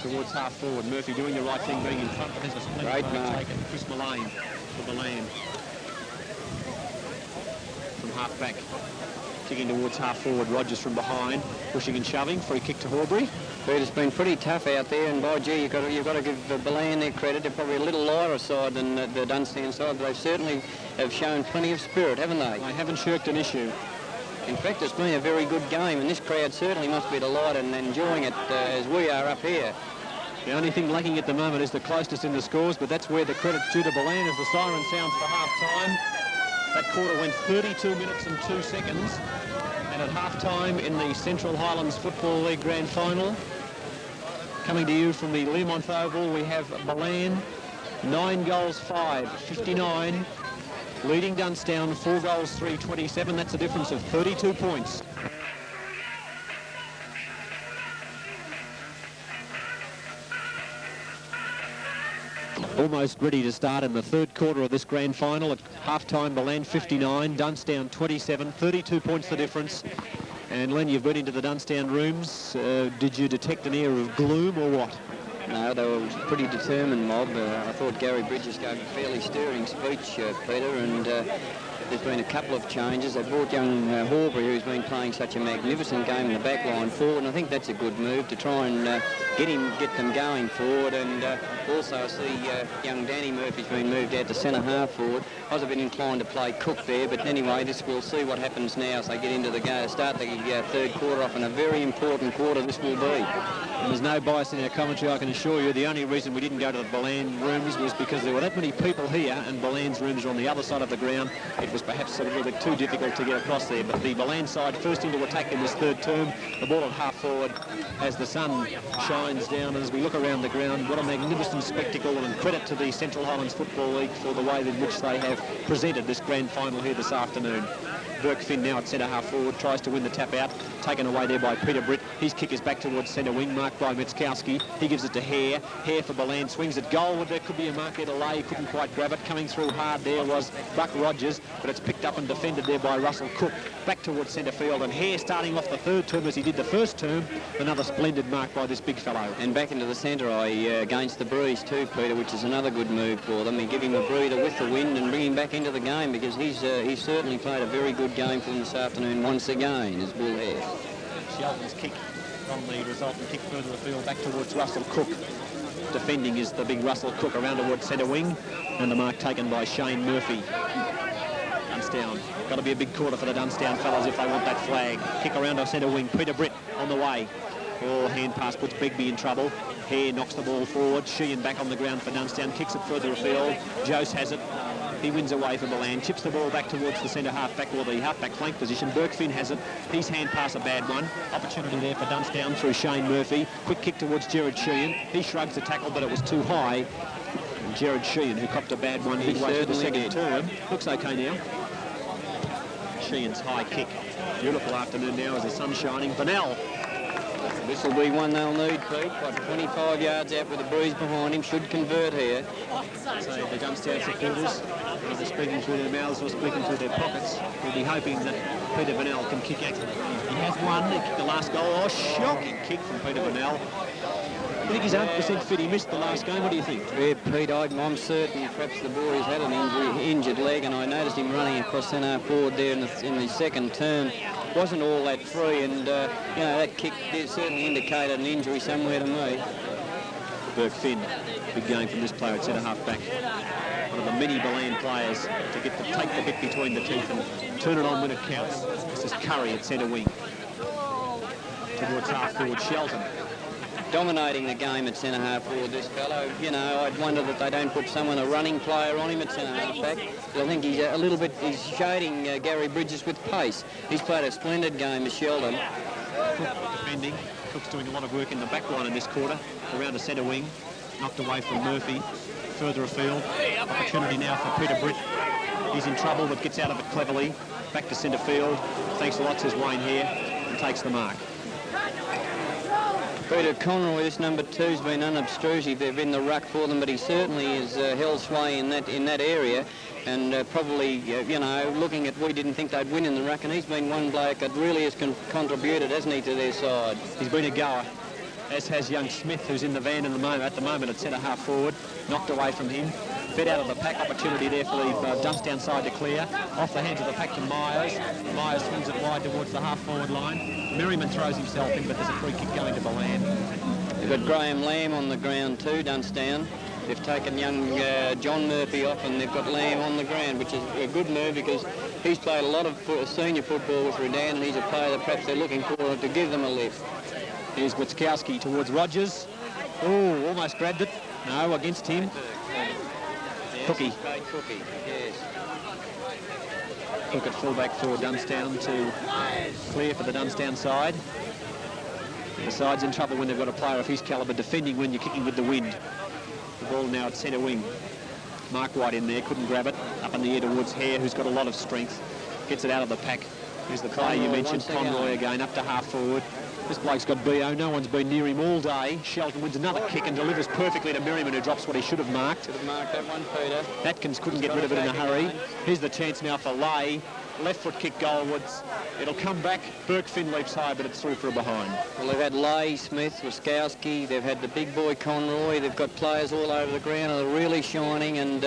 Towards half forward. Murphy doing the right thing, being in front, but there's a splendid mark taken. Chris Mullane for Ballan. From half back. Kicking towards half forward. Rogers from behind. Pushing and shoving. Free kick to Horbury. But it's been pretty tough out there, and by gee, you've got to give Ballan their credit. They're probably a little lighter side than the Dunnstown side, but they certainly have shown plenty of spirit, haven't they? They haven't shirked an issue. In fact, it's been a very good game, and this crowd certainly must be delighted and enjoying it as we are up here. The only thing lacking at the moment is the closeness in the scores, but that's where the credit's due to Ballan as the siren sounds for half-time. That quarter went 32 minutes and 2 seconds. And at half-time in the Central Highlands Football League Grand Final, coming to you from the Learmonth Oval, we have Ballan, 9-5, 59, leading Dunnstown, 4-3, 27. That's a difference of 32 points. Almost ready to start in the third quarter of this grand final. At half-time, Ballan 59, Dunnstown 27, 32 points the difference. And Len, you've been into the Dunnstown rooms. Did you detect an air of gloom or what? No, they were a pretty determined mob. I thought Gary Bridges gave a fairly stirring speech, Peter, and there's been a couple of changes. They brought young Horbury, who's been playing such a magnificent game in the back line forward, and I think that's a good move to try and get them going forward. And also I see young Danny Murphy's been moved out to centre half forward. I was a bit inclined to play Cook there, but anyway, we'll see what happens now as they get into the game. Start the third quarter off, and a very important quarter this will be. And there's no bias in our commentary, I can assure you. The only reason we didn't go to the Ballan rooms was because there were that many people here, and Ballan's rooms are on the other side of the ground. It was perhaps a little bit too difficult to get across there, but the Ballan side first into attack in this third term. The ball at half forward as the sun shines down, and as we look around the ground, what a magnificent spectacle, and credit to the Central Highlands Football League for the way in which they have presented this grand final here this afternoon. Burke Finn now at centre half forward, tries to win the tap out, taken away there by Peter Britt. His kick is back towards centre wing, marked by Mitskowski. He gives it to Hare. Hare for Ballan, swings at goal. There could be a mark there to lay, couldn't quite grab it. Coming through hard there was Buck Rogers, but it's picked up and defended there by Russell Cook. Back towards centre field, and Hare starting off the third term as he did the first term. Another splendid mark by this big fellow. And back into the centre against the breeze too, Peter, which is another good move for them. They give him a breather with the wind and bring him back into the game, because he's certainly played a very good game for them this afternoon once again, as Bull Hare. Shelton's kick from the resultant kick further afield back towards Russell Cook. Defending is the big Russell Cook around towards centre wing, and the mark taken by Shane Murphy. Dunnstown. Got to be a big quarter for the Dunnstown fellas if they want that flag. Kick around to centre wing. Peter Britt on the way. Oh, hand pass puts Begbie in trouble. Hare knocks the ball forward. Sheehan back on the ground for Dunnstown. Kicks it further afield. Jose has it. He wins away for Ballan. Chips the ball back towards the centre half-back, or the half-back flank position. Burke Finn has it. His hand pass a bad one. Opportunity there for Dunnstown through Shane Murphy. Quick kick towards Gerard Sheehan. He shrugs the tackle, but it was too high. And Gerard Sheehan, who copped a bad one midway through the second term, looks okay now. Sheehan's high kick. Beautiful afternoon now as the sun's shining. Vanel This will be one they'll need, Pete. Got 25 yards out with a breeze behind him. Should convert here. So the Dunnstown supporters, either speaking through their mouths or speaking through their pockets, will be hoping that Peter Burnell can kick it. He has won. He kicked the last goal. Oh, shocking kick from Peter Burnell. I think he's 100% fit. He missed the last game. What do you think? Yeah, Pete, I'm certain perhaps the boy has had an injured leg, and I noticed him running across centre forward there in the second term. Wasn't all that free, and you know, that kick certainly indicated an injury somewhere to me. Burke Finn, big game from this player at centre half back. One of the many Ballan players to get take the bit between the teeth and turn it on when it counts. This is Curry at centre wing. Towards half forward Shelton. Dominating the game at centre half forward, this fellow. You know, I'd wonder that they don't put someone, a running player, on him at centre half back. But I think he's a little bit, he's shading Gary Bridges with pace. He's played a splendid game as Sheldon. Cook defending. Cook's doing a lot of work in the back line in this quarter. Around the centre wing. Knocked away from Murphy. Further afield. Opportunity now for Peter Britt. He's in trouble but gets out of it cleverly. Back to centre field. Thanks a lot, says Wayne here. And takes the mark. Peter Conroy, this number 2's been unobtrusive. They've been the ruck for them, but he certainly is held sway in that area, and probably, you know, looking at, we didn't think they'd win in the ruck, and he's been one bloke that really has contributed, hasn't he, to their side. He's been a goer, as has young Smith, who's in the van at the moment at centre half forward. Knocked away from him. Fed out of the pack. Opportunity there for the Dunnstown side to clear. Off the hands of the pack to Myers. Myers swings it wide towards the half-forward line. Merriman throws himself in, but there's a free kick going to Ballan. They've got Graham Lamb on the ground too, Dunnstown. They've taken young John Murphy off, and they've got Lamb on the ground, which is a good move because he's played a lot of senior football with Redan, and he's a player that perhaps they're looking for to give them a lift. Here's Witzkowski towards Rogers. Oh, almost grabbed it. No, against him. Cookie. Cookie, yes. Cook at fullback for Dunnstown to clear for the Dunnstown side. The side's in trouble when they've got a player of his calibre defending when you're kicking with the wind. The ball now at centre wing. Mark White in there, couldn't grab it. Up in the air towards Hare, who's got a lot of strength. Gets it out of the pack. Here's the player you mentioned, Conroy again, up to half forward. This bloke's got BO. No one's been near him all day. Shelton wins another kick and delivers perfectly to Merriman, who drops what he should have marked. Should have marked that one, Peter. Atkins couldn't get rid of it in a hurry. Here's the chance now for Lay. Left foot kick goalwards. It'll come back. Burke Finn leaps high, but it's through for a behind. Well, they've had Lay, Smith, Wiskowski. They've had the big boy Conroy. They've got players all over the ground that are really shining, and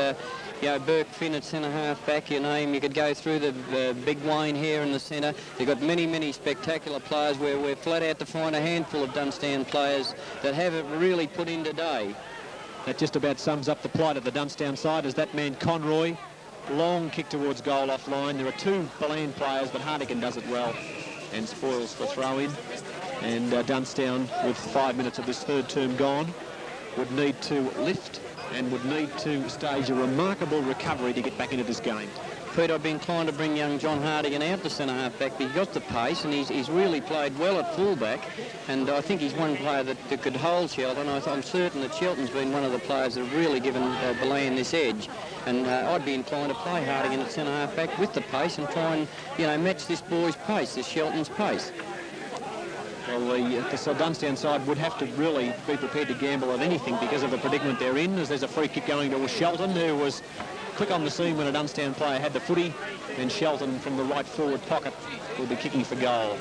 you know, Burke Finn at centre half back, you name, you could go through the big Wayne here in the centre. They've got many, many spectacular players where we're flat out to find a handful of Dunnstown players that haven't really put in today. That just about sums up the plight of the Dunnstown side as that man Conroy, long kick towards goal off line. There are two Ballan players, but Hartigan does it well and spoils the throw in. And Dunnstown, with 5 minutes of this third term gone, would need to lift and would need to stage a remarkable recovery to get back into this game. Pete, I've been inclined to bring young John Hartigan out to centre half back, but he got the pace and he's really played well at fullback, and I think he's one player that could hold Shelton. I'm certain that Shelton's been one of the players that have really given Ballan this edge, and I'd be inclined to play Hartigan at centre half back with the pace and try and, you know, match this boy's pace, this Shelton's pace. Well, the Dunnstown side would have to really be prepared to gamble at anything because of the predicament they're in, as there's a free kick going to Shelton, who was quick on the scene when a Dunnstown player had the footy, and Shelton from the right forward pocket will be kicking for goal.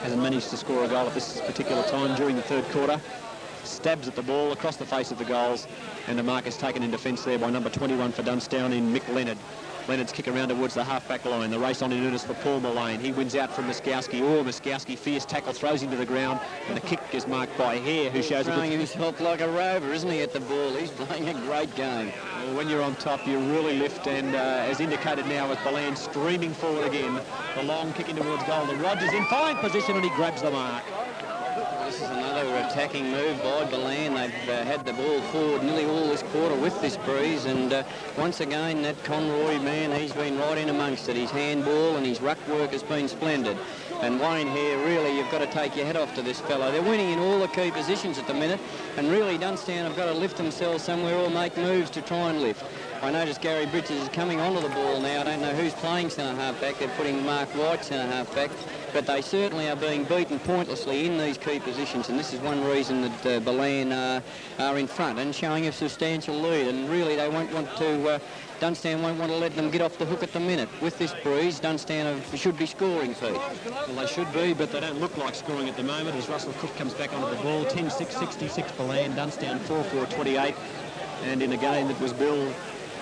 Hasn't managed to score a goal at this particular time during the third quarter. Stabs at the ball across the face of the goals, and the mark is taken in defence there by number 21 for Dunnstown in Mick Leonard. Leonard's kick around towards the half-back line. The race on in earnest for Paul Mullane. He wins out from Wiskowski. Oh, Wiskowski, fierce tackle, throws him to the ground, and the kick is marked by Hare, who shows throwing himself like a rover, isn't he, at the ball? He's playing a great game. Well, when you're on top, you really lift, and as indicated now with Ballan streaming forward again, the long kick in towards goal. The Rogers in fine position, and he grabs the mark. This is another attacking move by Ballan. They've had the ball forward nearly all this quarter with this breeze, and once again that Conroy man, he's been right in amongst it. His handball and his ruck work has been splendid. And Wayne here, really, you've got to take your head off to this fellow. They're winning in all the key positions at the minute, and really Dunnstown have got to lift themselves somewhere or make moves to try and lift. I noticed Gary Bridges is coming onto the ball now. I don't know who's playing centre half-back. They're putting Mark White centre half-back. But they certainly are being beaten pointlessly in these key positions, and this is one reason that Ballan are in front and showing a substantial lead. And really, they won't want to. Dunnstown won't want to let them get off the hook at the minute. With this breeze, Dunnstown should be scoring, Pete. Well, they should be, but they don't look like scoring at the moment as Russell Cook comes back onto the ball. 10-6-66 Ballan, Dunnstown 4-4-28. And in a game that was billed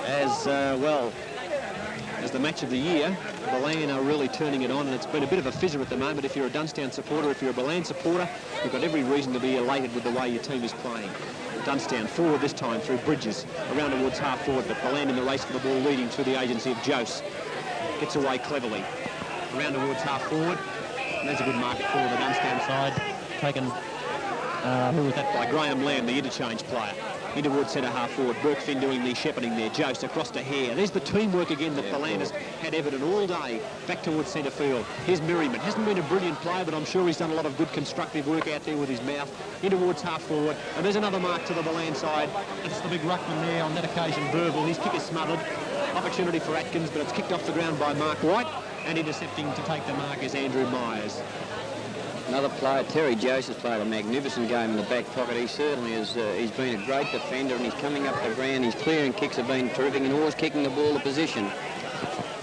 as, well, as the match of the year, Ballan are really turning it on, and it's been a bit of a fizzer at the moment. If you're a Dunnstown supporter, if you're a Ballan supporter, you've got every reason to be elated with the way your team is playing. Dunnstown forward this time through Bridges, around towards half forward, but Ballan in the race for the ball, leading through the agency of Jose. Gets away cleverly. Around towards half forward, and there's a good market for the Dunnstown side. Taken, who was that by? Graham Lamb, the interchange player. In towards centre half forward, Burkfin doing the shepherding there. Jose across to Hare. There's the teamwork again that Ballan has had evident all day. Back towards centre field. Here's Merriman. Hasn't been a brilliant player, but I'm sure he's done a lot of good constructive work out there with his mouth. In towards half forward. And there's another mark to the Ballan side. It's the big ruckman there, on that occasion Verbal. His kick is smothered. Opportunity for Atkins, but it's kicked off the ground by Mark White. And intercepting to take the mark is Andrew Myers. Another player, Terry Jose, has played a magnificent game in the back pocket. He certainly has. He's been a great defender, and he's coming up the ground. His clearing kicks have been terrific, and always kicking the ball to position.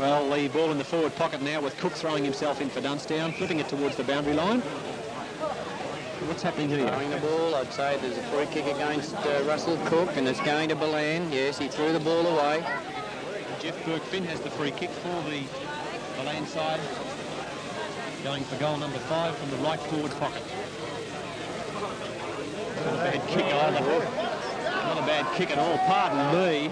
Well, the ball in the forward pocket now with Cook throwing himself in for Dunnstown, flipping it towards the boundary line. What's happening here? Throwing the ball, I'd say there's a free kick against Russell Cook, and it's going to Ballan. Yes, he threw the ball away. Jeff Burkfin has the free kick for the Ballan side, going for goal number 5 from the right forward pocket. Not a bad kick either. Not a bad kick at all, pardon me.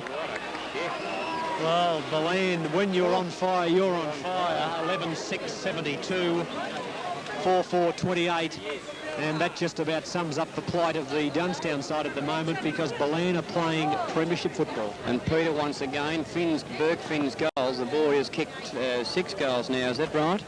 Well, Ballan, when you're on fire, you're on fire. 11-6-72, 4-4-28. And that just about sums up the plight of the Dunnstown side at the moment, because Ballan are playing premiership football. And Peter, once again, Burkfin's goals. The boy has kicked 6 goals now, is that right?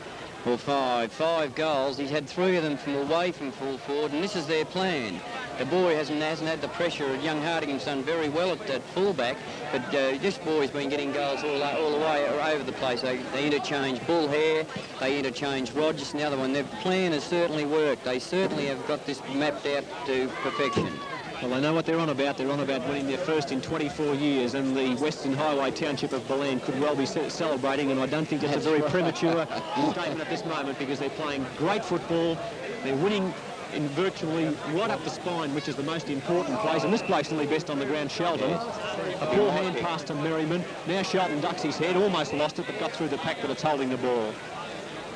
Or 5 goals. He's had 3 of them from away from full forward, and this is their plan. The boy hasn't had the pressure. Young Hardingham's done very well at fullback, but this boy's been getting goals all the way over the place. They interchange Bull Hare, they interchange Rogers, and the other one. Their plan has certainly worked. They certainly have got this mapped out to perfection. Well, they know what they're on about. They're on about winning their first in 24 years, and the Western Highway Township of Ballan could well be celebrating, and I don't think it's a very premature statement at this moment, because they're playing great football. They're winning in virtually right up the spine, which is the most important place, and this place nearly best on the ground. Shelton, a poor hand pass to Merriman. Now Shelton ducks his head, almost lost it, but got through the pack, but it's holding the ball.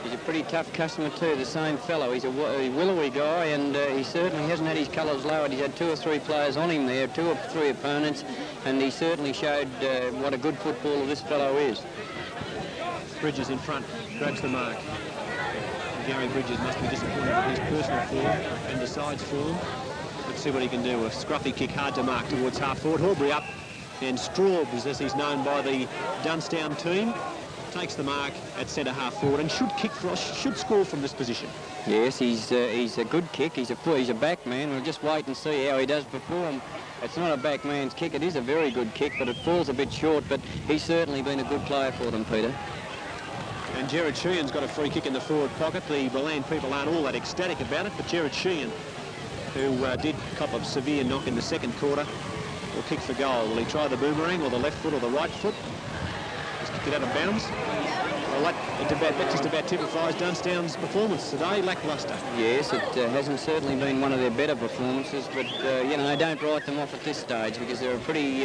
He's a pretty tough customer too, the same fellow. He's a willowy guy, and he certainly hasn't had his colours lowered. He's had 2 or 3 players on him there, 2 or 3 opponents, and he certainly showed what a good footballer this fellow is. Bridges in front, grabs the mark. Gary Bridges must be disappointed with his personal form and the side's form. Let's see what he can do. A scruffy kick, hard to mark towards half forward. Horbury up, and Straubs, as he's known by the Dunnstown team, takes the mark at centre half forward and should score from this position. Yes, he's a good kick. He's a back man. We'll just wait and see how he does perform. It's not a back man's kick. It is a very good kick, but it falls a bit short. But he's certainly been a good player for them, Peter. And Jared Sheehan's got a free kick in the forward pocket. The Ballan people aren't all that ecstatic about it, but Jared Sheehan, who did cop a severe knock in the second quarter, will kick for goal. Will he try the boomerang or the left foot or the right foot? Just kicked it out of bounds. Well, that just about typifies Dunnstown's performance today, lacklustre. Yes, it hasn't certainly been one of their better performances, but, you know, don't write them off at this stage, because they're a pretty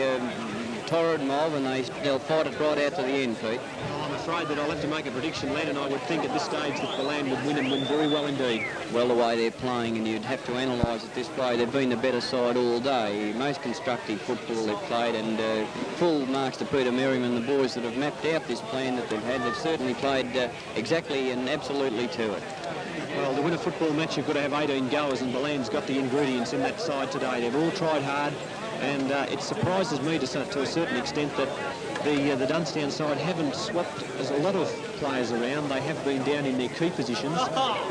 torrid mob, and they'll fight it right out to the end, Pete. Well, I'm afraid that I'll have to make a prediction, Len, and I would think at this stage that Ballan would win, and win very well indeed. Well, the way they're playing, and you'd have to analyse it this way, they've been the better side all day. Most constructive football they've played, and full marks to Peter Merriman, the boys that have mapped out this plan that they've had. They've certainly played exactly and absolutely to it. Well, to win a football match, you've got to have 18 goers, and Ballan's got the ingredients in that side today. They've all tried hard, and it surprises me to a certain extent that the Dunnstown side haven't swapped as a lot of players around. They have been down in their key positions,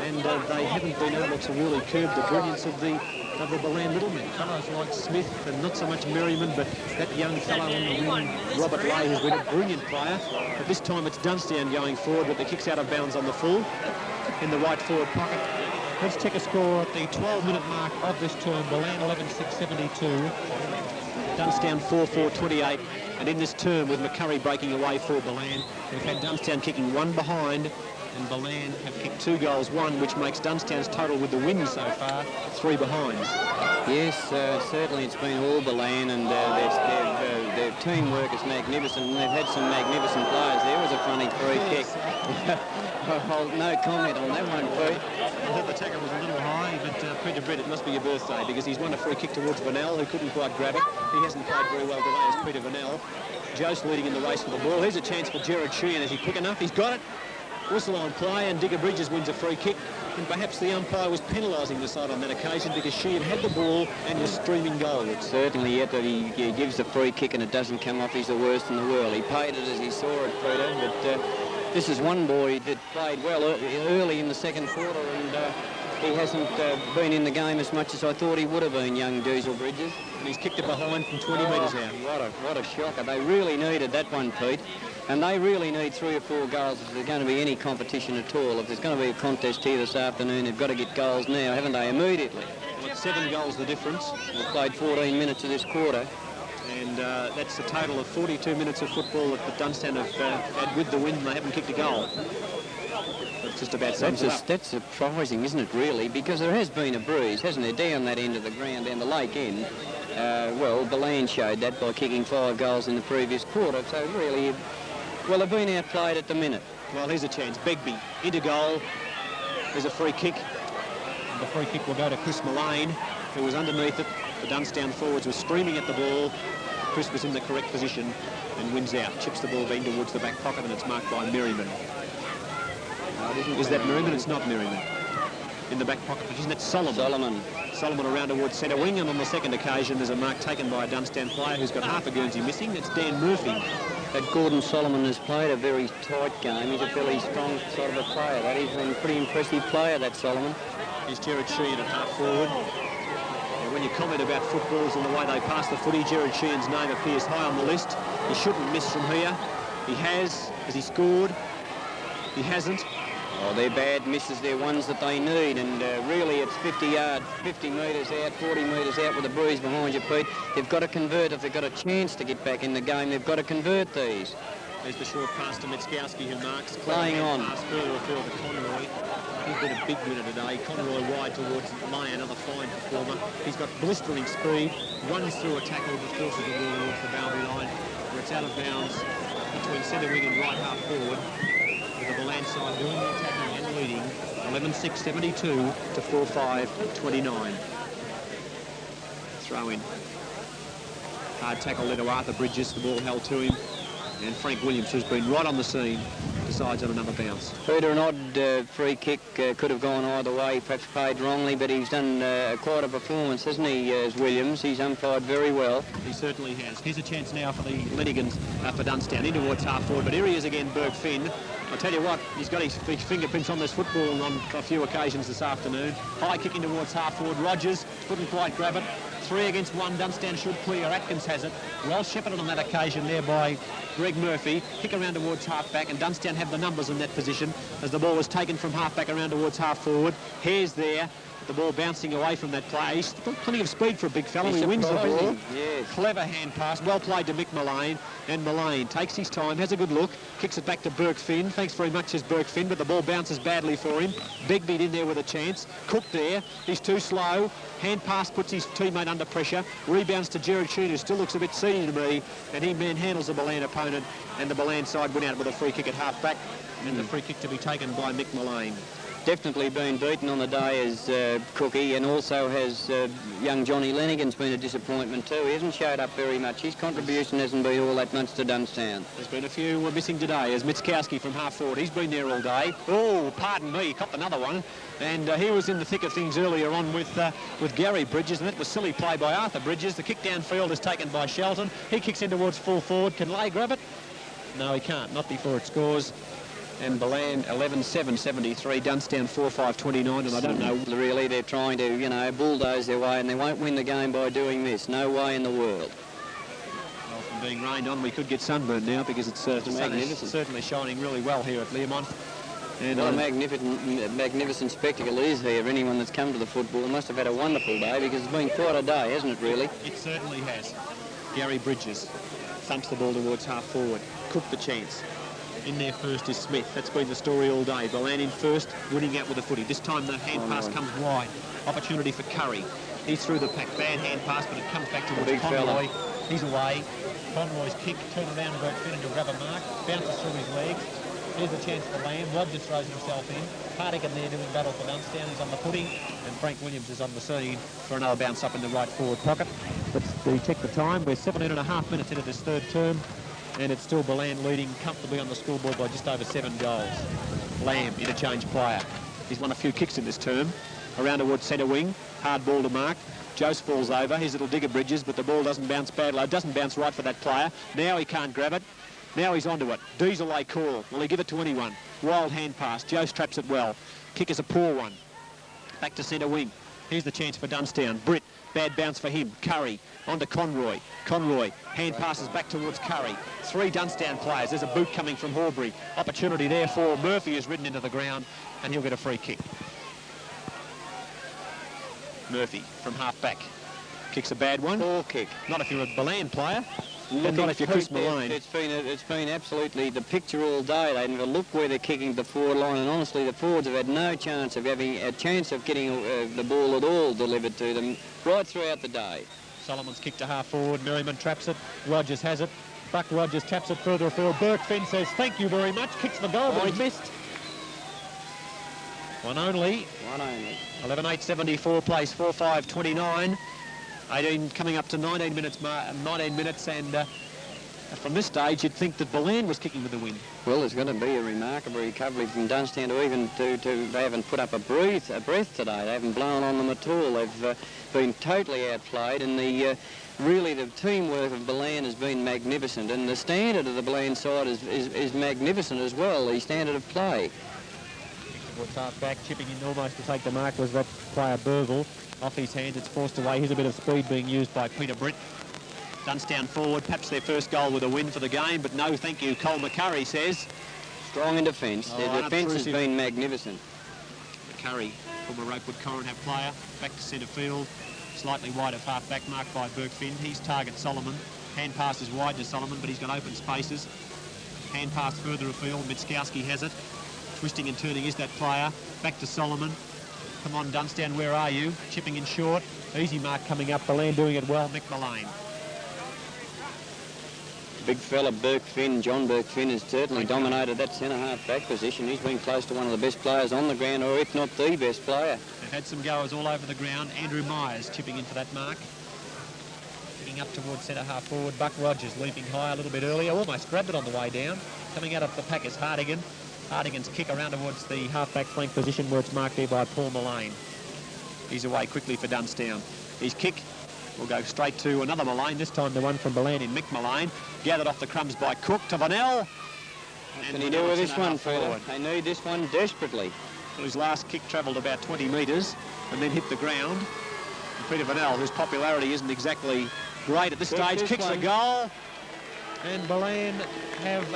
and they haven't been able to really curb the brilliance of the of the Ballan middlemen. Fellows like Smith and not so much Merriman, but that young fellow on the wing, Robert Lay, who's been a brilliant player. But this time it's Dunnstown going forward, but the kick's out of bounds on the full in the right forward pocket. Let's check a score at the 12-minute mark of this term. Ballan 11-6-72. Dunnstown 4-4-28. And in this term, with McCurry breaking away for Ballan, we've had Dunnstown kicking one behind, and Ballan have kicked 2 goals, 1, which makes Dunnstown's total with the win so far 3 behinds. Yes, certainly it's been all Ballan, and their teamwork is magnificent, and they've had some magnificent players. There was a funny free kick. No comment on that one, Pete. I thought the tackle was a little high, but Peter Brett, it must be your birthday, because he's won a free kick towards Vanel, who couldn't quite grab it. He hasn't played very well today as Peter Vanel. Joe's leading in the race for the ball. Here's a chance for Gerard Sheehan. Is he quick enough? He's got it. Whistle on play, and Digger Bridges wins a free kick. And perhaps the umpire was penalising the side on that occasion because Sheehan had the ball and was streaming goal. It's certainly yet that he gives the free kick and it doesn't come off. He's the worst in the world. He paid it as he saw it, Peter. But this is one boy that played well early in the second quarter, and he hasn't been in the game as much as I thought he would have been, young Diesel Bridges. And he's kicked it behind from 20 metres out. What a shocker. They really needed that one, Pete. And they really need 3 or 4 goals if there's going to be any competition at all. If there's going to be a contest here this afternoon, they've got to get goals now, haven't they, immediately? Well, it's 7 goals the difference. We've played 14 minutes of this quarter. And that's a total of 42 minutes of football that the Dunnstown have had with the win, and they haven't kicked a goal. That's just about sums it up. That's surprising, isn't it, really? Because there has been a breeze, hasn't there, down that end of the ground, down the lake end. Well, Ballan showed that by kicking 5 goals in the previous quarter. So really, well, they've been outplayed at the minute. Well, here's a chance. Begbie into goal. There's a free kick. And the free kick will go to Chris Mullane, who was underneath it. The Dunnstown forwards were streaming at the ball. Chris was in the correct position and wins out. Chips the ball in towards the back pocket, and it's marked by Merriman. Is that Merriman? It's not Merriman. In the back pocket, isn't it Solomon? Solomon around towards centre wing, and on the second occasion there's a mark taken by a Dunnstown player who's got half a Guernsey missing. It's Dan Murphy. That Gordon Solomon has played a very tight game. He's a fairly strong sort of a player. That he's been a pretty impressive player, that Solomon. Here's Gerard Sheehan at half forward. When you comment about footballs and the way they pass the footy, Gerard Sheehan's name appears high on the list. He shouldn't miss from here. He has. Has he scored? He hasn't. Oh, they're bad misses. They're ones that they need, and really it's 50 yards, 50 metres out, 40 metres out with a breeze behind you, Pete. They've got to convert. If they've got a chance to get back in the game, they've got to convert these. There's the short pass to Mitskowski, who marks. Playing on. Pass further afield to Conroy. He's been a big winner today. Conroy wide towards Lay, another fine performer. He's got blistering speed, runs through a tackle, but forces the ball towards the boundary line, where it's out of bounds between centre wing and right half forward. With the Ballan side doing the attacking and leading, 11-6-72 to 4-5-29. Throw in. Hard tackle led to Arthur Bridges. The ball held to him. And Frank Williams, who's been right on the scene, decides on another bounce. Peter, an odd free kick could have gone either way, perhaps paid wrongly, but he's done quite a performance, hasn't he, as Williams? He's umpired very well. He certainly has. Here's a chance now for the Lenigans for Dunnstown, in towards half forward, but here he is again, Berg Finn. I'll tell you what, he's got his fingerprints on this football on a few occasions this afternoon. High kicking towards half forward. Rogers couldn't quite grab it. 3 against 1. Dunnstown should clear. Atkins has it. Well shepherded on that occasion there by Greg Murphy. Kick around towards half-back, and Dunnstown have the numbers in that position as the ball was taken from half-back around towards half-forward. Hare's there. The ball bouncing away from that play. He's got plenty of speed for a big fella. He wins the ball. Yes. Clever hand pass. Well played to Mick Mullane. And Mullane takes his time, has a good look, kicks it back to Burke Finn. Thanks very much, as Burke Finn, but the ball bounces badly for him. Begbie in there with a chance. Cook there. He's too slow. Hand pass puts his teammate under pressure. Rebounds to Gerard Sheehan, who still looks a bit seedy to me. And he manhandles the Ballan opponent. And the Ballan side went out with a free kick at half-back. And the free kick to be taken by Mick Mullane. Definitely been beaten on the day as Cookie, and also has young Johnny Lenigan's been a disappointment too. He hasn't showed up very much. His contribution hasn't been all that much to Dunnstown. There's been a few missing today, as Mitskowski from half forward. He's been there all day. Oh, pardon me, he copped another one. And he was in the thick of things earlier on with Gary Bridges, and that was silly play by Arthur Bridges. The kick downfield is taken by Shelton. He kicks in towards full forward. Can Lay grab it? No, he can't. Not before it scores. And Ballan 11-7-73, Dunnstown 4-5-29, and I don't know. Really, they're trying to, you know, bulldoze their way, and they won't win the game by doing this. No way in the world. Well, from being rained on, we could get sunburned now because the sun is certainly shining really well here at Learmont. And what a magnificent spectacle it is here. Anyone that's come to the football must have had a wonderful day, because it's been quite a day, hasn't it, really? It certainly has. Gary Bridges thumps the ball towards half forward. Cook the chance. In there first is Smith. That's been the story all day. Ballan in first, winning out with the footy. This time the hand pass comes wide. Opportunity for Curry. He's through the pack. Bad hand pass, but it comes back towards Conroy. He's away. Conroy's kick, turn around, Bert Finn to grab a mark. Bounces through his legs. Here's a chance for Lamb. Rogers throws himself in. Hardigan there doing battle for Dunnstown. He's on the footy. And Frank Williams is on the scene for another bounce up in the right forward pocket. Let's check the time. We're 17.5 minutes into this third term. And it's still Ballan leading comfortably on the scoreboard by just over 7 goals. Lamb, interchange player. He's won a few kicks in this term. Around towards centre wing. Hard ball to mark. Jose falls over. His little digger Bridges, but the ball doesn't bounce badly. It doesn't bounce right for that player. Now he can't grab it. Now he's onto it. Diesel they call. Will he give it to anyone? Wild hand pass. Jose traps it well. Kick is a poor one. Back to centre wing. Here's the chance for Dunnstown. Britt, bad bounce for him. Curry, onto Conroy. Conroy, hand passes back towards Curry. 3 Dunnstown players. There's a boot coming from Horbury. Opportunity there for Murphy, is ridden into the ground, and he'll get a free kick. Murphy from half back. Kicks a bad one. Poor kick. Not if you're a Ballan player. And not if you're Chris Malone. It's been absolutely the picture all day. They never look where they're kicking the forward line, and honestly the forwards have had no chance of having a chance of getting the ball at all delivered to them right throughout the day. Solomon's kicked to half forward. Merriman traps it. Rogers has it. Buck Rogers taps it further afield. Burke Finn says thank you very much. Kicks the goal, but he missed. One only. 11-8-74 plays 4-5-29. 18 coming up to 19 minutes, and from this stage you'd think that Ballan was kicking with the wind. Well, there's going to be a remarkable recovery from Dunnstown to even they haven't put up a breath today. They haven't blown on them at all. They've been totally outplayed, and really the teamwork of Ballan has been magnificent, and the standard of the Ballan side is magnificent as well, the standard of play. Towards half back, chipping in almost to take the mark was that player Burville. Off his hands, it's forced away. Here's a bit of speed being used by Peter Britt. Dunnstown forward, perhaps their first goal with a win for the game, but no thank you, Cole McCurry says. Strong in defence. Their defence has been magnificent. McCurry, former Ropewood Coronat player, back to centre field, slightly wide of half back, marked by Burke Finn. He's target Solomon. Hand pass is wide to Solomon, but he's got open spaces. Hand pass further afield, Mitskowski has it. Twisting and turning is that player. Back to Solomon. Come on, Dunnstown, where are you? Chipping in short. Easy mark coming up. Ballan doing it well. Mick Mullane. Big fella, Burke Finn. John Burke Finn has certainly dominated that centre-half back position. He's been close to one of the best players on the ground, or if not the best player. They've had some goers all over the ground. Andrew Myers chipping in for that mark. Kicking up towards centre-half forward. Buck Rogers leaping high a little bit earlier. Almost grabbed it on the way down. Coming out of the pack is Hardigan. Hardigan's kick around towards the half-back flank position where it's marked there by Paul Mullane. He's away quickly for Dunnstown. His kick will go straight to another Mullane, this time the one from Ballan in Mick Mullane. Gathered off the crumbs by Cook to Vanel. What can he do with this one, Peter? They need this one desperately. Well, his last kick travelled about 20 metres and then hit the ground. And Peter Vanel, whose popularity isn't exactly great at this stage, kicks a goal. And Ballan have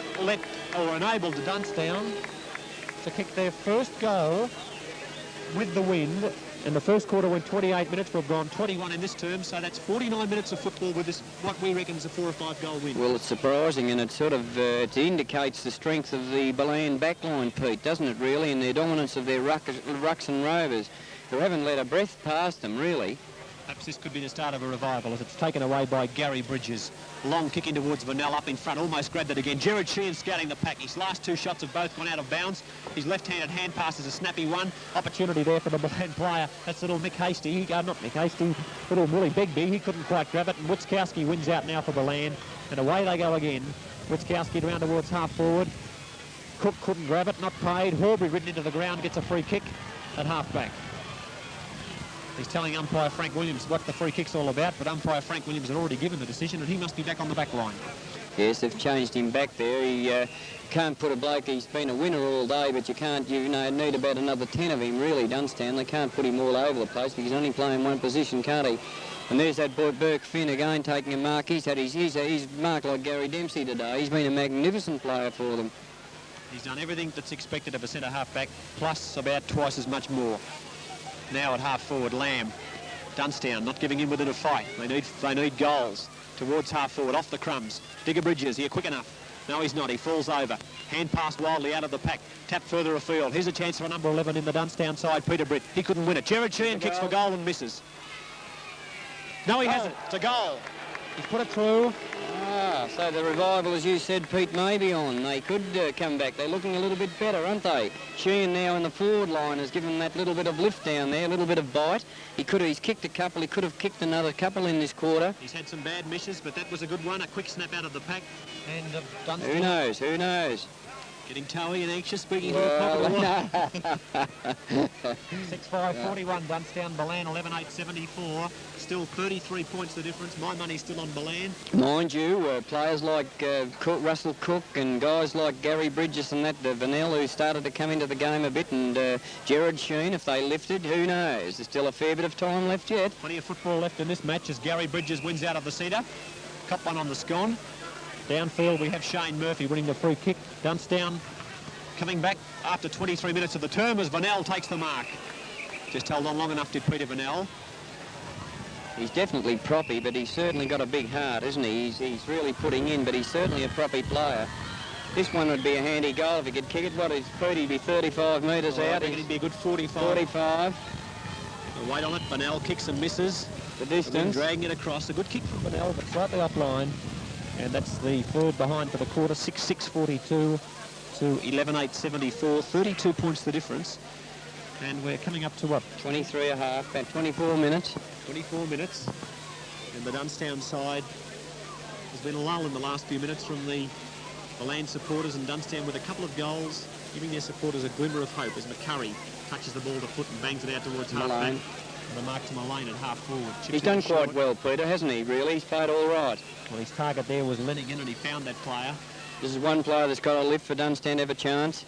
enabled Dunnstown to kick their first goal with the wind. And the first quarter went 28 minutes. We've gone 21 in this term, so that's 49 minutes of football with this, what we reckon is a 4 or 5 goal win. Well, it's surprising, and it sort of it indicates the strength of the Ballan backline, Pete, doesn't it, really, and their dominance of their rucks and rovers, who haven't let a breath past them, really. Perhaps this could be the start of a revival as it's taken away by Gary Bridges. Long kick in towards Vanel up in front, almost grabbed it again. Jared Sheehan scouting the pack. His last 2 shots have both gone out of bounds. His left-handed hand pass is a snappy one. Opportunity there for the Ballan player. That's little Mick Hasty. Not Mick Hasty, little Willie Begbie. He couldn't quite grab it. And Witzkowski wins out now for Ballan. And away they go again. Witzkowski around towards half forward. Cook couldn't grab it, not paid. Horbury ridden into the ground, gets a free kick at half back. He's telling umpire Frank Williams what the free kick's all about, but umpire Frank Williams had already given the decision, and he must be back on the back line. Yes, they've changed him back there. He can't put a bloke, he's been a winner all day, but you can't, need about another 10 of him, really, Dunnstown. They can't put him all over the place because he's only playing one position, can't he? And there's that boy Burke Finn again taking a mark. He's marked like Gary Dempsey today. He's been a magnificent player for them. He's done everything that's expected of a centre half back, plus about twice as much more. Now at half forward, Lamb. Dunnstown not giving in within a fight. They need goals. Towards half forward, off the crumbs. Digger Bridges, here quick enough. No, he's not. He falls over. Hand passed wildly out of the pack. Tap further afield. Here's a chance for number 11 in the Dunnstown side, Peter Britt. He couldn't win it. Jared Sheehan kicks for goal and misses. No, he hasn't. It's a goal. He's put it through. So the revival, as you said, Pete, may be on. They could come back. They're looking a little bit better, aren't they? Sheehan now in the forward line has given that little bit of lift down there, a little bit of bite. He's kicked a couple. He could have kicked another couple in this quarter. He's had some bad misses, but that was a good one. A quick snap out of the pack. And Dunnstown. Who knows? Who knows? Getting toey and anxious, speaking to the popular 6-5-41, Dunnstown, Ballan 11-8-74. Still 33 points the difference. My money's still on Ballan. Mind you, players like Russell Cook and guys like Gary Bridges and that Vanell who started to come into the game a bit, and Jared Sheen, if they lifted, who knows? There's still a fair bit of time left yet. Plenty of football left in this match as Gary Bridges wins out of the centre. Cop one on the scone. Downfield, we have Shane Murphy winning the free kick. Dunnstown coming back after 23 minutes of the term as Vanell takes the mark. Just held on long enough, did Peter Vanell. He's definitely proppy, but he's certainly got a big heart, isn't he? He's really putting in, but he's certainly a proppy player. This one would be a handy goal if he could kick it. What is Pete? He'd be 35 metres out. I think it'd be a good 45. 45. We'll wait on it. Vanell kicks and misses. The distance. Dragging it across. A good kick from Vanell, but slightly offline. And that's the third behind for the quarter. 6-6-42 to 11-8-74. 32 points the difference. And we're coming up to what? 23 and a half, about 24 minutes. 24 minutes. And the Dunnstown side, there's been a lull in the last few minutes from the Ballan supporters, and Dunnstown with a couple of goals, giving their supporters a glimmer of hope as McCurry touches the ball to foot and bangs it out towards half back. The mark to Mullane at half forward. He's done quite well, Peter, hasn't he, really? He's played all right. Well, his target there was Lennigan, and he found that player. This is one player that's got a lift for Dunnstown to have a chance.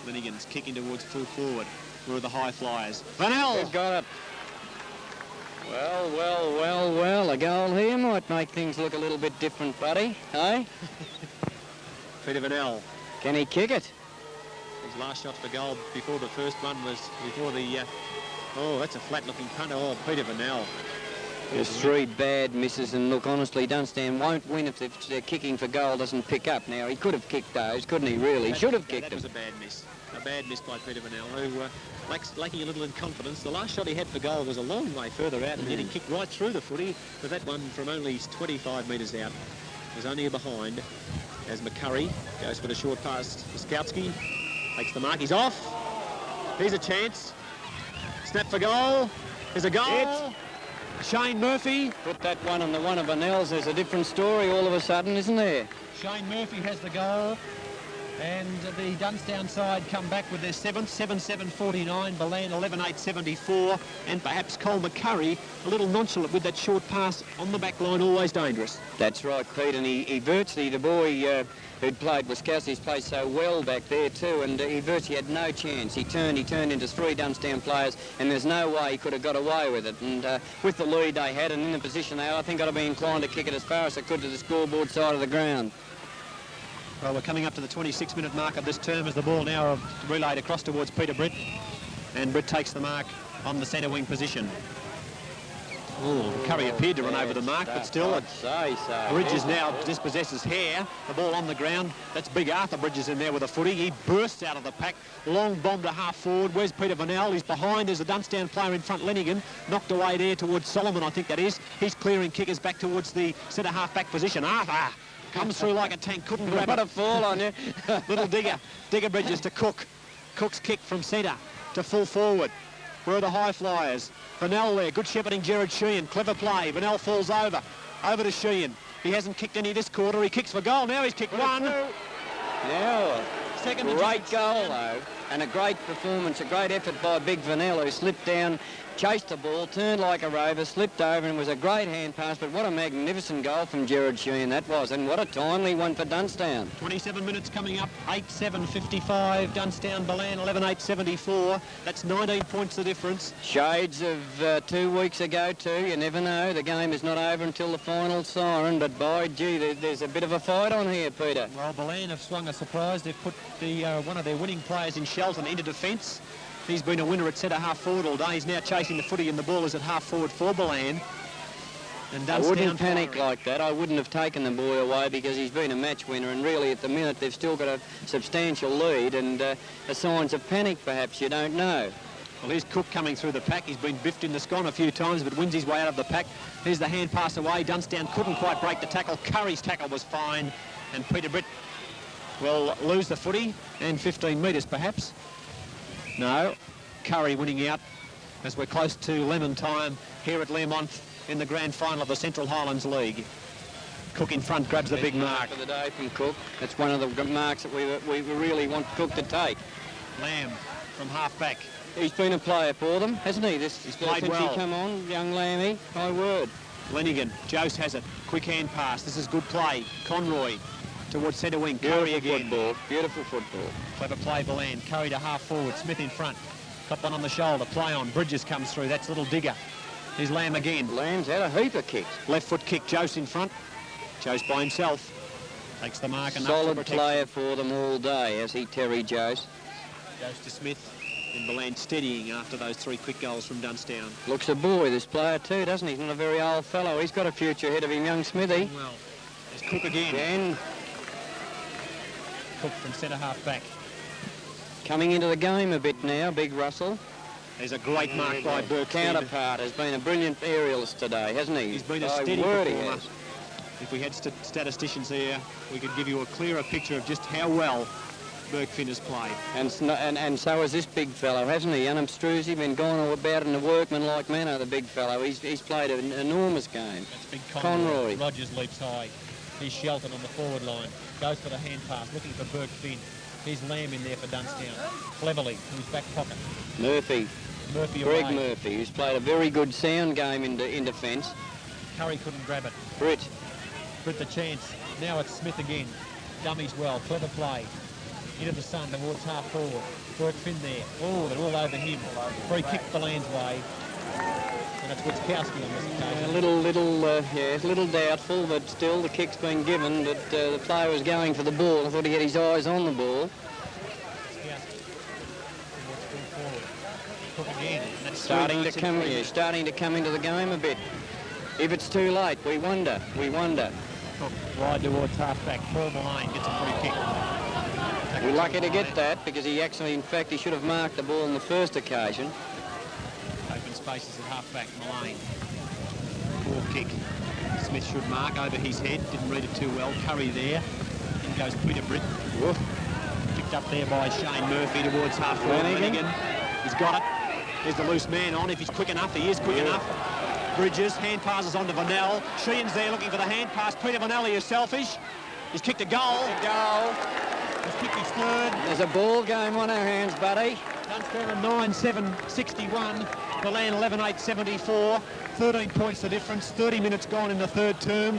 Lennigan's kicking towards full forward. Where are the high flyers? Vanell! Got it. Well, a goal here might make things look a little bit different, buddy, hey? Peter Vanell. Can he kick it? His last shot for goal before the first one was before the... oh, that's a flat-looking punt. Oh, Peter Vanell. There's three bad misses, and look, honestly, Dunnstown won't win if their kicking for goal doesn't pick up. Now, he could have kicked those, couldn't he, really? He should have kicked them. That was a bad miss. A bad miss by Peter Vanell, who lacking a little in confidence. The last shot he had for goal was a long way further out, and then he kicked right through the footy, but that one from only 25 metres out was only a behind as McCurry goes for the short pass. Skowski takes the mark. He's off. Here's a chance. Snap for goal. There's a goal. Shane Murphy. Put that one on the one of Vanell's. There's a different story all of a sudden, isn't there? Shane Murphy has the goal. And the Dunnstown side come back with their seventh, 7-7-49, Ballan 11-8-74, and perhaps Cole McCurry a little nonchalant with that short pass on the back line, always dangerous. That's right, Pete, and he virtually, the boy who'd played Wiskowski's played so well back there too, and he virtually had no chance. He turned into three Dunnstown players, and there's no way he could have got away with it. And with the lead they had and in the position they are, I think I'd have been inclined to kick it as far as I could to the scoreboard side of the ground. Well, we're coming up to the 26-minute mark of this term as the ball now relayed across towards Peter Britt. And Britt takes the mark on the centre wing position. Oh, Curry appeared to run over the mark, but still, Bridges now dispossesses Hare. The ball on the ground. That's big Arthur Bridges in there with a footy. He bursts out of the pack. Long bomb to half forward. Where's Peter Vanell? He's behind. There's a Dunnstown player in front, Lennigan. Knocked away there towards Solomon, I think that is. He's clearing kickers back towards the centre half-back position. Arthur comes through like a tank. Couldn't grab it. What a fall on you. Little Digger Bridges to Cook. Cook's kick from centre to full forward. Where are the high flyers? Vanell there, good shepherding Jared Sheehan, clever play. Vanell falls over to Sheehan. He hasn't kicked any this quarter, he kicks for goal. Now he's kicked one. Now, second great goal though, and a great performance, a great effort by Big Vanell, who slipped down chased the ball, turned like a rover, slipped over, and was a great hand pass. But what a magnificent goal from Gerard Sheehan that was, and what a timely one for Dunnstown. 27 minutes coming up, 8-7-55. Dunnstown, Ballan, 11-8-74. That's 19 points the difference. Shades of 2 weeks ago too. You never know. The game is not over until the final siren. But by gee, there's a bit of a fight on here, Peter. Well, Ballan have swung a surprise. They've put the one of their winning players in Shelton into defence. He's been a winner at centre half forward all day. He's now chasing the footy, and the ball is at half forward for Ballan. And I wouldn't panic like that. I wouldn't have taken the boy away because he's been a match winner, and really at the minute they've still got a substantial lead, and the signs of panic perhaps, you don't know. Well, here's Cook coming through the pack. He's been biffed in the scone a few times, but wins his way out of the pack. Here's the hand pass away. Dunnstown couldn't quite break the tackle. Curry's tackle was fine, and Peter Britt will lose the footy, and 15 metres perhaps. No, Curry winning out as we're close to lemon time here at Learmonth in the grand final of the Central Highlands League. Cook in front grabs the big mark. For the day from Cook. That's one of the marks that we really want Cook to take. Lamb from half back. He's been a player for them, hasn't he? He's played well. Since he come on, young Lammy, my word. Lenigan, Jose has it. Quick hand pass. This is good play. Conroy towards centre wing. Curry again. Football. Beautiful football. Clever play, Ballan. Curry to half forward. Smith in front. Got one on the shoulder. Play on. Bridges comes through. That's a little digger. Here's Lamb again. Lamb's had a heap of kicks. Left foot kick. Jose in front. Jose by himself. Takes the mark. Solid player for them all day, as he Terry Jose. Goes to Smith. And Ballan steadying after those 3 quick goals from Dunnstown. Looks a boy, this player too, doesn't he? He's not a very old fellow. He's got a future ahead of him, young Smithy. Well, there's Cook again. Cook from centre half back. Coming into the game a bit now, Big Russell. There's a great mark by Burke. Counterpart has been a brilliant aerialist today, hasn't he? He's been a steady performer. If we had statisticians here, we could give you a clearer picture of just how well Burke Finn has played. And so has this big fellow, hasn't he? Unobtrusive and gone about in a workmanlike manner, the big fellow. He's played an enormous game. That's been Conroy. Rogers leaps high. He's Shelton on the forward line. Goes for the hand pass, looking for Burke Finn. Here's Lamb in there for Dunnstown. Cleverly, in his back pocket. Murphy Greg away. Murphy, who's played a very good sound game in defence. Curry couldn't grab it. Britt the chance. Now it's Smith again. Dummies well. Clever play. Into the sun towards half forward. Burke Finn there. Oh, they're all over him. Free kick Ballan's way. And it's Witkowski on this occasion. A little doubtful, but still the kick's been given. But the player was going for the ball. I thought he had his eyes on the ball. Starting to come into the game a bit. If it's too late, we wonder. Cook wide towards half back. Paul Malane gets a free kick. We're lucky to get that because he actually, in fact, he should have marked the ball on the first occasion. Open spaces at half back. Malane. Poor kick. Smith should mark over his head. Didn't read it too well. Curry there. In goes Peter Britt. Woof. Picked up there by Shane Murphy towards half forward. He's got it. There's the loose man on. If he's quick enough, he is quick enough. Bridges, hand passes on to Vanel. Sheehan's there looking for the hand pass. Peter Vanelli is selfish. He's kicked a goal. He's kicked his third. There's a ball game on our hands, buddy. Dunnstown 9-7-61. Ballan 11-8-74. 13 points the difference. 30 minutes gone in the third term.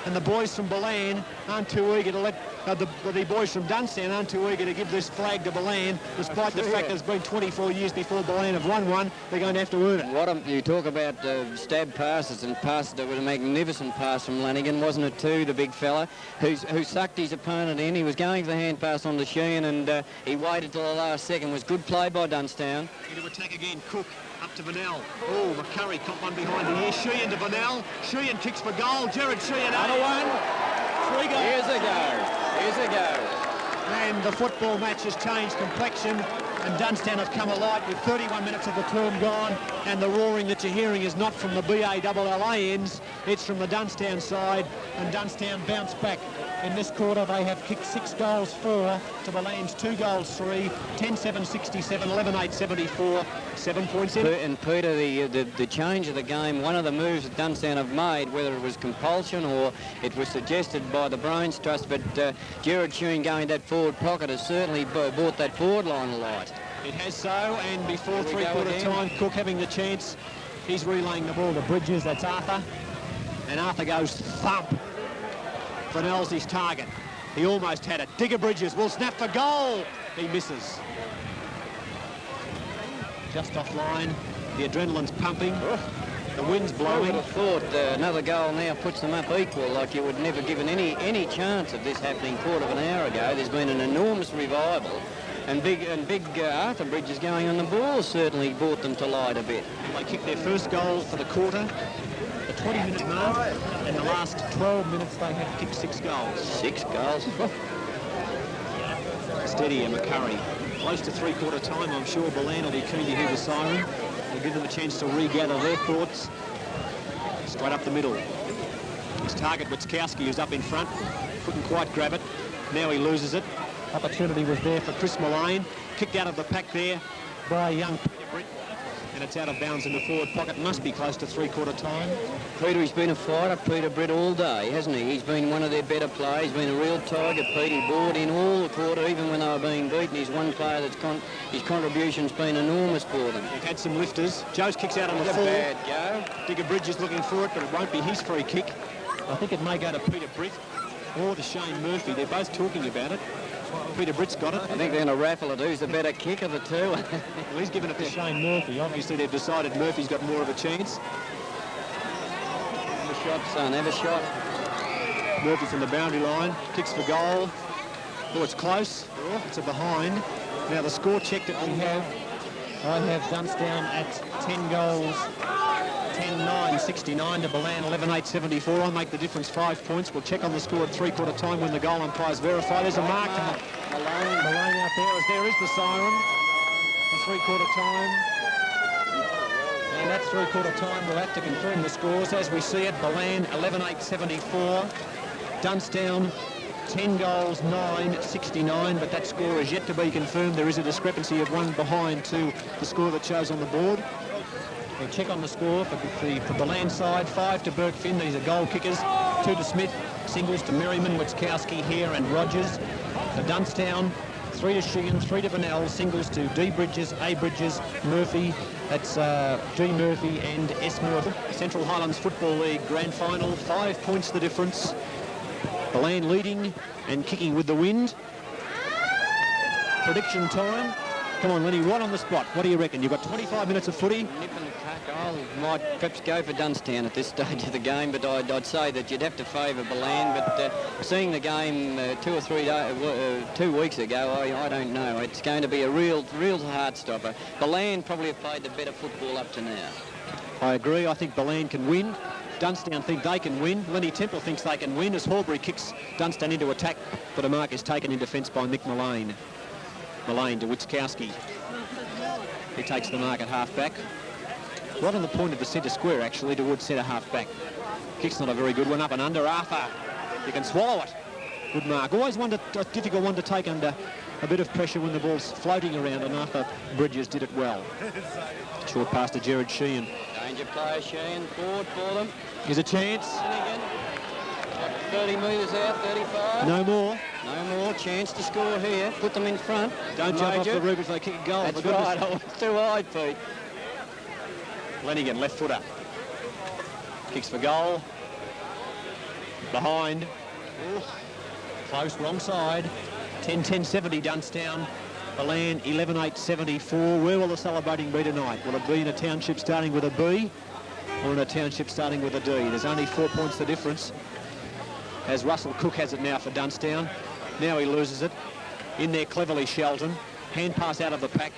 And the boys from Ballan aren't too eager to let... the boys from Dunnstown aren't too eager to give this flag to Ballan, despite the fact that it's been 24 years before Ballan have won one. They're going to have to earn it. You talk about stab passes and passes. That was a magnificent pass from Lanigan, wasn't it, too, the big fella, who sucked his opponent in. He was going for the hand pass on to Sheehan, and he waited till the last second. It was good play by Dunnstown. Into attack again, Cook. Up to Vanel. Oh, McCurry caught one behind the ear. Sheehan to Vanel. Sheehan kicks for goal. Gerard Sheehan. Another one. 3 goals. Here's a go. And the football match has changed complexion, and Dunnstown have come alight with 31 minutes of the term gone, and the roaring that you're hearing is not from the BALLA ends, it's from the Dunnstown side, and Dunnstown bounce back. In this quarter, they have kicked 6 goals 4 to Ballan's 2 goals 3, 10-7-67, 11-8-74, 7 points in. And Peter, the change of the game, one of the moves that Dunnstown have made, whether it was compulsion or it was suggested by the Brains Trust, but Gerard Sheehan going that forward pocket has certainly brought that forward line alight. It has so, and before three-quarter time, Cook having the chance. He's relaying the ball to Bridges. That's Arthur. And Arthur goes thump. Fennell's his target. He almost had it. Digger Bridges will snap for goal. He misses. Just offline. The adrenaline's pumping. The wind's blowing. I would have thought another goal now puts them up equal, like you would never given any chance of this happening quarter of an hour ago. There's been an enormous revival. And big Arthur Bridges going on the ball certainly brought them to light a bit. They kicked their first goal for the quarter, the 20-minute mark, and the last 12 minutes they had kicked 6 goals. 6 goals? Steady and McCurry. Close to three-quarter time, I'm sure Ballan will be keen to hear the siren. We'll give them a chance to regather their thoughts. Straight up the middle. His target, Witkowski, who's up in front. Couldn't quite grab it. Now he loses it. Opportunity was there for Chris Mullane. Kicked out of the pack there by young Peter Britt. And it's out of bounds in the forward pocket. Must be close to three-quarter time. Peter, he's been a fighter, Peter Britt, all day, hasn't he? He's been one of their better players. He's been a real tiger, Pete. He brought in all the quarter, even when they were being beaten. He's one player that's his contribution's been enormous for them. They've had some lifters. Joe's kicks out on the It's a full. bad go. Digger Bridges looking for it, but it won't be his free kick. I think it may go to Peter Britt or to Shane Murphy. They're both talking about it. Peter Britt's got it. I think they're going to raffle it. Who's the better kick of the two? Well, he's given it to Shane Murphy. Obviously, they've decided Murphy's got more of a chance. Have a shot, son. Have a shot. Murphy from the boundary line. Kicks for goal. Oh, it's close. It's a behind. Now, the score check that we have, I have Dunnstown at 10 goals. 10-9-69 to Ballan, 11-8-74. I'll make the difference 5 points. We'll check on the score at three-quarter time when the goal umpires verify. There's a mark from Malone out there. As there is the siren for three-quarter time. And that's three-quarter time. We'll have to confirm the scores as we see it. Ballan, 11-8-74. Dunnstown, 10 goals, 9-69, but that score is yet to be confirmed. There is a discrepancy of one behind to the score that shows on the board. We'll check on the score for the Ballan side. 5 to Burke Finn, these are goal kickers. 2 to Smith, singles to Merriman, Witkowski, Hare and Rogers. For Dunnstown, 3 to Sheehan, 3 to Vanell, singles to D Bridges, A Bridges, Murphy. That's G Murphy and S Murphy. Central Highlands Football League Grand Final, 5 points the difference. Ballan leading and kicking with the wind. Prediction time. Come on, Lenny, right on the spot. What do you reckon? You've got 25 minutes of footy. Nip and tuck. I might perhaps go for Dunnstown at this stage of the game, but I'd say that you'd have to favour Ballan. But seeing the game 2 weeks ago, I don't know. It's going to be a real heart stopper. Ballan probably have played the better football up to now. I agree. I think Ballan can win. Dunnstown think they can win. Lenny Temple thinks they can win as Horbury kicks Dunnstown into attack, but a mark is taken in defence by Mick Mullane. Mullane to Witkowski. He takes the mark at half-back. Right on the point of the centre square, actually, towards centre half-back. Kick's not a very good one. Up and under. Arthur. You can swallow it. Good mark. Always a difficult one to take under a bit of pressure when the ball's floating around, and Arthur Bridges did it well. Short pass to Gerard Sheehan. Danger player Sheehan forward for them. Here's a chance. 30 metres out, 35. No more. No more. Chance to score here. Put them in front. Don't jump off the roof if they kick a goal. That's right. Oh, it's too high, Pete. Lenigan, left footer. Kicks for goal. Behind. Close, wrong side. 10-10-70 Dunnstown. Ballan 11-8-74. Where will the celebrating be tonight? Will it be in a township starting with a B or in a township starting with a D? There's only 4 points the difference. As Russell Cook has it now for Dunnstown. Now he loses it. In there cleverly Shelton. Hand pass out of the pack.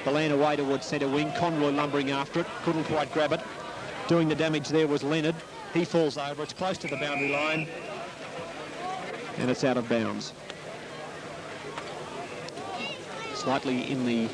Ballan away towards centre wing. Conroy lumbering after it. Couldn't quite grab it. Doing the damage there was Leonard. He falls over. It's close to the boundary line. And it's out of bounds. Slightly in the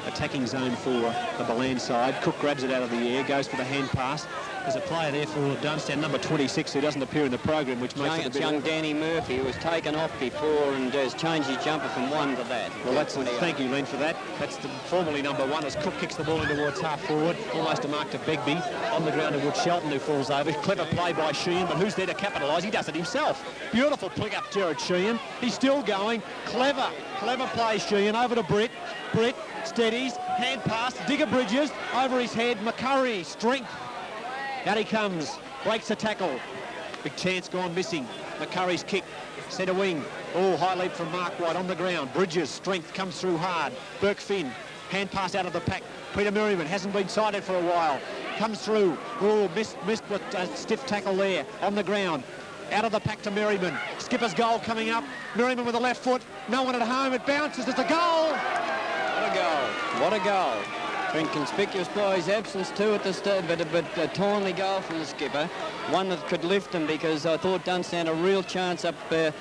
attacking zone for the Ballan side. Cook grabs it out of the air, goes for the hand pass. There's a player there for Dunnstown, number 26, who doesn't appear in the program, which makes it a bit... young Danny Murphy, who was taken off before and has changed his jumper from 1 to that. Well, thank you, Len, for that. That's formerly number 1 as Cook kicks the ball in towards half forward, almost a mark to Begbie. On the ground towards Shelton, who falls over. Clever play by Sheehan, but who's there to capitalise? He does it himself. Beautiful pick up, Jared Sheehan. He's still going. Clever play, Sheehan, over to Britt. Britt steadies, hand pass, Digger Bridges, over his head, McCurry, strength. Out he comes, breaks the tackle. Big chance gone missing. McCurry's kick, centre wing. Oh, high leap from Mark White on the ground. Bridges, strength, comes through hard. Burke Finn, hand pass out of the pack. Peter Merriman hasn't been sighted for a while. Comes through. Oh, missed with a stiff tackle there on the ground. Out of the pack to Merriman. Skipper's goal coming up. Merriman with the left foot. No one at home. It bounces. It's a goal. What a goal. What a goal. Been conspicuous by his absence too at the start, but a timely goal from the skipper. One that could lift them, because I thought Dunnstown had a real chance up the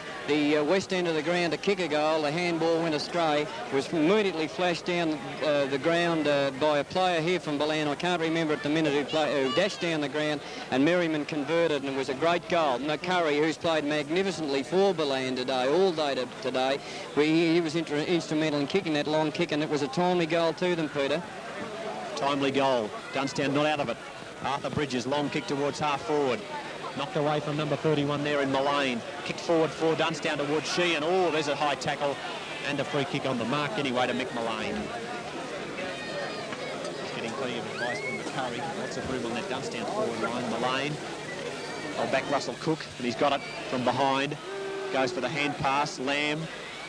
west end of the ground to kick a goal. The handball went astray. Was immediately flashed down the ground by a player here from Ballan. I can't remember at the minute who dashed down the ground, and Merriman converted, and it was a great goal. McCurry, who's played magnificently for Ballan today, all day today, he was instrumental in kicking that long kick, and it was a timely goal to them, Peter. Timely goal. Dunnstown not out of it. Arthur Bridges, long kick towards half forward. Knocked away from number 31 there in Mullane. Kicked forward for Dunnstown towards Sheehan. Oh, there's a high tackle and a free kick on the mark anyway to Mick Mullane. Getting plenty of advice from McCurry. Lots of room on that Dunnstown forward line. Mullane. I'll back Russell Cook, and he's got it from behind. Goes for the hand pass. Lamb.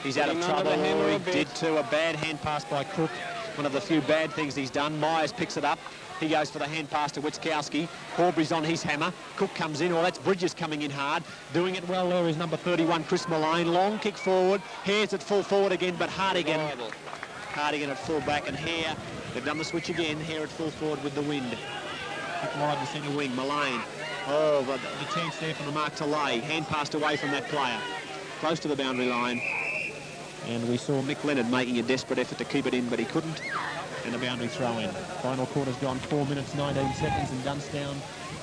He's out of trouble. He did too. A bad hand pass by Cook. One of the few bad things he's done. Myers picks it up. He goes for the hand pass to Witzkowski. Horbury's on his hammer. Cook comes in. Well, that's Bridges coming in hard. Doing it well there is number 31, Chris Mullane. Long kick forward. Hare's at full forward again, but Hardigan at full back, and Hare, they've done the switch again. Hare at full forward with the wind. Kick wide the centre wing. Mullane. Oh, but the chance there for the mark to lay. Hand passed away from that player. Close to the boundary line. And we saw Mick Leonard making a desperate effort to keep it in, but he couldn't. And a boundary throw in. Final quarter's gone 4 minutes, 19 seconds, and Dunnstown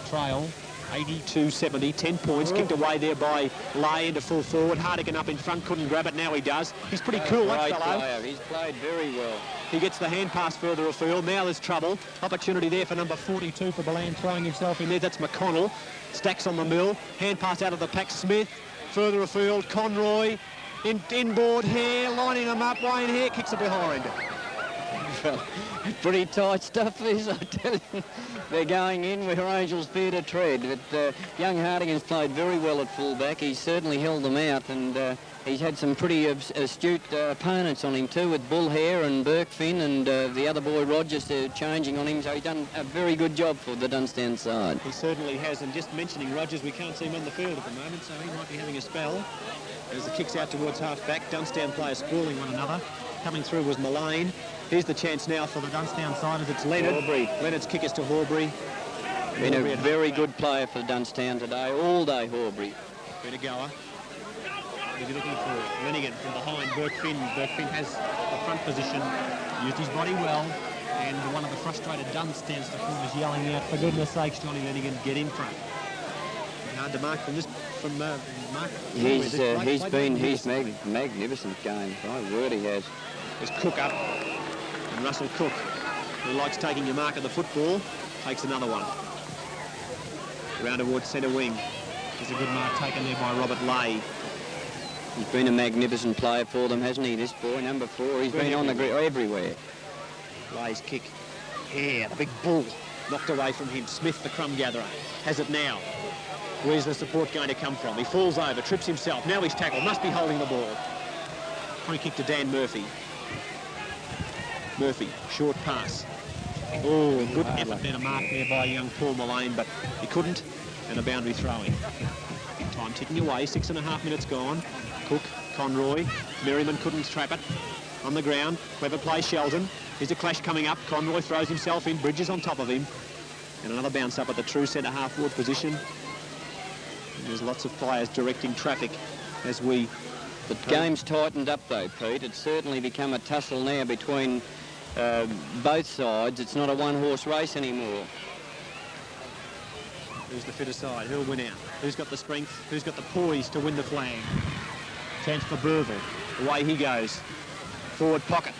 trail 82-70, 10 points. Kicked away there by Lay into full forward. Hardigan up in front, couldn't grab it. Now he does. He's pretty cool, that fellow. Player. He's played very well. He gets the hand pass further afield. Now there's trouble. Opportunity there for number 42 for Ballan, throwing himself in there. That's McConnell. Stacks on the mill. Hand pass out of the pack. Smith. Further afield. Conroy. Inboard. Hare. Lining them up. Wayne Hare kicks it behind. Well, pretty tight stuff this, I tell you. They're going in where angels fear to tread. But young Hardigan's played very well at fullback. He's certainly held them out, and he's had some pretty astute opponents on him too, with Bull Hare and Burke Finn and the other boy Rogers changing on him. So he's done a very good job for the Dunnstown side. He certainly has. And just mentioning Rogers, we can't see him on the field at the moment, so he might be having a spell. As the kicks out towards half-back, Dunnstown players sprawling one another. Coming through was Mullane. Here's the chance now for the Dunnstown side as it's Leonard. Horbury. Leonard's kick is to Horbury. Been a very good player for Dunnstown today, all day, Horbury. Been a goer. He's looking for Lenigan from behind Burke Finn. Burke Finn has the front position, used his body well, and one of the frustrated Dunnstown supporters yelling out, for goodness sakes, Johnny Lenigan, get in front. Hard to mark from this, from Mark. He's magnificent game. My word, he has. There's Cook up, and Russell Cook, who likes taking your mark of the football, takes another one. Round towards centre wing. There's a good mark taken there by Robert Lay. He's been a magnificent player for them, hasn't he, this boy, number 4? He's been on the everywhere. Lay's kick. Yeah, the big bull. Knocked away from him. Smith, the crumb gatherer, has it now. Where's the support going to come from? He falls over, trips himself. Now he's tackled. Must be holding the ball. Free kick to Dan Murphy. Murphy, short pass. Oh, good effort there to mark there by young Paul Mullane, but he couldn't, and a boundary throwing. Time ticking away, 6.5 minutes gone. Cook, Conroy, Merriman couldn't trap it. On the ground, clever play Sheldon. Here's a clash coming up. Conroy throws himself in, Bridges on top of him. And another bounce up at the true centre half-forward position. And there's lots of players directing traffic as we... The game's tightened up though, Pete. It's certainly become a tussle now between both sides. It's not a one-horse race anymore. Who's the fitter side? Who'll win out? Who's got the strength? Who's got the poise to win the flag? Chance for Burville. Away he goes. Forward pocket.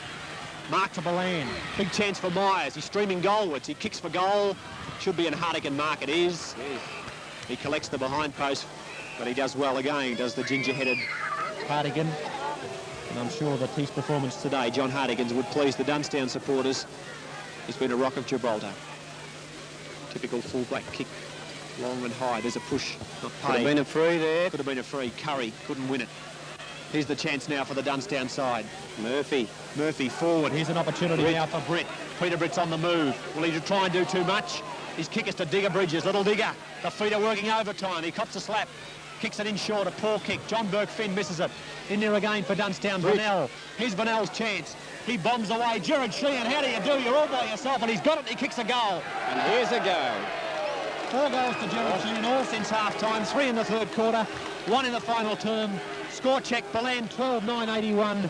Mark for Ballan. Big chance for Myers. He's streaming goalwards. He kicks for goal. Should be in Hardigan mark. It is. He collects the behind post, but he does well again, does the ginger-headed Hardigan. And I'm sure that his performance today, John Hardigan's, would please the Dunnstown supporters. He's been a rock of Gibraltar. Typical full-back kick, long and high. There's a push, not paid. Could have been a free there. Could have been a free. Curry couldn't win it. Here's the chance now for the Dunnstown side. Murphy forward. Here's an opportunity now for Britt. Peter Britt's on the move. Will he try and do too much? His kick is to Digger Bridges. Little Digger. The feet are working overtime. He cops a slap. Kicks it in short. A poor kick. John Burke-Finn misses it. In there again for Dunnstown. Vanell. Here's Vanell's chance. He bombs away. Jared Sheehan, how do you do? You're all by yourself, and he's got it. He kicks a goal. And here's a goal. 4 goals to Jared Sheehan, all since half-time. 3 in the third quarter. 1 in the final term. Score check, Ballan 12-9-81.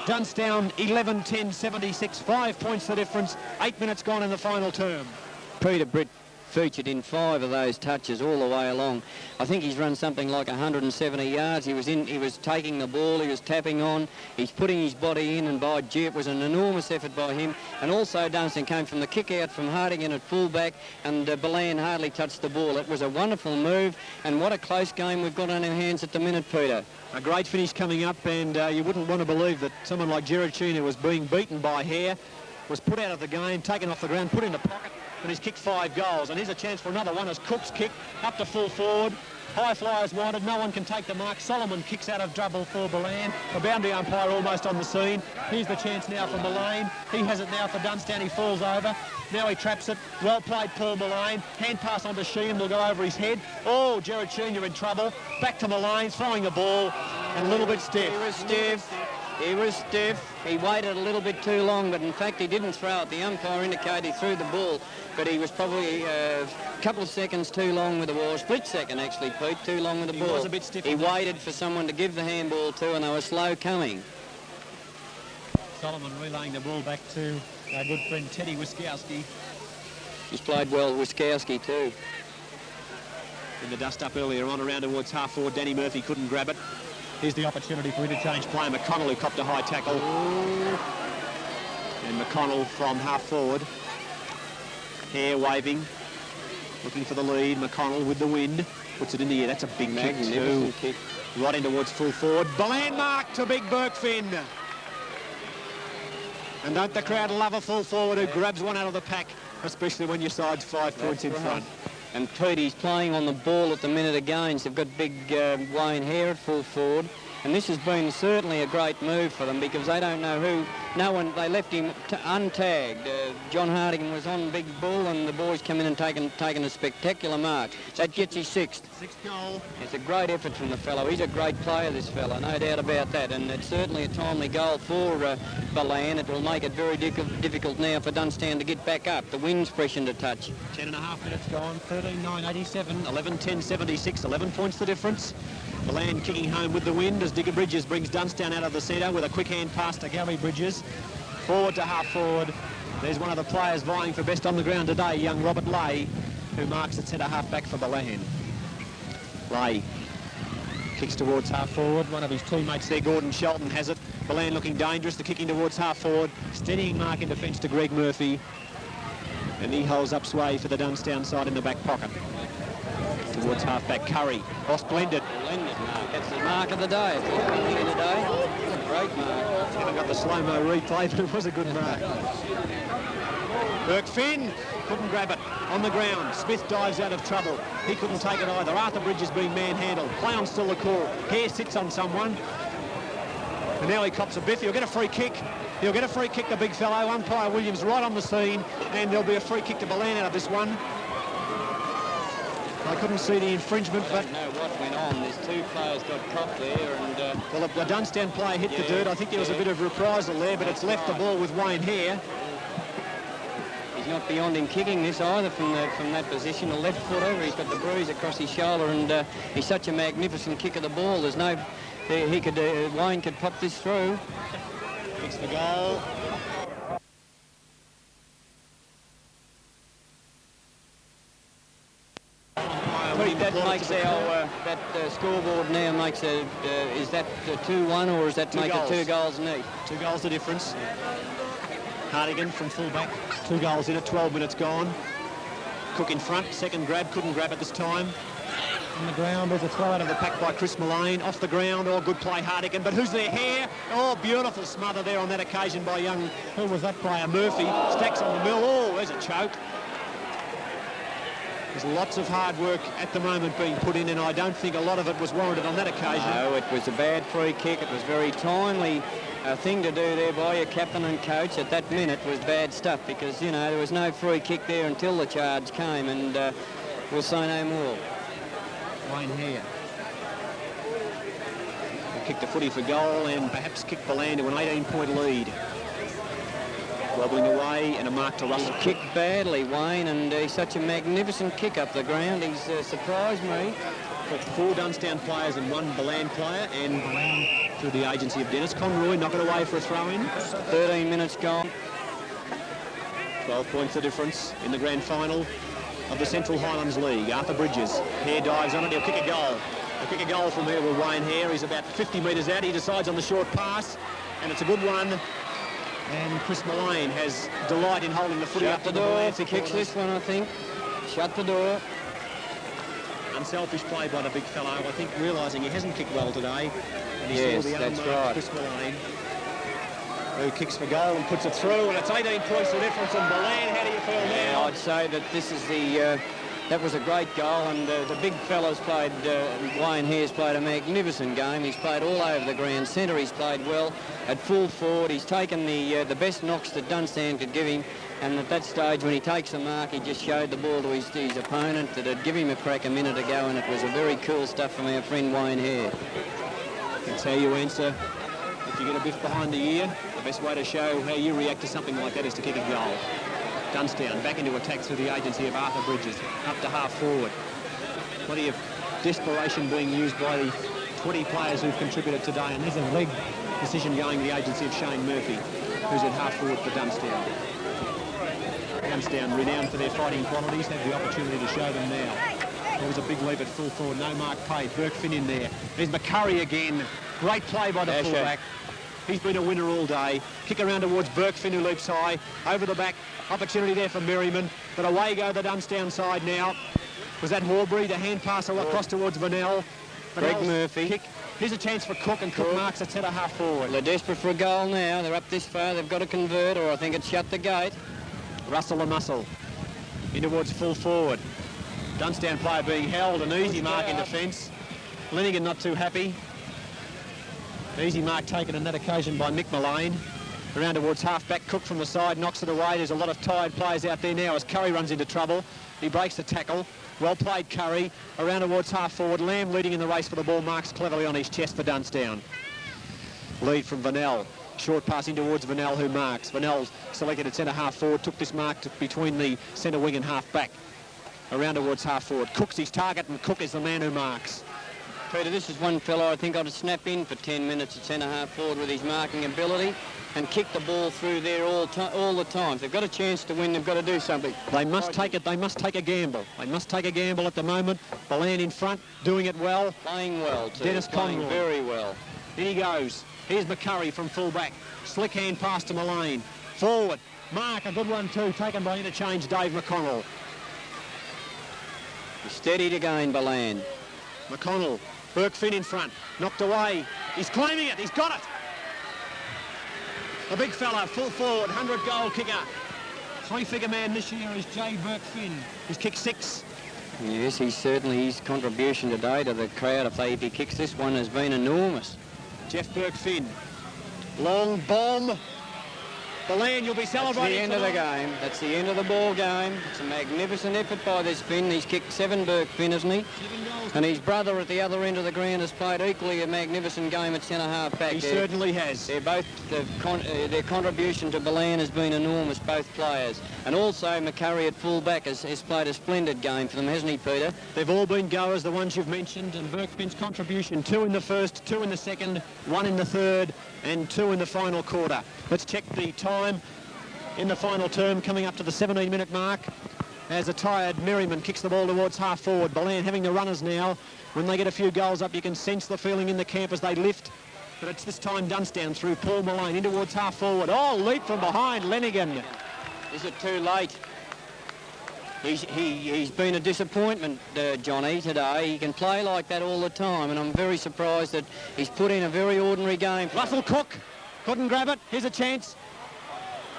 Dunnstown 11-10-76. 5 points the difference. 8 minutes gone in the final term. Peter Britt featured in 5 of those touches all the way along. I think he's run something like 170 yards. He was taking the ball, he was tapping on, he's putting his body in, and by gee, it was an enormous effort by him. And also Dunnstown came from the kick out from Hardigan at fullback, and Ballan hardly touched the ball. It was a wonderful move, and what a close game we've got on our hands at the minute, Peter. A great finish coming up, and you wouldn't want to believe that someone like Jared Sheehan, who was being beaten by Hare, was put out of the game, taken off the ground, put in the pocket, and he's kicked 5 goals. And here's a chance for another one as Cook's kick up to full forward. High flyers wanted, no one can take the mark. Solomon kicks out of trouble for Ballan. The boundary umpire almost on the scene. Here's the chance now for Mullane. He has it now for Dunnstown. He falls over. Now he traps it. Well played, Paul Mullane. Hand pass on to Sheehan, will go over his head. Oh, Jared Sheehan, you're in trouble. Back to Mullane, throwing the ball, and a little bit stiff. He was stiff. He waited a little bit too long, but in fact he didn't throw it. The umpire indicated he threw the ball, but he was probably a couple of seconds too long with the ball. Split second, actually, Pete, too long with the ball. He was a bit stiff. He waited for someone to give the handball to, and they were slow coming. Solomon relaying the ball back to our good friend Teddy Wiskowski. He's played well, Wiskowski too. In the dust up earlier on, around towards half forward, Danny Murphy couldn't grab it. Here's the opportunity for interchange play. McConnell, who copped a high tackle. And McConnell from half forward. Hare waving, looking for the lead. McConnell with the wind, puts it in the air. That's a big magnificent kick. Right in towards full forward. Ballan mark to big Burke-Finn. And don't the crowd love a full forward who grabs one out of the pack, especially when your side's 5 points in front. And Petey's playing on the ball at the minute again. So they've got big Wayne Hare at full forward. And this has been certainly a great move for them because they don't know who. No one. They left him untagged. John Hardigan was on big bull, and the boys come in and taken a spectacular mark. That gets his 6th. 6th goal. It's a great effort from the fellow. He's a great player, this fellow, no doubt about that. And it's certainly a timely goal for Ballan. It will make it very difficult now for Dunnstown to get back up. The wind's freshened a touch. 10.5 minutes gone. 13-9-87. 11-10-76. 11 points the difference. Ballan kicking home with the wind as Digger Bridges brings Dunnstown out of the centre with a quick hand pass to Gary Bridges. Forward to half forward. There's one of the players vying for best on the ground today, young Robert Lay, who marks at centre half back for Ballan. Lay kicks towards half forward. One of his teammates there, Gordon Shelton, has it. Ballan looking dangerous. The kicking towards half forward. Steadying mark in defence to Greg Murphy. And he holds up sway for the Dunnstown side in the back pocket. Towards half-back Curry. Splendid. Splendid mark. That's the mark of the day. It's here today. It's a great mark. Haven't got the slow-mo replay, but it was a good mark. Burke-Finn couldn't grab it. On the ground. Smith dives out of trouble. He couldn't take it either. Arthur Bridges being manhandled. Play on still the call. Hare sits on someone. And now he cops a biff. He'll get a free kick. He'll get a free kick, the big fellow. Umpire Williams right on the scene. And there'll be a free kick to Ballan out of this one. I couldn't see the infringement, but... I don't know what went on. There's 2 players got caught there, and... well, the Dunnstown player hit the dirt. I think there was a bit of reprisal there, but it's left the ball with Wayne Hare. He's not beyond him kicking this either from that position. A left foot over. He's got the bruise across his shoulder, and he's such a magnificent kick of the ball. There's no... Wayne could pop this through. Kicks the goal. that makes our that scoreboard now makes a is that 2-1 or is that make it 2 goals neat? 2 goals the difference. Hardigan from fullback, 2 goals in it, 12 minutes gone. Cook in front, second grab, couldn't grab it this time. On the ground, there's a throw out of the pack by Chris Mullane. Off the ground, good play, Hardigan. But who's there? Hare. Beautiful smother there on that occasion by young, who was that player? Murphy. Stacks on the mill. There's a choke. There's lots of hard work at the moment being put in, and I don't think a lot of it was warranted on that occasion. No, it was a bad free kick. It was very timely thing to do there by your captain and coach at that minute. Was bad stuff because, you know, there was no free kick there until the charge came, and we'll say no more. Wayne Hare will kick the footy for goal and perhaps kick Ballan to an 18-point lead. Wobbling away and a mark to Russell. He's kicked badly, Wayne, and he's such a magnificent kick up the ground. He's surprised me. Got 4 Dunnstown players and 1 Ballan player, and Ballan through the agency of Dennis Conroy, knock it away for a throw-in. 13 minutes gone. 12 points the difference in the grand final of the Central Highlands League. Arthur Bridges, Hare dives on it, he'll kick a goal. He'll kick a goal from here with Wayne Hare. He's about 50 metres out, he decides on the short pass, and it's a good one. And Chris Mullane has delight in holding the footy up to the door. If he kicks this one, I think. Shut the door. Unselfish play by the big fellow, I think, realising he hasn't kicked well today. And yes, that's right. Chris Mullane, who kicks for goal and puts it through, and it's 18 points the difference. And Ballan, how do you feel now? I'd say that this is the that was a great goal, and the big fella's played. Wayne Hare's played a magnificent game. He's played all over the ground. Centre, he's played well. At full forward, he's taken the best knocks that Dunnstown could give him. And at that stage, when he takes the mark, he just showed the ball to his opponent that had given him a crack a minute ago, and it was a very cool stuff from our friend Wayne Hare. That's how you answer. If you get a biff behind the ear, the best way to show how you react to something like that is to kick a goal. Dunnstown back into attack through the agency of Arthur Bridges, up to half forward. Plenty of desperation being used by the 20 players who've contributed today, and there's a leg decision going the agency of Shane Murphy, who's at half forward for Dunnstown. Dunnstown, renowned for their fighting qualities, have the opportunity to show them now. There was a big leap at full forward, no mark paid. Burke Finn in there. There's McCurry again. Great play by the fullback. He's been a winner all day. Kick around towards Burke Finn, who leaps high. Over the back, opportunity there for Merriman. But away go the Dunnstown side now. Was that Horbury? The hand pass across towards Vanell. Greg Murphy. Kick. Here's a chance for Cook, and Cook marks at centre half forward. They're desperate for a goal now. They're up this far. They've got to convert, or I think it's shut the gate. Russell and Muscle in towards full forward. Dunnstown player being held, an easy mark in defence. Lenigan not too happy. Easy mark taken on that occasion by Mick Mullane. Around towards half-back, Cook from the side, knocks it away. There's a lot of tired players out there now as Curry runs into trouble. He breaks the tackle. Well played, Curry. Around towards half-forward. Lamb leading in the race for the ball, marks cleverly on his chest for Dunnstown. Lead from Vanell. Short pass in towards Vanell, who marks. Vanell selected at centre half-forward, took this mark between the centre wing and half-back. Around towards half-forward. Cook's his target, and Cook is the man who marks. Peter, this is one fellow I think ought to snap in for 10 minutes at centre half forward with his marking ability and kick the ball through there all the time. If they've got a chance to win, they've got to do something. They must take it. They must take a gamble. They must take a gamble at the moment. Ballan in front, doing it well. Playing well, too. Dennis Conroy. Very well. In he goes. Here's McCurry from full-back. Slick hand pass to Mullane. Forward. Mark, a good one too, taken by interchange Dave McConnell. He's steadied again, Ballan. McConnell. Burke Finn in front, knocked away. He's claiming it, he's got it. A big fella, full forward, 100-goal kicker. Three-figure man this year is Jay Burke Finn. He's kicked 6. Yes, he's certainly, his contribution today to the crowd, if he kicks this one, has been enormous. Jeff Burke Finn. Long bomb. Ballan, you'll be celebrating. That's the end of the game. That's the end of the ball game. It's a magnificent effort by this Finn. He's kicked 7, Burke Finn, hasn't he? 7 goals. And his brother at the other end of the ground has played equally a magnificent game at centre half back. He certainly has. They're both their contribution to Ballan has been enormous, both players. And also McCurry at full back has played a splendid game for them, hasn't he, Peter? They've all been goers, the ones you've mentioned, and Burke Finn's contribution, 2 in the first, 2 in the second, 1 in the third, and 2 in the final quarter. Let's check the time in the final term, coming up to the 17-minute mark. as a tired Merriman kicks the ball towards half forward. Ballan having the runners now. When they get a few goals up, you can sense the feeling in the camp as they lift. But it's this time Dunnstown through Paul Mullane in towards half forward. Oh, leap from behind, Lenigan. Is it too late? He's been a disappointment, Johnny, today. He can play like that all the time, and I'm very surprised that he's put in a very ordinary game. Russell Cook couldn't grab it. Here's a chance.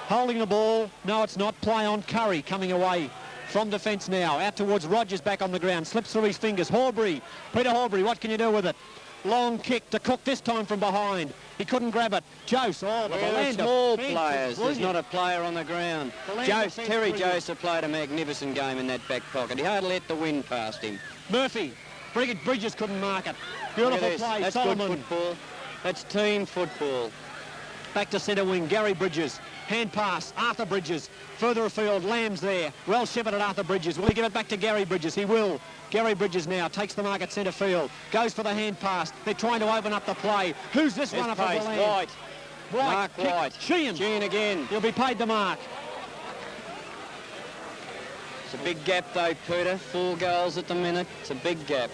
Holding the ball. No, it's not. Play on. Curry coming away from defence now. Out towards Rogers back on the ground. Slips through his fingers. Horbury. Peter Horbury, what can you do with it? Long kick to Cook, this time from behind. He couldn't grab it. Jose, oh, the Ballan small players. There's not a player on the ground. Terry Joseph played a magnificent game in that back pocket. He hardly let the wind past him. Murphy. Bridges couldn't mark it. Beautiful play. That's Solomon. good football. That's team football. Back to centre wing. Gary Bridges. Hand pass. Arthur Bridges. Further afield. Lamb's there. Well shepherded Arthur Bridges. Will he give it back to Gary Bridges? He will. Gary Bridges now takes the mark at centre field. Goes for the hand pass. They're trying to open up the play. Who's this runner for Ballan? White. Mark kick. White. Sheehan again. He'll be paid the mark. It's a big gap though, Peter. 4 goals at the minute. It's a big gap.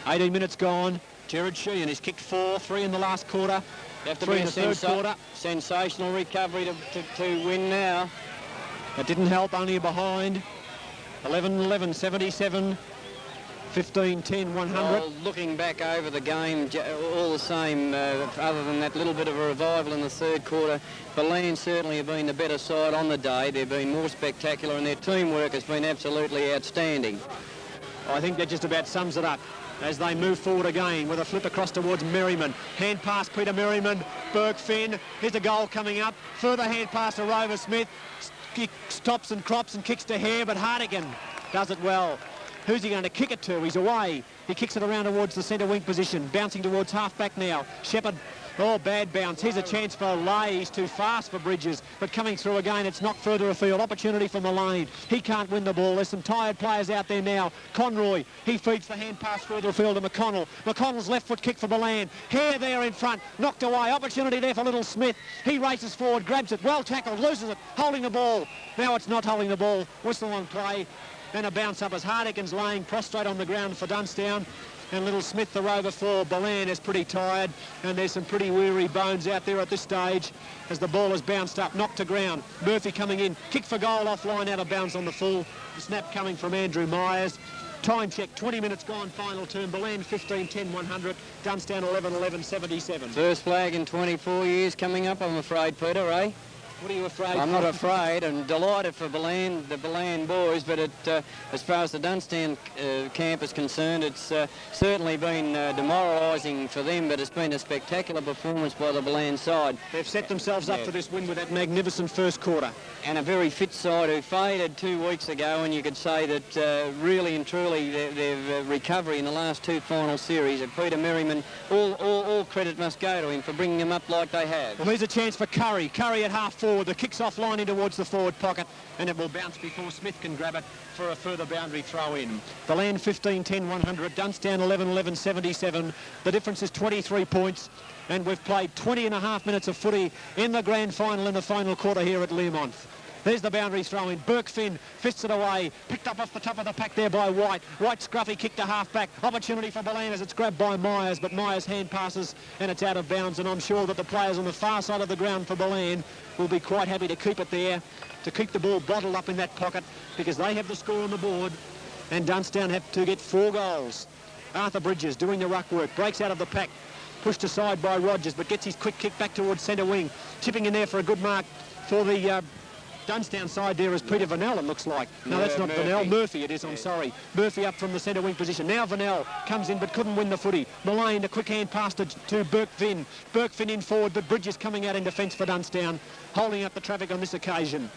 18 minutes gone. Jared Sheehan has kicked 4, 3 in the last quarter. You have to 3 be in the third quarter. Sensational recovery to win now. It didn't help, only behind. 11-11, 77. 15-10, 100. Well, looking back over the game, all the same, other than that little bit of a revival in the third quarter, Ballan certainly have been the better side on the day. They've been more spectacular and their teamwork has been absolutely outstanding. I think that just about sums it up as they move forward again with a flip across towards Merriman. Hand pass, Peter Merriman, Burke Finn. Here's a goal coming up. Further hand pass to Rover Smith. He stops and crops and kicks to Hare, but Hartigan does it well. Who's he going to kick it to? He's away. He kicks it around towards the centre wing position. Bouncing towards half-back now. Shepherd. Oh, bad bounce. Here's a chance for Lay. He's too fast for Bridges. But coming through again, it's knocked further afield. Opportunity for Mullane. He can't win the ball. There's some tired players out there now. Conroy. He feeds the hand pass further afield to McConnell. McConnell's left foot kick for Ballan. Hare there in front. Knocked away. Opportunity there for Little Smith. He races forward. Grabs it. Well tackled. Loses it. Holding the ball. Now it's not holding the ball. Whistle on play. And a bounce up as Hartigan's laying prostrate on the ground for Dunnstown. And Little Smith, the rover for Ballan, is pretty tired. And there's some pretty weary bones out there at this stage as the ball is bounced up, knocked to ground. Murphy coming in, kick for goal offline, out of bounds on the full. The snap coming from Andrew Myers. Time check, 20 minutes gone, final turn. Ballan 15-10, 100. Dunnstown 11-11, 77. First flag in 24 years coming up, I'm afraid, Peter, eh? What are you afraid I'm for? not afraid. I'm delighted for Ballan, the Ballan boys, but as far as the Dunnstown camp is concerned, it's certainly been demoralising for them, but it's been a spectacular performance by the Ballan side. They've set themselves up for this win with that magnificent first quarter. And a very fit side who faded 2 weeks ago, and you could say that really and truly their recovery in the last 2 final series of Peter Merriman, all credit must go to him for bringing them up like they have. Well, here's a chance for Curry. Curry at half forward. The kick's offline in towards the forward pocket, and it will bounce before Smith can grab it for a further boundary throw in. Ballan 15-10, 100. Dunnstown 11-11, 77. The difference is 23 points, and we've played 20 and a half minutes of footy in the grand final in the final quarter here at Learmonth. There's the boundary throw in. Burke Finn fists it away. Picked up off the top of the pack there by White. White scruffy kick to half-back. Opportunity for Ballan as it's grabbed by Myers, but Myers hand passes and it's out of bounds, and I'm sure that the players on the far side of the ground for Ballan will be quite happy to keep it there, to keep the ball bottled up in that pocket, because they have the score on the board and Dunnstown have to get 4 goals. Arthur Bridges doing the ruck work. Breaks out of the pack. Pushed aside by Rogers, but gets his quick kick back towards centre wing. Chipping in there for a good mark for the Dunnstown side there is Peter Vanell, it looks like. No, that's not Murphy. Vanell. Murphy it is, I'm sorry. Murphy up from the centre wing position. Now Vanell comes in but couldn't win the footy. Mullane, a quick hand pass to Burke Finn. Burke Finn in forward, but Bridges coming out in defence for Dunnstown, holding up the traffic on this occasion.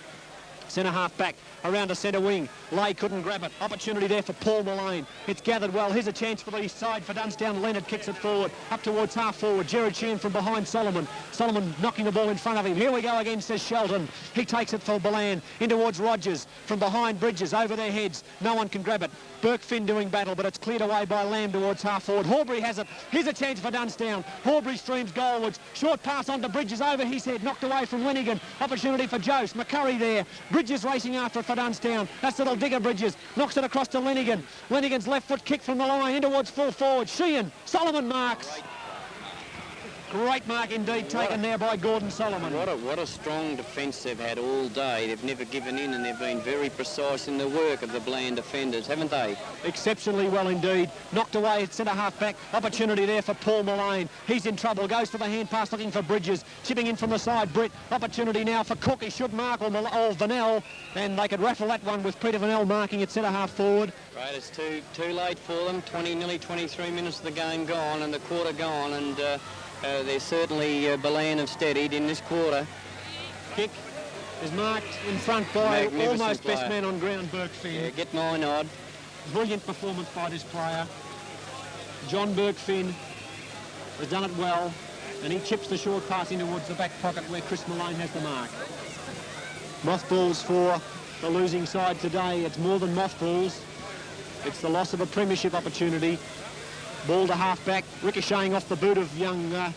Centre half back, around to centre wing. Lay couldn't grab it. Opportunity there for Paul Mullane. It's gathered well. Here's a chance for the side for Dunnstown. Leonard kicks it forward, up towards half forward. Jared Sheehan from behind Solomon. Solomon knocking the ball in front of him. Here we go again, says Shelton. He takes it for Ballan. In towards Rogers. From behind Bridges, over their heads. No one can grab it. Burke Finn doing battle, but it's cleared away by Lamb towards half forward. Horbury has it. Here's a chance for Dunnstown. Horbury streams goalwards. Short pass onto Bridges, over his head. Knocked away from Lenigan. Opportunity for Jose. McCurry there. Bridges racing after it for Dunnstown. That's little Digger Bridges. Knocks it across to Lenigan. Lenigan's left foot kick from the line in towards full forward. Sheehan. Solomon marks. Great mark indeed taken there by Gordon Solomon. What a strong defence they've had all day. They've never given in, and they've been very precise in the work of the Ballan defenders, haven't they? Exceptionally well indeed. Knocked away at centre half back. Opportunity there for Paul Mullane. He's in trouble. Goes for the hand pass looking for Bridges. Chipping in from the side, Britt. Opportunity now for Cook. He should mark or Vanel. And they could raffle that one with Peter Vanel marking at centre half forward. Right, it's too late for them. Nearly 23 minutes of the game gone and the quarter gone, and they're certainly Ballan have steadied in this quarter. Kick is marked in front by almost player. best man on ground, Burke Finn. Yeah, get my nod. Brilliant performance by this player. John Burke Finn has done it well, and he chips the short pass in towards the back pocket where Chris Mullane has the mark. Mothballs for the losing side today. It's more than mothballs. It's the loss of a premiership opportunity. Ball to half-back, ricocheting off the boot of young, that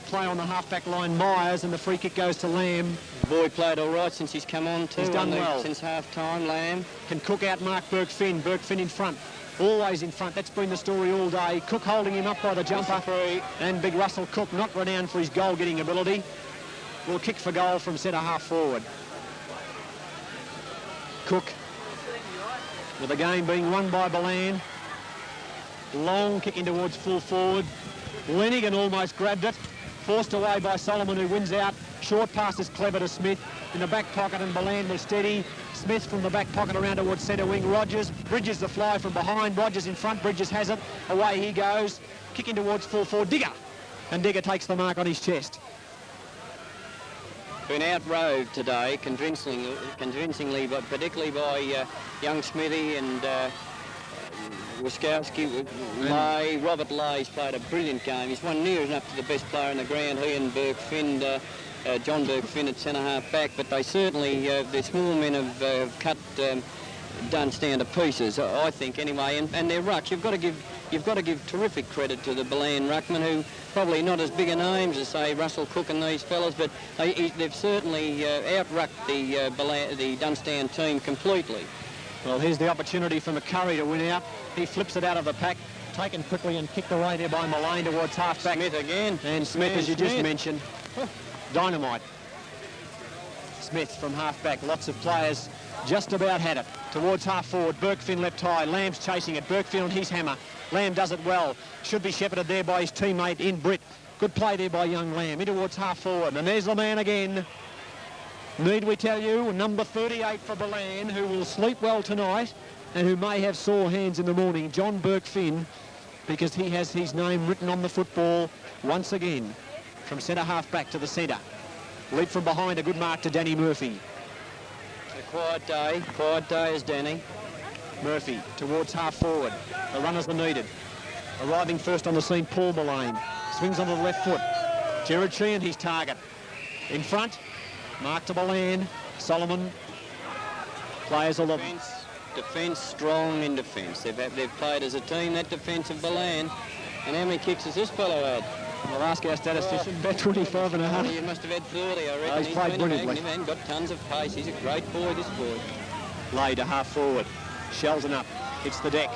play on the half-back line, Myers, and the free kick goes to Lamb. The boy played all right since he's come on too. He's done well. Since half-time, Lamb. Can Cook outmark Burke Finn. Burke Finn in front. Always in front. That's been the story all day. Cook holding him up by the jumper. And big Russell Cook, not renowned for his goal-getting ability, will kick for goal from centre half forward. Cook, with the game being won by Ballan. Long kicking towards full forward. Lenigan almost grabbed it. Forced away by Solomon, who wins out. Short pass is clever to Smith in the back pocket, and Ballan was steady. Smith from the back pocket around towards centre wing. Rogers. Bridges the fly from behind. Rogers in front. Bridges has it. Away he goes. Kicking towards full forward. Digger. And Digger takes the mark on his chest. Been out-rowed today, convincingly, but particularly by young Smithy and Wiskowski. Robert Lay's played a brilliant game. He's won near enough to the best player in the ground. He and Burke Finn, John Burke Finn at centre half back, but they certainly, the small men have cut Dunnstown to pieces, I think, anyway. And their rucks, you've got to give terrific credit to the Ballan ruckmen, who probably not as big a names as say Russell Cook and these fellas, but they've certainly out-rucked the Dunnstown team completely. Well, here's the opportunity for McCurry to win out. He flips it out of the pack, taken quickly and kicked away there by Mullane towards half-back. Smith again. And Smith, as you just mentioned. Dynamite. Smith from half-back. Lots of players just about had it. Towards half-forward. Burke Finn left high. Lamb's chasing it. Burke Finn on his hammer. Lamb does it well. Should be shepherded there by his teammate in Britt. Good play there by young Lamb. In towards half-forward. And there's the man again. Need we tell you, number 38 for Ballan, who will sleep well tonight and who may have sore hands in the morning, John Burke Finn, because he has his name written on the football once again. From centre half back to the centre. Lead from behind, a good mark to Danny Murphy. A quiet day is Danny. Murphy towards half forward. The runners are needed. Arriving first on the scene, Paul Mullane. Swings on the left foot. Gerard Sheehan, his target. In front. Mark to Ballan. Solomon. Players all Defence strong in defence. They've played as a team, that defence of Ballan. And how many kicks has this fellow had? We'll ask our statistician, about 25 and a half. He must have had 30, I reckon. He's played brilliantly. And got tons of pace. He's a great boy, this boy. Lay to half forward. Sheldon up. Hits the deck.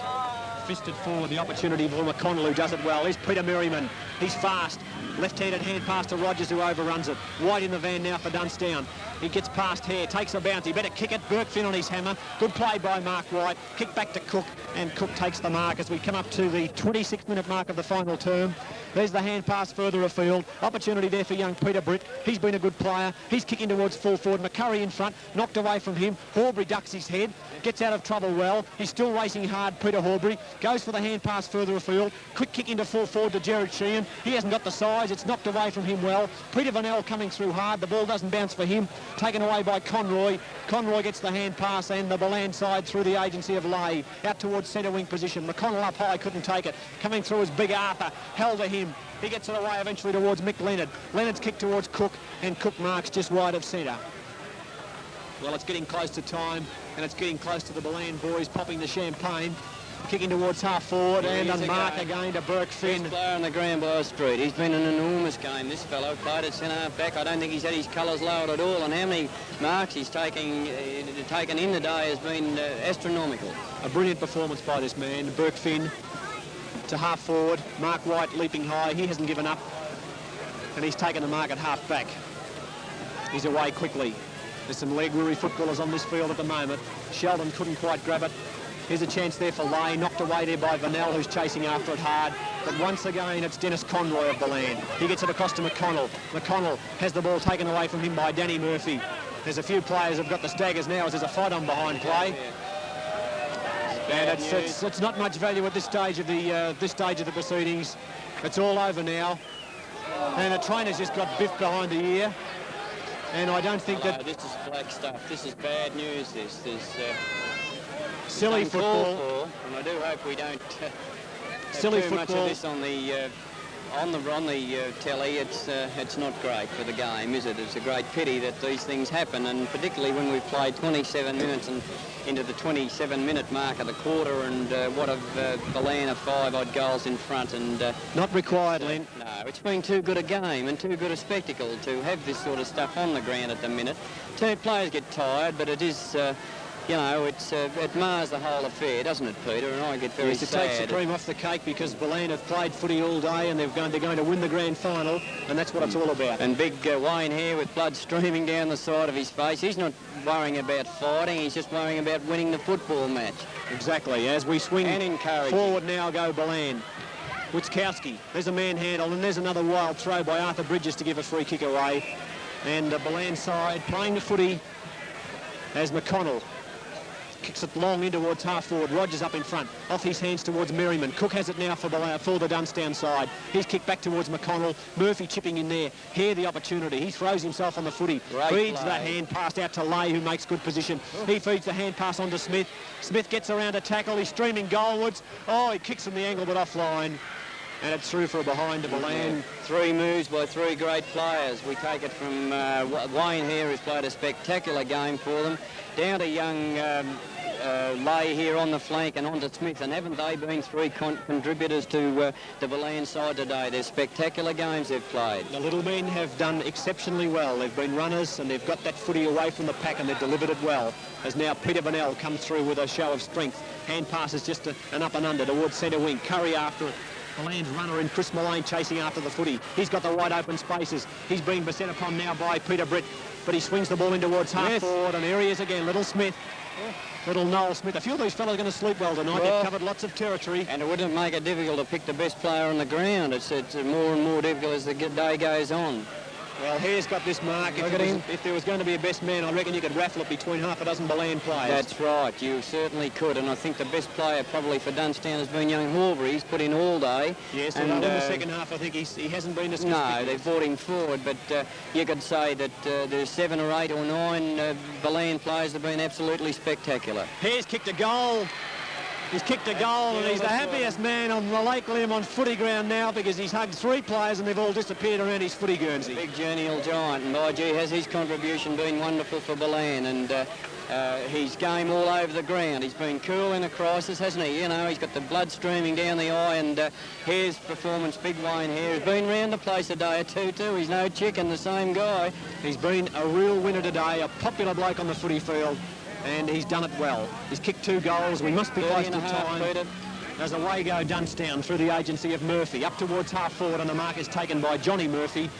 Fisted forward. The opportunity for McConnell, who does it well. Here's Peter Merriman. He's fast. Left-handed hand pass to Rogers, who overruns it. White in the van now for Dunnstown. He gets past Hare, takes a bounce. He better kick it. Burke Finn on his hammer. Good play by Mark White. Kick back to Cook, and Cook takes the mark as we come up to the 26th-minute mark of the final term. There's the hand pass further afield. Opportunity there for young Peter Britt. He's been a good player. He's kicking towards full forward. McCurry in front, knocked away from him. Horbury ducks his head, gets out of trouble well. He's still racing hard, Peter Horbury. Goes for the hand pass further afield. Quick kick into full forward to Gerard Sheehan. He hasn't got the size. It's knocked away from him well. Peter Vanel coming through hard. The ball doesn't bounce for him. Taken away by Conroy. Conroy gets the hand pass, and the Ballan side through the agency of Lay. Out towards centre wing position. McConnell up high, couldn't take it. Coming through is Big Arthur. Held to him. He gets it away eventually towards Mick Leonard. Leonard's kick towards Cook, and Cook marks just wide of centre. Well, it's getting close to time, and it's getting close to the Ballan boys popping the champagne. Kicking towards half forward, Here and he's a mark again. again to Burke Finn. Best player on the ground by the street. He's been an enormous game, this fellow. Played at centre half back. I don't think he's had his colours lowered at all, and how many marks he's taken in the day has been astronomical. A brilliant performance by this man. Burke Finn to half forward. Mark White leaping high. He hasn't given up, and he's taken the mark at half back. He's away quickly. There's some leg-weary footballers on this field at the moment. Sheldon couldn't quite grab it. Here's a chance there for Lay, knocked away there by Vanell, who's chasing after it hard. But once again, it's Dennis Conroy of Ballan. He gets it across to McConnell. McConnell has the ball taken away from him by Danny Murphy. There's a few players who've got the staggers now as there's a fight on behind play. And it's not much value at this stage of the proceedings. It's all over now. And the trainer's just got biffed behind the ear. And I don't think that... This is black stuff. This is bad news, this. There's silly football. And I do hope we don't silly have too much football of this on the telly. It's not great for the game, is it? It's a great pity that these things happen, and particularly when we've played 27 minutes and into the 27-minute mark of the quarter, and what of Ballan are 5-odd goals in front, and not required, Len. No, it's been too good a game and too good a spectacle to have this sort of stuff on the ground at the minute. Players get tired, but it is. You know, it mars the whole affair, doesn't it, Peter? And I get very sad. It takes the cream off the cake because Ballan have played footy all day and they're going to win the grand final, and that's what it's all about. And big Wayne here with blood streaming down the side of his face. He's not worrying about fighting, he's just worrying about winning the football match. Exactly. As we swing and forward now go Ballan. Witzkowski, there's a manhandle, and there's another wild throw by Arthur Bridges to give a free kick away. And Ballan side playing the footy as McConnell kicks it long in towards half forward. Rogers up in front, off his hands towards Merriman. Cook has it now for the Dunnstown side. He's kicked back towards McConnell. Murphy chipping in there. Here the opportunity. He throws himself on the footy. Feeds the hand pass out to Lay, who makes good position. He feeds the hand pass on to Smith. Smith gets around a tackle. He's streaming goalwards. Oh, he kicks from the angle but offline. And it's through for a behind to Ballan. 3 moves by 3 great players. We take it from Wayne here, who's played a spectacular game for them, down to young Lay here on the flank and on to Smith. And haven't they been 3 contributors to the Ballan side today? They're spectacular games they've played. The little men have done exceptionally well. They've been runners and they've got that footy away from the pack and they've delivered it well. As now Peter Vanell comes through with a show of strength. Hand passes just an up and under towards centre wing. Curry after it. Ballan's runner in Chris Mullane chasing after the footy. He's got the wide open spaces. He's being beset upon now by Peter Britt, but he swings the ball in towards half forward, and there he is again, little Smith. Little Noel Smith. A few of these fellas are going to sleep well tonight. They've covered lots of territory. And it wouldn't make it difficult to pick the best player on the ground. It's more and more difficult as the day goes on. Well, Hare's got this mark. If there was going to be a best man, I reckon you could raffle it between half a dozen Ballan players. That's right, you certainly could. And I think the best player probably for Dunnstown has been young Horbury. He's put in all day. Yes, and in the second half, I think he hasn't been as No, they've brought him forward, but you could say that there's 7 or 8 or 9 Ballan players that have been absolutely spectacular. Hare's kicked a goal. He's kicked a goal, and he's the happiest man on the Lake Liam on footy ground now because he's hugged 3 players and they've all disappeared around his footy Guernsey. Big genial giant, and by gee, has his contribution been wonderful for Ballan, and his game all over the ground. He's been cool in a crisis, hasn't he? You know, he's got the blood streaming down the eye, and Hare's performance, Big Wayne Hare, has been round the place a day or two too. He's no chicken, the same guy. He's been a real winner today, a popular bloke on the footy field. And he's done it well. He's kicked 2 goals. We must be close to time. As away go Dunnstown through the agency of Murphy. Up towards half forward, and the mark is taken by Johnny Murphy.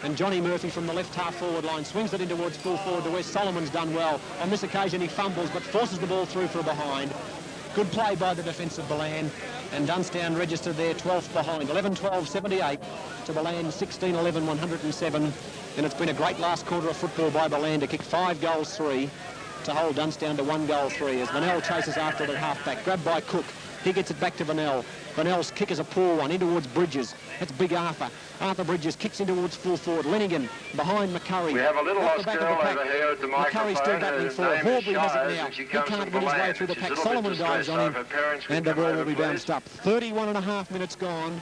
And Johnny Murphy from the left half forward line swings it in towards full forward to where Solomon's done well. On this occasion he fumbles but forces the ball through for a behind. Good play by the defence of Ballan. And Dunnstown registered their 12th behind. 11-12-78 to Ballan 16-11-107. And it's been a great last quarter of football by Ballan to kick 5 goals 3. To hold Dunnstown to 1 goal 3 as Vanell chases after it at half-back. Grabbed by Cook. He gets it back to Vanell. Vanell's kick is a poor one in towards Bridges. That's Big Arthur. Arthur Bridges kicks in towards full forward. Lenigan behind McCurry. We have a little lost girl over here at the microphone. McCurry's still battling for it. Horbury has it now. He can't win his way through the pack. Solomon dives on him. And the ball will be bounced up. 31.5 minutes gone.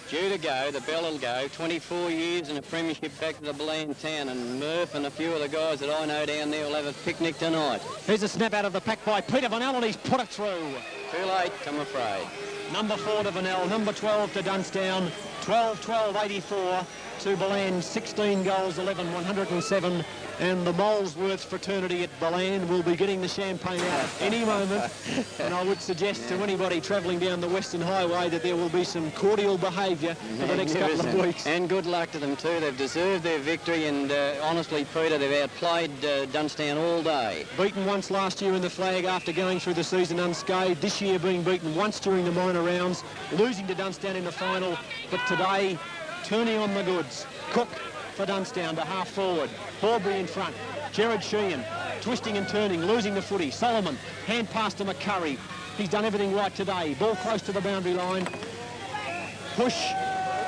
Due to go, the bell will go. 24 years in a premiership back to the Ballan town, and Murph and a few of the guys that I know down there will have a picnic tonight. Here's a snap out of the pack by Peter Vanell, and he's put it through. Too late, I'm afraid. Number 4 to Vanel, number 12 to Dunnstown, 12-12-84 to Ballan, 16 goals, 11-107. And the Molesworth fraternity at Ballan will be getting the champagne out at any moment. And I would suggest to anybody travelling down the Western Highway that there will be some cordial behaviour for the next couple of weeks. And good luck to them too. They've deserved their victory, and honestly, Peter, they've outplayed Dunnstown all day. Beaten once last year in the flag after going through the season unscathed. This year being beaten once during the minor rounds, losing to Dunnstown in the final. But today, turning on the goods. Cook for Dunnstown to half forward. Horbury in front. Gerard Sheehan twisting and turning, losing the footy. Solomon, hand pass to McCurry. He's done everything right today. Ball close to the boundary line. Push,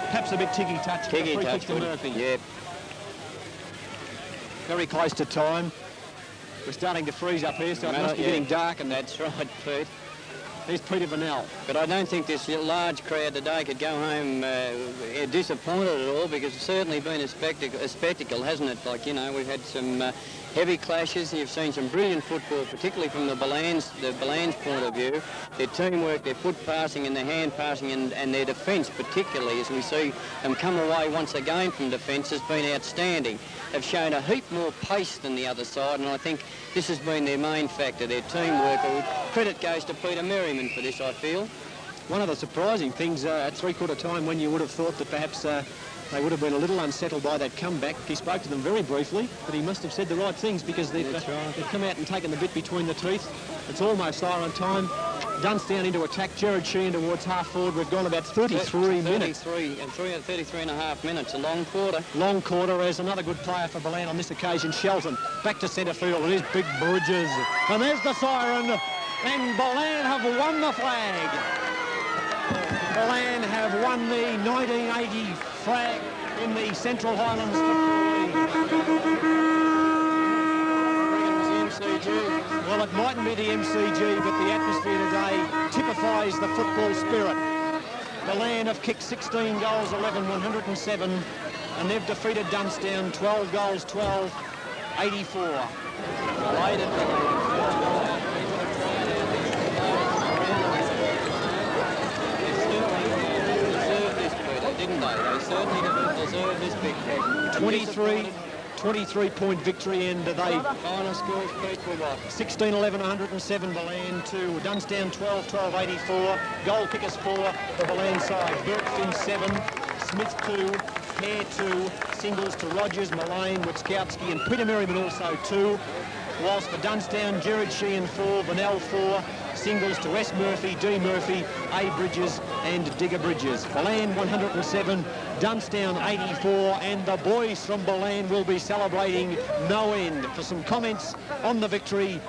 perhaps a bit ticky-touch. Ticky-touch to Murphy. Yep. Very close to time. We're starting to freeze up here, so it must be getting dark. And that's right, Pete. There's Peter Vanel. But I don't think this large crowd today could go home disappointed at all, because it's certainly been a spectacle, hasn't it? Like, you know, we've had some heavy clashes. You've seen some brilliant football, particularly from the Ballan's point of view. Their teamwork, their foot passing and their hand passing, and their defence particularly, as we see them come away once again from defence, has been outstanding. They've shown a heap more pace than the other side, and I think this has been their main factor, their teamwork. Credit goes to Peter Merriman for this, I feel. One of the surprising things at three-quarter time, when you would have thought that perhaps they would have been a little unsettled by that comeback. He spoke to them very briefly, but he must have said the right things, because they've come out and taken the bit between the teeth. It's almost siren time. Dunnstown into attack. Gerard Sheehan towards half forward. We've gone about 33 minutes. 33 and a half minutes, a long quarter. Long quarter as another good player for Ballan on this occasion, Shelton. Back to centre field. It is Big Bridges. And there's the siren. And Ballan have won the flag. Ballan have won the 1980 flag in the Central Highlands Football League. Well, it mightn't be the MCG, but the atmosphere today typifies the football spirit. Ballan have kicked 16 goals, 11-107, and they've defeated Dunnstown 12 goals, 12-84. Didn't they? They certainly deserve this victory. 23-point victory, and they... Final scores, Pete, were what? 16-11-107 Ballan to Dunnstown 12-12-84. Goal kickers 4 the Ballan side. Burkfin 7, Smith 2, Hare 2, singles to Rogers, Mullane, Witkowski and Peter Merriman also 2. Whilst for Dunnstown, Gerard Sheehan 4, Vanel 4, singles to S. Murphy, D. Murphy, A. Bridges and Digger Bridges. Ballan 107, Dunnstown 84, and the boys from Ballan will be celebrating no end. For some comments on the victory,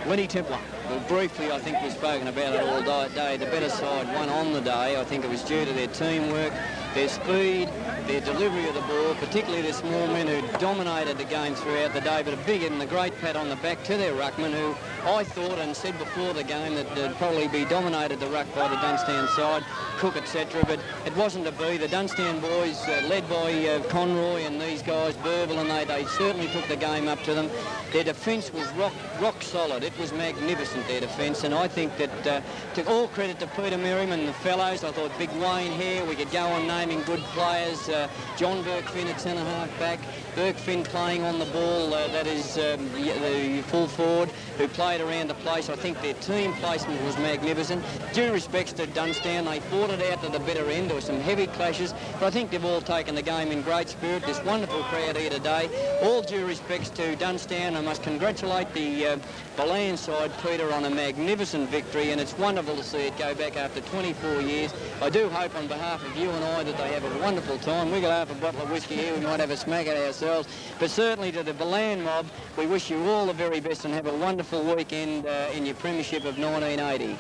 Lenny Templar. Well, briefly, I think we've spoken about it all day. The better side won on the day. I think it was due to their teamwork, their speed, their delivery of the ball, particularly the small men who dominated the game throughout the day. But a big and a great pat on the back to their ruckman, who I thought and said before the game that they'd probably be dominated the ruck by the Dunnstown side, Cook, etc. But it wasn't to be. The Dunnstown boys, led by Conroy and these guys, Burble, and they certainly took the game up to them. Their defence was rock solid. It was magnificent, their defence, and I think that to all credit to Peter Merriman and the fellows. I thought Big Wayne here, we could go on naming good players. John Burkfin at centre-half back, Burkfin playing on the ball, that is the full forward, who played around the place. I think their team placement was magnificent. Due respects to Dunnstown, they fought it out to the bitter end. There were some heavy clashes, but I think they've all taken the game in great spirit. This wonderful crowd here today. All due respects to Dunnstown. I must congratulate the Ballan side, Peter, on a magnificent victory, and it's wonderful to see it go back after 24 years. I do hope on behalf of you and I that they have a wonderful time. We got half a bottle of whiskey here, we might have a smack at ourselves, but certainly to the Ballan mob, we wish you all the very best and have a wonderful weekend in your premiership of 1980.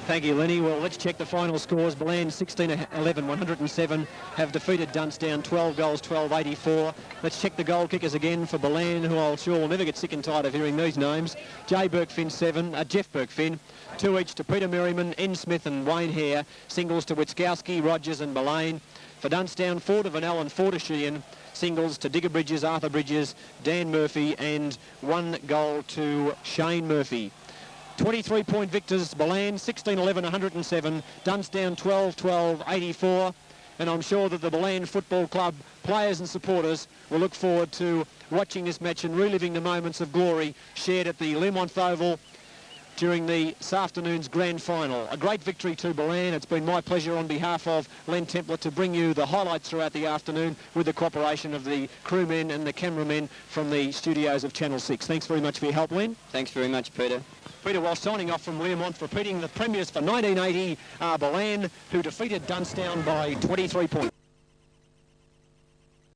Thank you, Lenny. Well, let's check the final scores. Ballan 16-11-107 have defeated Dunnstown 12 goals, 12-84. Let's check the goal kickers again for Ballan, who I'm sure will never get sick and tired of hearing these names. J. Burkfin 7, Jeff Burkfin, 2 each to Peter Merriman, N. Smith and Wayne Hare, singles to Witkowski, Rogers and Mullane. For Dunnstown, 4 to Vanel and 4 to Sheehan, singles to Digger Bridges, Arthur Bridges, Dan Murphy and 1 goal to Shane Murphy. 23-point victors, Ballan 16-11, 107, Dunnstown 12-12, 84. And I'm sure that the Ballan Football Club players and supporters will look forward to watching this match and reliving the moments of glory shared at the Lemont Oval during this afternoon's grand final. A great victory to Ballan. It's been my pleasure on behalf of Len Templer to bring you the highlights throughout the afternoon with the cooperation of the crewmen and the cameramen from the studios of Channel 6. Thanks very much for your help, Len. Thanks very much, Peter. Peter, while signing off from Lemont, repeating the premiers for 1980 are Ballan, who defeated Dunnstown by 23 points.